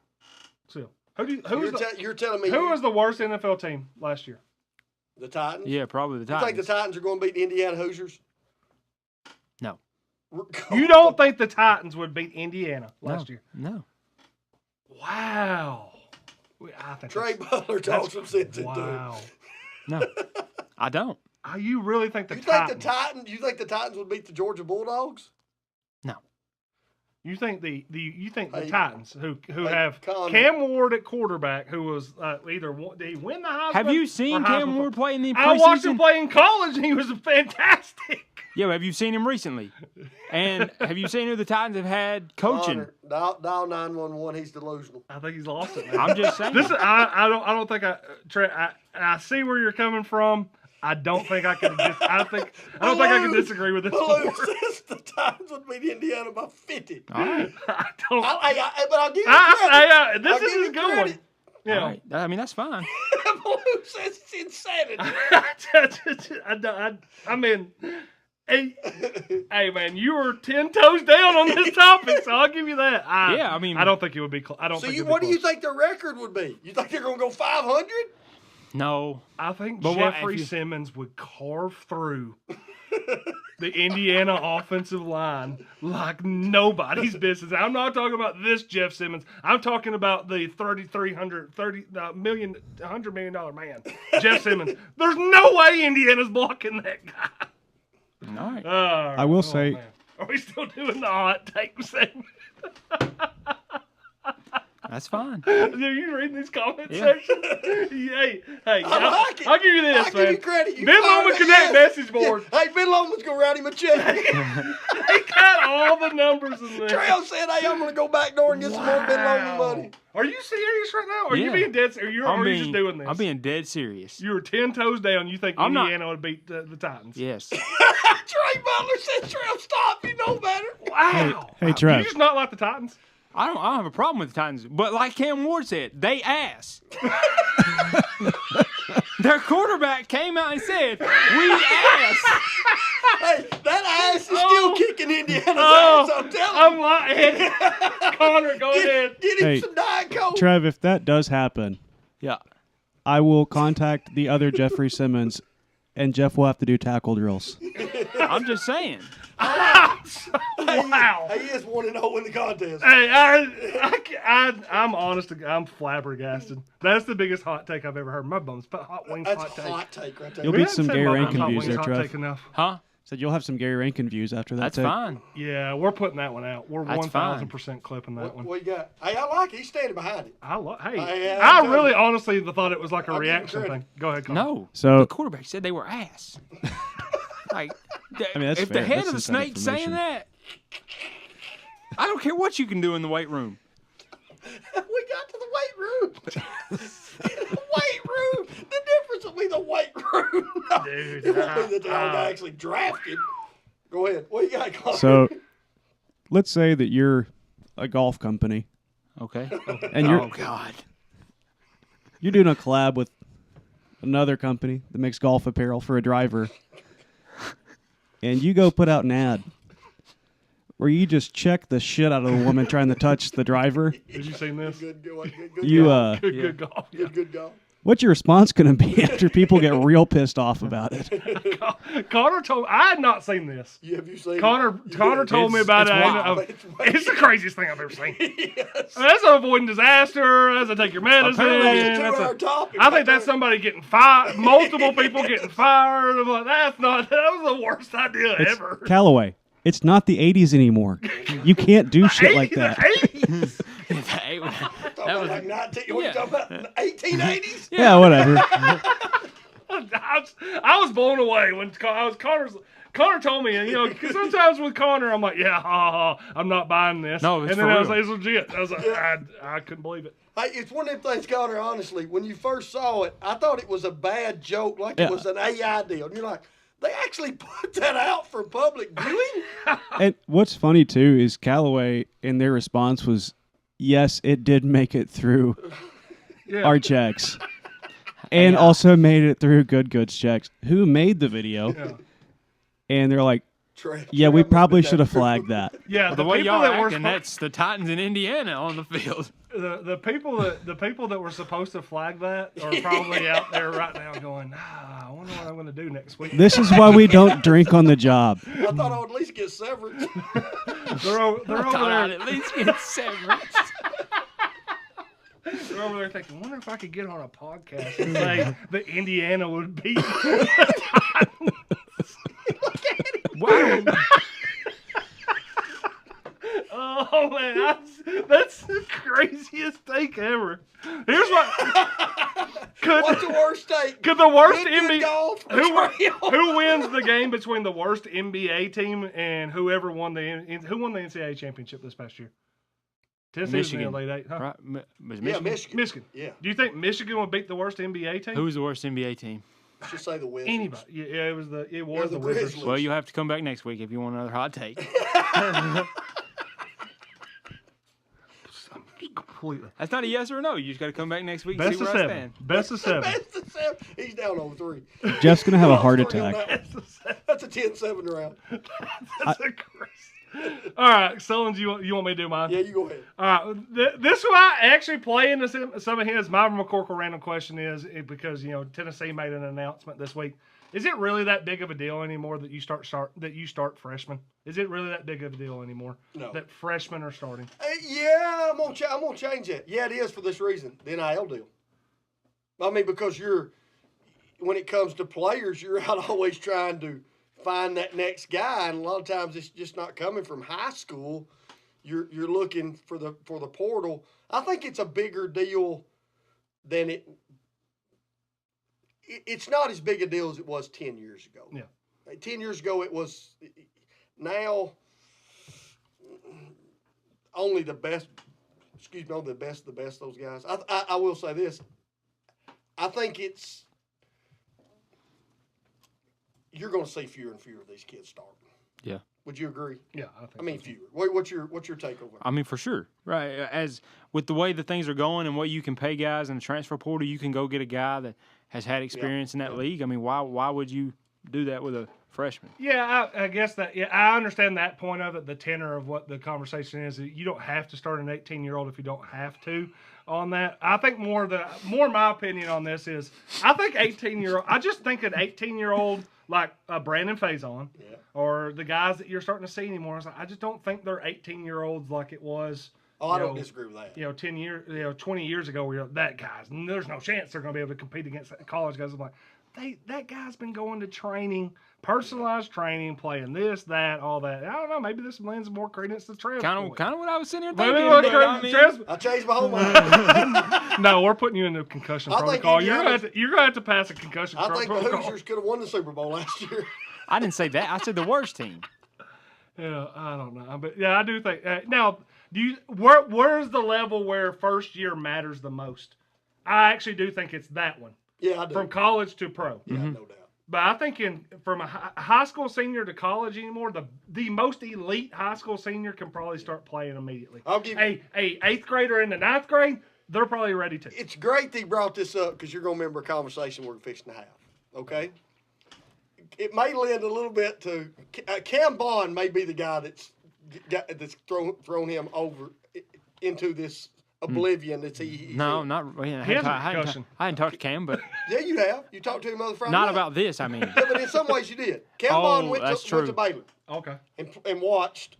You're telling me Who was the worst NFL team last year? the Titans? Yeah, probably the You think the Titans. Titans are going to beat the Indiana Hoosiers? No, You don't think the Titans would beat Indiana last year? no. Wow. I think Trey that's- Butler talks some sense into it. Wow. No, I don't. You really think the You Titans? think the Titans would beat the Georgia Bulldogs? No. You think the Hey, Titans who have Connor. Cam Ward at quarterback, who was did he win the Heisman? Have you seen or Cam Heisman? Ward play in the preseason? I watched him play in college, and he was fantastic. Yeah, but have you seen him recently? And have you seen who the Titans have had coaching? Connor, dial 911. He's delusional. I think he's lost it. Man. I'm just saying. This is, I don't think Trey, I see where you're coming from. I don't think I can. I don't think I can disagree with this. Baloo more. says the Titans would beat Indiana by 50. All right. I don't. But I'll give you credit. This I'll give is you going. credit. Yeah. All right. I mean, that's fine. Baloo says it's insanity. I mean, hey, man, you were 10 toes down on this topic, so I'll give you that. Yeah, I mean- I don't think it would be. I don't So think. what do you think the record would be? You think they're going to go 500? No. I think But what- Jeffrey if you- Simmons would carve through the Indiana offensive line like nobody's business. I'm not talking about this Jeff Simmons. I'm talking about the $100 million man, Jeff Simmons. There's no way Indiana's blocking that guy. All right. I will say- man. Are we still doing the hot take segment? That's fine. Are you reading these comment Yeah. sections? Hey, I like it. I'll give you this, I man. give you credit. You Ben fired Lomond it. Connect message board. Yeah. Hey, Ben Longman's going to write him a check. They got all the numbers in there. Trail said, hey, I'm going to go back door and get some more Ben Longman money. Are you serious right now? Are you Yeah. being dead serious? Or are you just doing this? I'm being dead serious. You were 10 toes down. You think I'm not- Indiana would beat the Titans? Yes. Trey Butler said, Trail, stop. You know better. Wow. Hey, Do Trev. you just not like the Titans? I don't have a problem with the Titans, but like Cam Ward said, they ass. Their quarterback came out and said, "We ass." Hey, that ass is still kicking Indiana's Oh, ass. I'm telling you. I'm lying. Connor, go ahead. Get him Hey, some Diet Coke. Trev, if that does happen, Yeah. I will contact the other Jeffrey Simmons, and Jeff will have to do tackle drills. I'm just saying. Wow. He is 1-0 in the contest. Hey, I'm honest. I'm flabbergasted. That's the biggest hot take I've ever heard. My bum's hot wings That's hot a take. hot take right there. You'll We beat haven't some said Gary my Rankin hot views wings there, hot Trev. take enough. Huh? Said you'll have some Gary Rankin views after that. That's take. fine. Yeah, we're putting that one out. We're That's 1,000% clipping that one. What you got? Hey, I like it. He's standing behind it. Hey, I'm I really telling honestly thought it was like a I'll give you reaction credit. thing. Go ahead, Connor. No. So- the quarterback said they were ass. Like, I mean, that's if fair. the head That's of the inside snake's saying information. that, I don't care what you can do in the weight room. We got to the weight room. The weight room. The difference will be the weight room. Dude, It won't be that the old guy actually drafted. Go ahead. What you got, Connor? So, let's say that you're a golf company, Okay. and you're Oh God. you're doing a collab with another company that makes golf apparel for a driver, and you go put out an ad where you just check the shit out of the woman trying to touch the driver. Did you see this? Good golf. Good golf. Good golf. What's your response going to be after people get real pissed off about it? Connor told I had not seen this. Have you seen Connor it? told me about it. it's wild. It's the craziest thing I've ever seen. Yes. That's avoiding disaster. That's a take your medicine. Apparently That's a That's 2-hour topic. I think that's somebody getting fired. Multiple people getting fired. I'm like, that was the worst idea It's ever. Callaway. It's not the 80s anymore. You can't do shit like that. The 80s. Talking about like 19, what you talking about? 1880s? Yeah, whatever. I was blown away when Connor told me, and because sometimes with Connor, I'm like, yeah, I'm not buying this. No, it's and then for I was real. like, it's legit. I was like, I couldn't believe it. Hey, it's one of them things, Connor, honestly, when you first saw it, I thought it was a bad joke, like Yeah. it was an AI deal. And you're like, they actually put that out for public viewing? And what's funny, too, is Callaway, in their response was, yes, it did make it through Yeah. our checks. And also made it through Good Goods checks, who made the video. Yeah. And they're like, Trey, yeah, we Trey probably moved should have that. flagged that. Yeah, The way people y'all that were acting, that's the Titans in Indiana on the field. the people that were supposed to flag that are probably out there right now going, I wonder what I'm going to do next week. This is why we don't drink on the job. I thought I would at least get severance. They're over I'd there. at least get severance. They're over there thinking, wonder if I could get on a podcast and say that Indiana would beat. Wow. Oh take ever. Here's what. What's the worst take? Could the worst Good NBA golf or Trail? who wins the game between the worst NBA team and whoever won the NCAA championship this past year? Tennessee was in the Michigan. Elite Eight, huh? Right? Was Yeah, Michigan? Michigan. Michigan. Yeah. Do you think Michigan would beat the worst NBA team? Who was the worst NBA team? Should say the Wizards. Anybody? Yeah, it was the They're Wizards. Grizzlies. Well, you'll have to come back next week if you want another hot take. Completely. That's not a yes or a no. You just got to come back next week and Best see of where I 7. stand. Best of 7. Best of 7. He's down on 3. Jeff's gonna have a heart Three on attack. that. That's a 10-7 round. That's a crazy. All right, Sullins, you want me to do mine? Yeah, you go ahead. All right, this one I actually play into some of his. My McCorkle random question is because Tennessee made an announcement this week. Is it really that big of a deal anymore that you start freshmen? Is it really that big of a deal anymore? No. That freshmen are starting. Yeah, I'm gonna change that. Yeah, it is for this reason. The NIL deal. I mean, because when it comes to players, you're out always trying to find that next guy, and a lot of times it's just not coming from high school. You're looking for the portal. I think it's a bigger deal than it. It's not as big a deal as it was 10 years ago. Yeah. 10 years ago, it was. Now, only the best. Excuse me, only the best those guys. I will say this. I think you're going to see fewer and fewer of these kids starting. Yeah. Would you agree? Yeah, I mean, fewer. What's your takeover? I mean, for sure. Right. As with the way that things are going and what you can pay guys in the transfer portal, you can go get a guy that has had experience in that league. I mean, why would you do that with a freshman? Yeah, I guess that. Yeah, I understand that point of it. The tenor of what the conversation is. You don't have to start an 18-year-old if you don't have to. On that, I think more my opinion on this is I think 18-year-old. I just think an 18-year-old like Brandon Faison or the guys that you're starting to see anymore. I just don't think they're 18-year-olds like it was. Oh, I don't disagree with that. 10 years, 20 years ago, where that guys, there's no chance they're going to be able to compete against college guys. I'm like, that guy's been going to training, personalized training, playing this, that, all that. I don't know. Maybe this lends more credence to Trev. Kind of what I was sitting here Maybe thinking. what but I mean, I changed my whole mind. No, we're putting you in the concussion I think protocol. You're going to have to pass a concussion I think the protocol. Hoosiers could have won the Super Bowl last year. I didn't say that. I said the worst team. Yeah, I don't know, but yeah, I do think now. Where's the level where first year matters the most? I actually do think it's that one. Yeah, I do. From college to pro. Yeah, no doubt. But I think from a high school senior to college anymore, the most elite high school senior can probably start playing immediately. I'll give a 8th grader in the 9th grade, they're probably ready to. It's great that you brought this up because you're going to remember a conversation we're fixing to have. Okay? It may lend a little bit to Cam Bond may be the guy that's thrown him over into this oblivion that's he. No, not really. I He has a hadn't concussion. I hadn't talked to Cam, but Yeah, you have. You talked to him on the Friday not night. about this. I mean, Yeah, but in some ways you did. Cam Oh, Bond went that's to true. Baylor Okay. and watched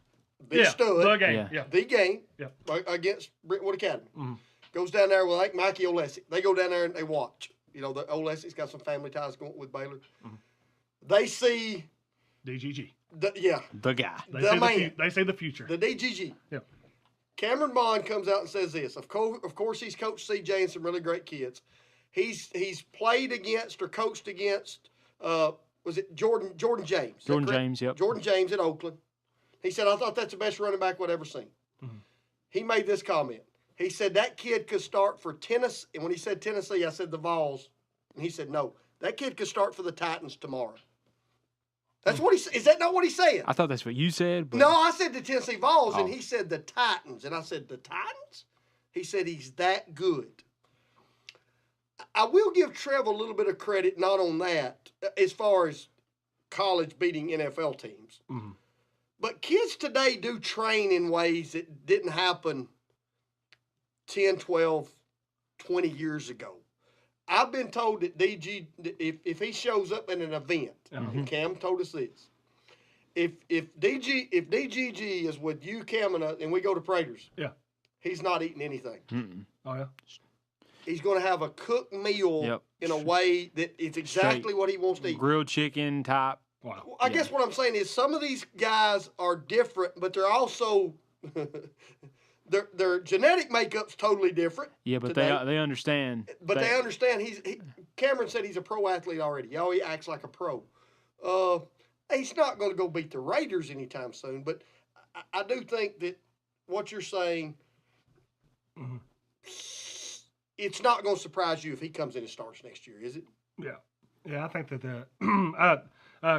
the stud, the game. Yeah. Yeah. the game Yeah. against Brentwood Academy. Mm-hmm. Goes down there with like Mikey Olesic. They go down there and they watch. The Olesic's got some family ties going with Baylor. Mm-hmm. They see DGG. the guy. They say the future. The DGG. Yeah. Cameron Bond comes out and says this. Of course, he's coached CJ and some really great kids. He's played against or coached against. Was it Jordan James? Is that Jordan correct? James, yep. Jordan James at Oakland. He said, I thought that's the best running back we'd ever seen. Mm-hmm. He made this comment. He said that kid could start for Tennessee. And when he said Tennessee, I said the Vols. And he said, no, that kid could start for the Titans tomorrow. That's what he said. Is that not what he said? I thought that's what you said. But No, I said the Tennessee Vols, and Oh. he said the Titans. And I said, the Titans? He said he's that good. I will give Trev a little bit of credit, not on that, as far as college beating NFL teams. Mhm. But kids today do train in ways that didn't happen 10, 12, 20 years ago. I've been told that DG, if he shows up in an event, and Cam told us this, if DGG is with you, Cam, and we go to Prater's, Yeah. he's not eating anything. Oh yeah. He's going to have a cooked meal Yep. in a way that it's exactly what he wants to eat. grilled chicken type. Wow. I guess what I'm saying is some of these guys are different, but they're also their genetic makeup's totally different. Yeah, but today. they understand. But they understand Cameron said he's a pro athlete already. Oh, he acts like a pro. He's not going to go beat the Raiders anytime soon. But I do think that what you're saying, it's not going to surprise you if he comes in and starts next year, is it? Yeah. Yeah, I think that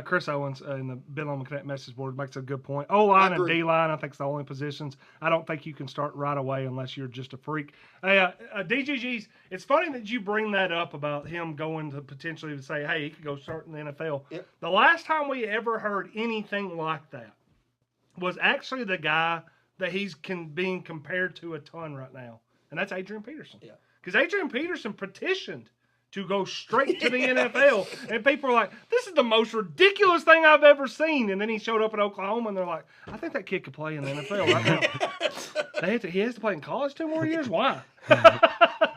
Chris Owens in the Bill on the Connect message board makes a good point. O-line and D-line, I think, is the only positions. I don't think you can start right away unless you're just a freak. Hey, DGG's, it's funny that you bring that up about him going to potentially say, hey, he could go start in the NFL. Yep. The last time we ever heard anything like that was actually the guy that he's being compared to a ton right now, and that's Adrian Peterson. Yeah. Because Adrian Peterson petitioned to go straight to the NFL. And people are like, this is the most ridiculous thing I've ever seen. And then he showed up in Oklahoma, and they're like, I think that kid could play in the NFL right now. He has to play in college 2 more years? Why?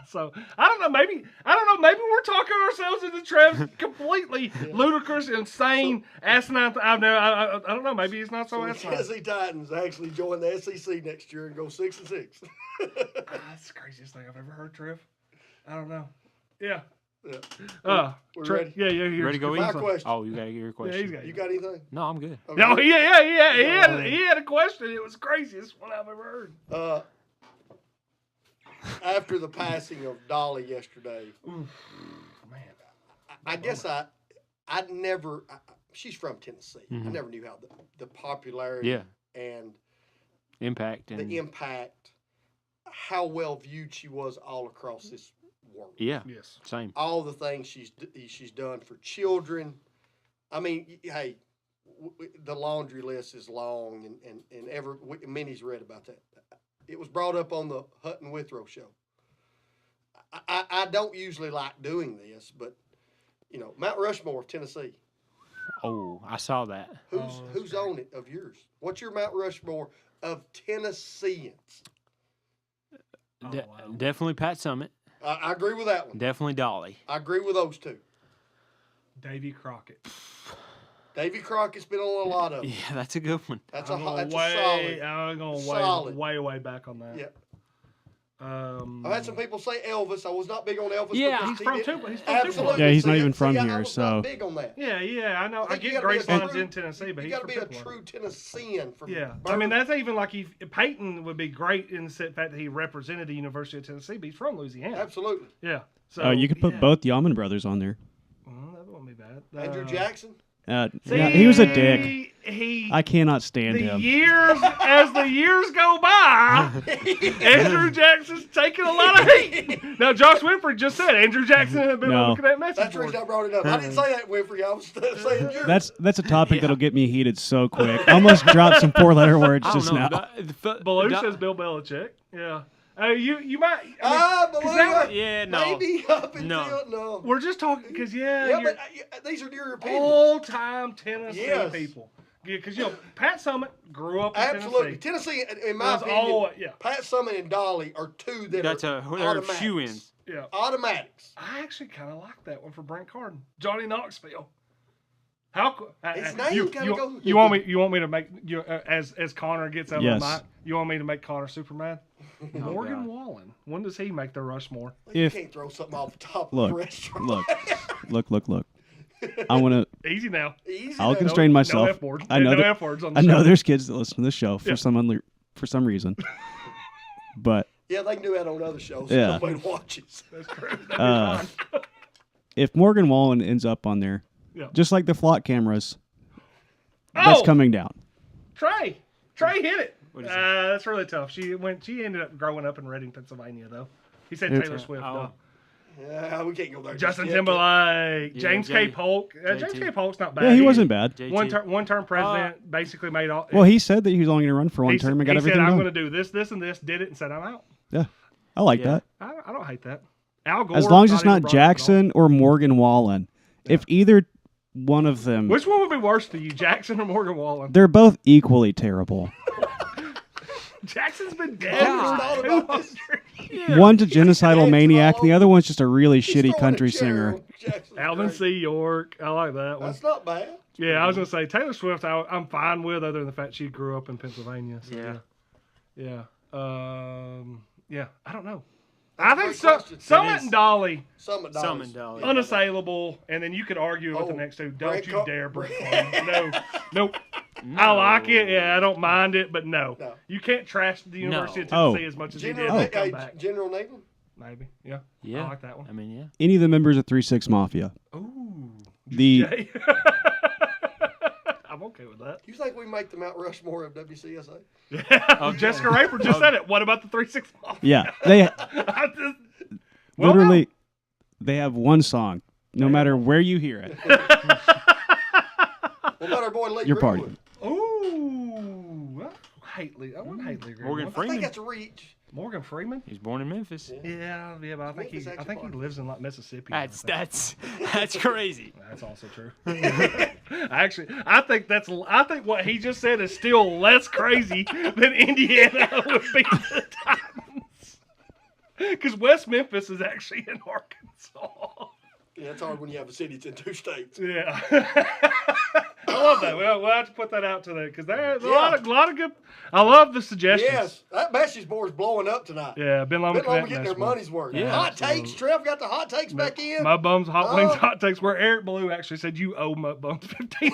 So, I don't know. Maybe we're talking ourselves into Trev's completely ludicrous, insane, asinine. I don't know. Maybe he's not so asinine. The Tennessee Titans actually join the SEC next year and go 6-6. That's the craziest thing I've ever heard, Trev. I don't know. Yeah. Yeah. We're ready? Yeah. Ready to go My in? question. Oh, you got to get your question. You got anything? No, I'm good. Okay. No, yeah. He had a question. It was the craziest one I've ever heard. After the passing of Dolly yesterday, Man, I guess I'd never. She's from Tennessee. I never knew how the popularity and Impact and the impact, how well viewed she was all across this world. yeah, yes. same. All the things she's done for children. I mean, hey, the laundry list is long, and Minnie's read about that. It was brought up on the Hutton Withrow show. I don't usually like doing this, but Mount Rushmore of Tennessee. Oh, I saw that. Who's on it of yours? What's your Mount Rushmore of Tennesseans? Definitely Pat Summit. I agree with that one. Definitely Dolly. I agree with those two. Davy Crockett. Davy Crockett's been on a lot of them. Yeah, that's a good one. That's I'm a going solid. I'm going solid. way back on that. Yeah. I've I've had some people say Elvis. I was not big on Elvis. Yeah, because he's he from did- Tupelo. He's from Absolutely. Tupelo. Yeah, he's not See, even from I here, was so- not big on that. Yeah, I know. I think you get gotta be a Graceland's true- in Tennessee, but You he's got to from be a Tupelo. true Tennessean from. Yeah, I birth. mean that's even like Peyton would be great in the fact that he represented the University of Tennessee, but he's from Louisiana. Absolutely. Yeah, so You could put both Yaman brothers on there. Well, that wouldn't be bad. Andrew Jackson. Yeah, he was a dick. He I cannot stand him. As the years go by, Andrew Jackson's taking a lot of heat. Now, Josh Winfrey just said Andrew Jackson had been No. looking at that message That's the board. reason I brought it up. I didn't say that, Winfrey. I was saying yours. That's a topic that'll get me heated so quick. I almost dropped some 4-letter words I just don't know. now. Baloo says Bill Belichick. Yeah. You might. Yeah, no. Maybe up until No. no. We're just talking because Yeah, you're but these are your opinions. all-time Tennessee Yes. people. Yeah, because Pat Summit grew up in Absolutely. Tennessee. Tennessee, in my That's opinion, all- yeah. Pat Summit and Dolly are two that That's are they're automatics. shoe-ins. Yeah. Automatics. I actually kind of like that one for Brent Carden, Johnny Knoxville. How His name you, gotta you, go. you want me to make you as Connor gets out Yes. of the mic? You want me to make Connor super mad? Morgan God. Wallen. When does he make the Rushmore? You If- can't throw something off the top of Look, the restaurant. look. I want to. Easy now. Easy I'll now. constrain myself. No F words. I know no that- F words on the I know show. there's kids that listen to this show for Yeah. some reason, but Yeah, they can do that on other shows. Yeah. Nobody watches. That's true. if Morgan Wallen ends up on there, Yeah. just like the flock cameras, that's coming down. Trey hit it. What is it? That's really tough. She ended up growing up in Reading, Pennsylvania, though. He said Who? Taylor Swift. Oh. though. Yeah, we can't go there. Justin just yet. Timberlake, Yeah, James K. J- Polk. James JT. K. Polk's not bad. Yeah, he wasn't bad. JT. One term president basically made all. Well, he said that he was only going to run for one he term and got said, everything I'm done. going to do this, and this. Did it and said I'm out. Yeah, I like Yeah. that. I don't hate that. Al Gore. As long as it's even not brought it up at all. Jackson or Morgan Wallen. If either one of them, Which one would be worse to you, Jackson or Morgan Wallen? they're both equally terrible. Jackson's been dead. I for thought about this. One's a genocidal Jackson maniac, all and the other one's just a really He's shitty throwing a country chair singer. on Jackson's Alvin grave. C. York. I like that one. That's not bad. Yeah, I was going to say Taylor Swift. I'm fine with, other than the fact she grew up in Pennsylvania. So Yeah. yeah. Yeah, I don't know. That's I a think great so, question. Summit It is. and Dolly, Summit Summon Dolly. Dolly. unassailable, and then you could argue with the Oh, next two. Don't Brent you Car- dare, Brent Carden. No, nope. I like it. Yeah, I don't mind it, but no. No. You can't trash the University of Oh. Tennessee as much as you did. General, when you come back. General Nathan. Maybe. Yeah. Yeah. I like that one. I mean, yeah. Any of the members of 3-6 Mafia. Ooh. The Jay. I'm okay with that. You think we make the Mount Rushmore of WCSA? Oh, Jessica Raper just said it. What about the 3-6 Mafia? yeah, they I just- Well, literally they have one song, no matter where you hear it. What about our boy Lee Your party. Greenwood? Ooh. I hate Lee. I wouldn't hate Lee Morgan Greenwood. I think Freeman. that's a reach. Morgan Freeman? He's born in Memphis. Yeah, but I think Memphis I actually think he part. lives in like Mississippi. That's I think. that's crazy. That's also true. I think what he just said is still less crazy than Indiana would be to the Titans. Because West Memphis is actually in Arkansas. Yeah, it's hard when you have a city that's in 2 states. Yeah. I love that. We'll have to put that out to because there's a lot of good. I love the suggestions. Yes, that message board's blowing up tonight. Yeah, Ben Loma Been long Connect getting their message board. money's worth. Yeah, Hot takes. Trev got the hot takes back in. My bums hot wings Oh. hot takes where Eric Ballou actually said you owe my bums $15.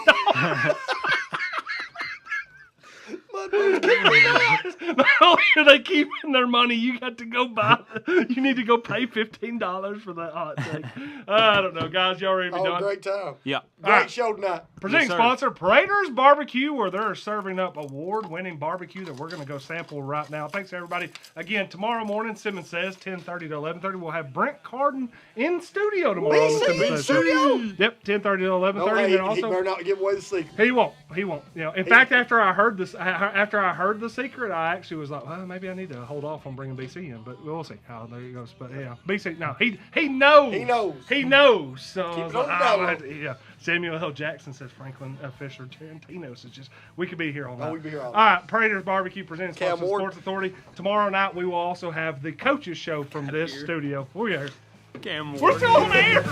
Not only are they keeping their money, you got to go buy. You need to go pay $15 for that hot take. I don't know, guys. Y'all ready to be Oh, done? great time. Yeah. Great All right. show tonight. Presenting Yes, sir. sponsor, Prater's Barbecue, where they're serving up award-winning barbecue that we're going to go sample right now. Thanks, everybody. Again, tomorrow morning, Simmons Says, 10:30 to 11:30. We'll have Brent Carden in studio tomorrow. on the see Simmons in Says. studio? Yep, 10:30 to 11:30. No, and he also, better not give away the secret. he won't. He won't. You know, in fact, after I heard the secret, I actually was like, well, maybe I need to hold off on bringing BC in, but we'll see how there he goes. But yeah, BC. No, he knows. He knows. He knows. So I Keep was it on like, the "Ah, down I low." had to-" yeah. Samuel L. Jackson says Franklin Fisher Tarantino. So just we could be here all night. we'd be here all right, Prater's Barbecue presents Cam Sponsor Ward. Sports Authority. Tomorrow night we will also have the coaches show from this studio. Oh yeah, Cam we're Ward. still on air.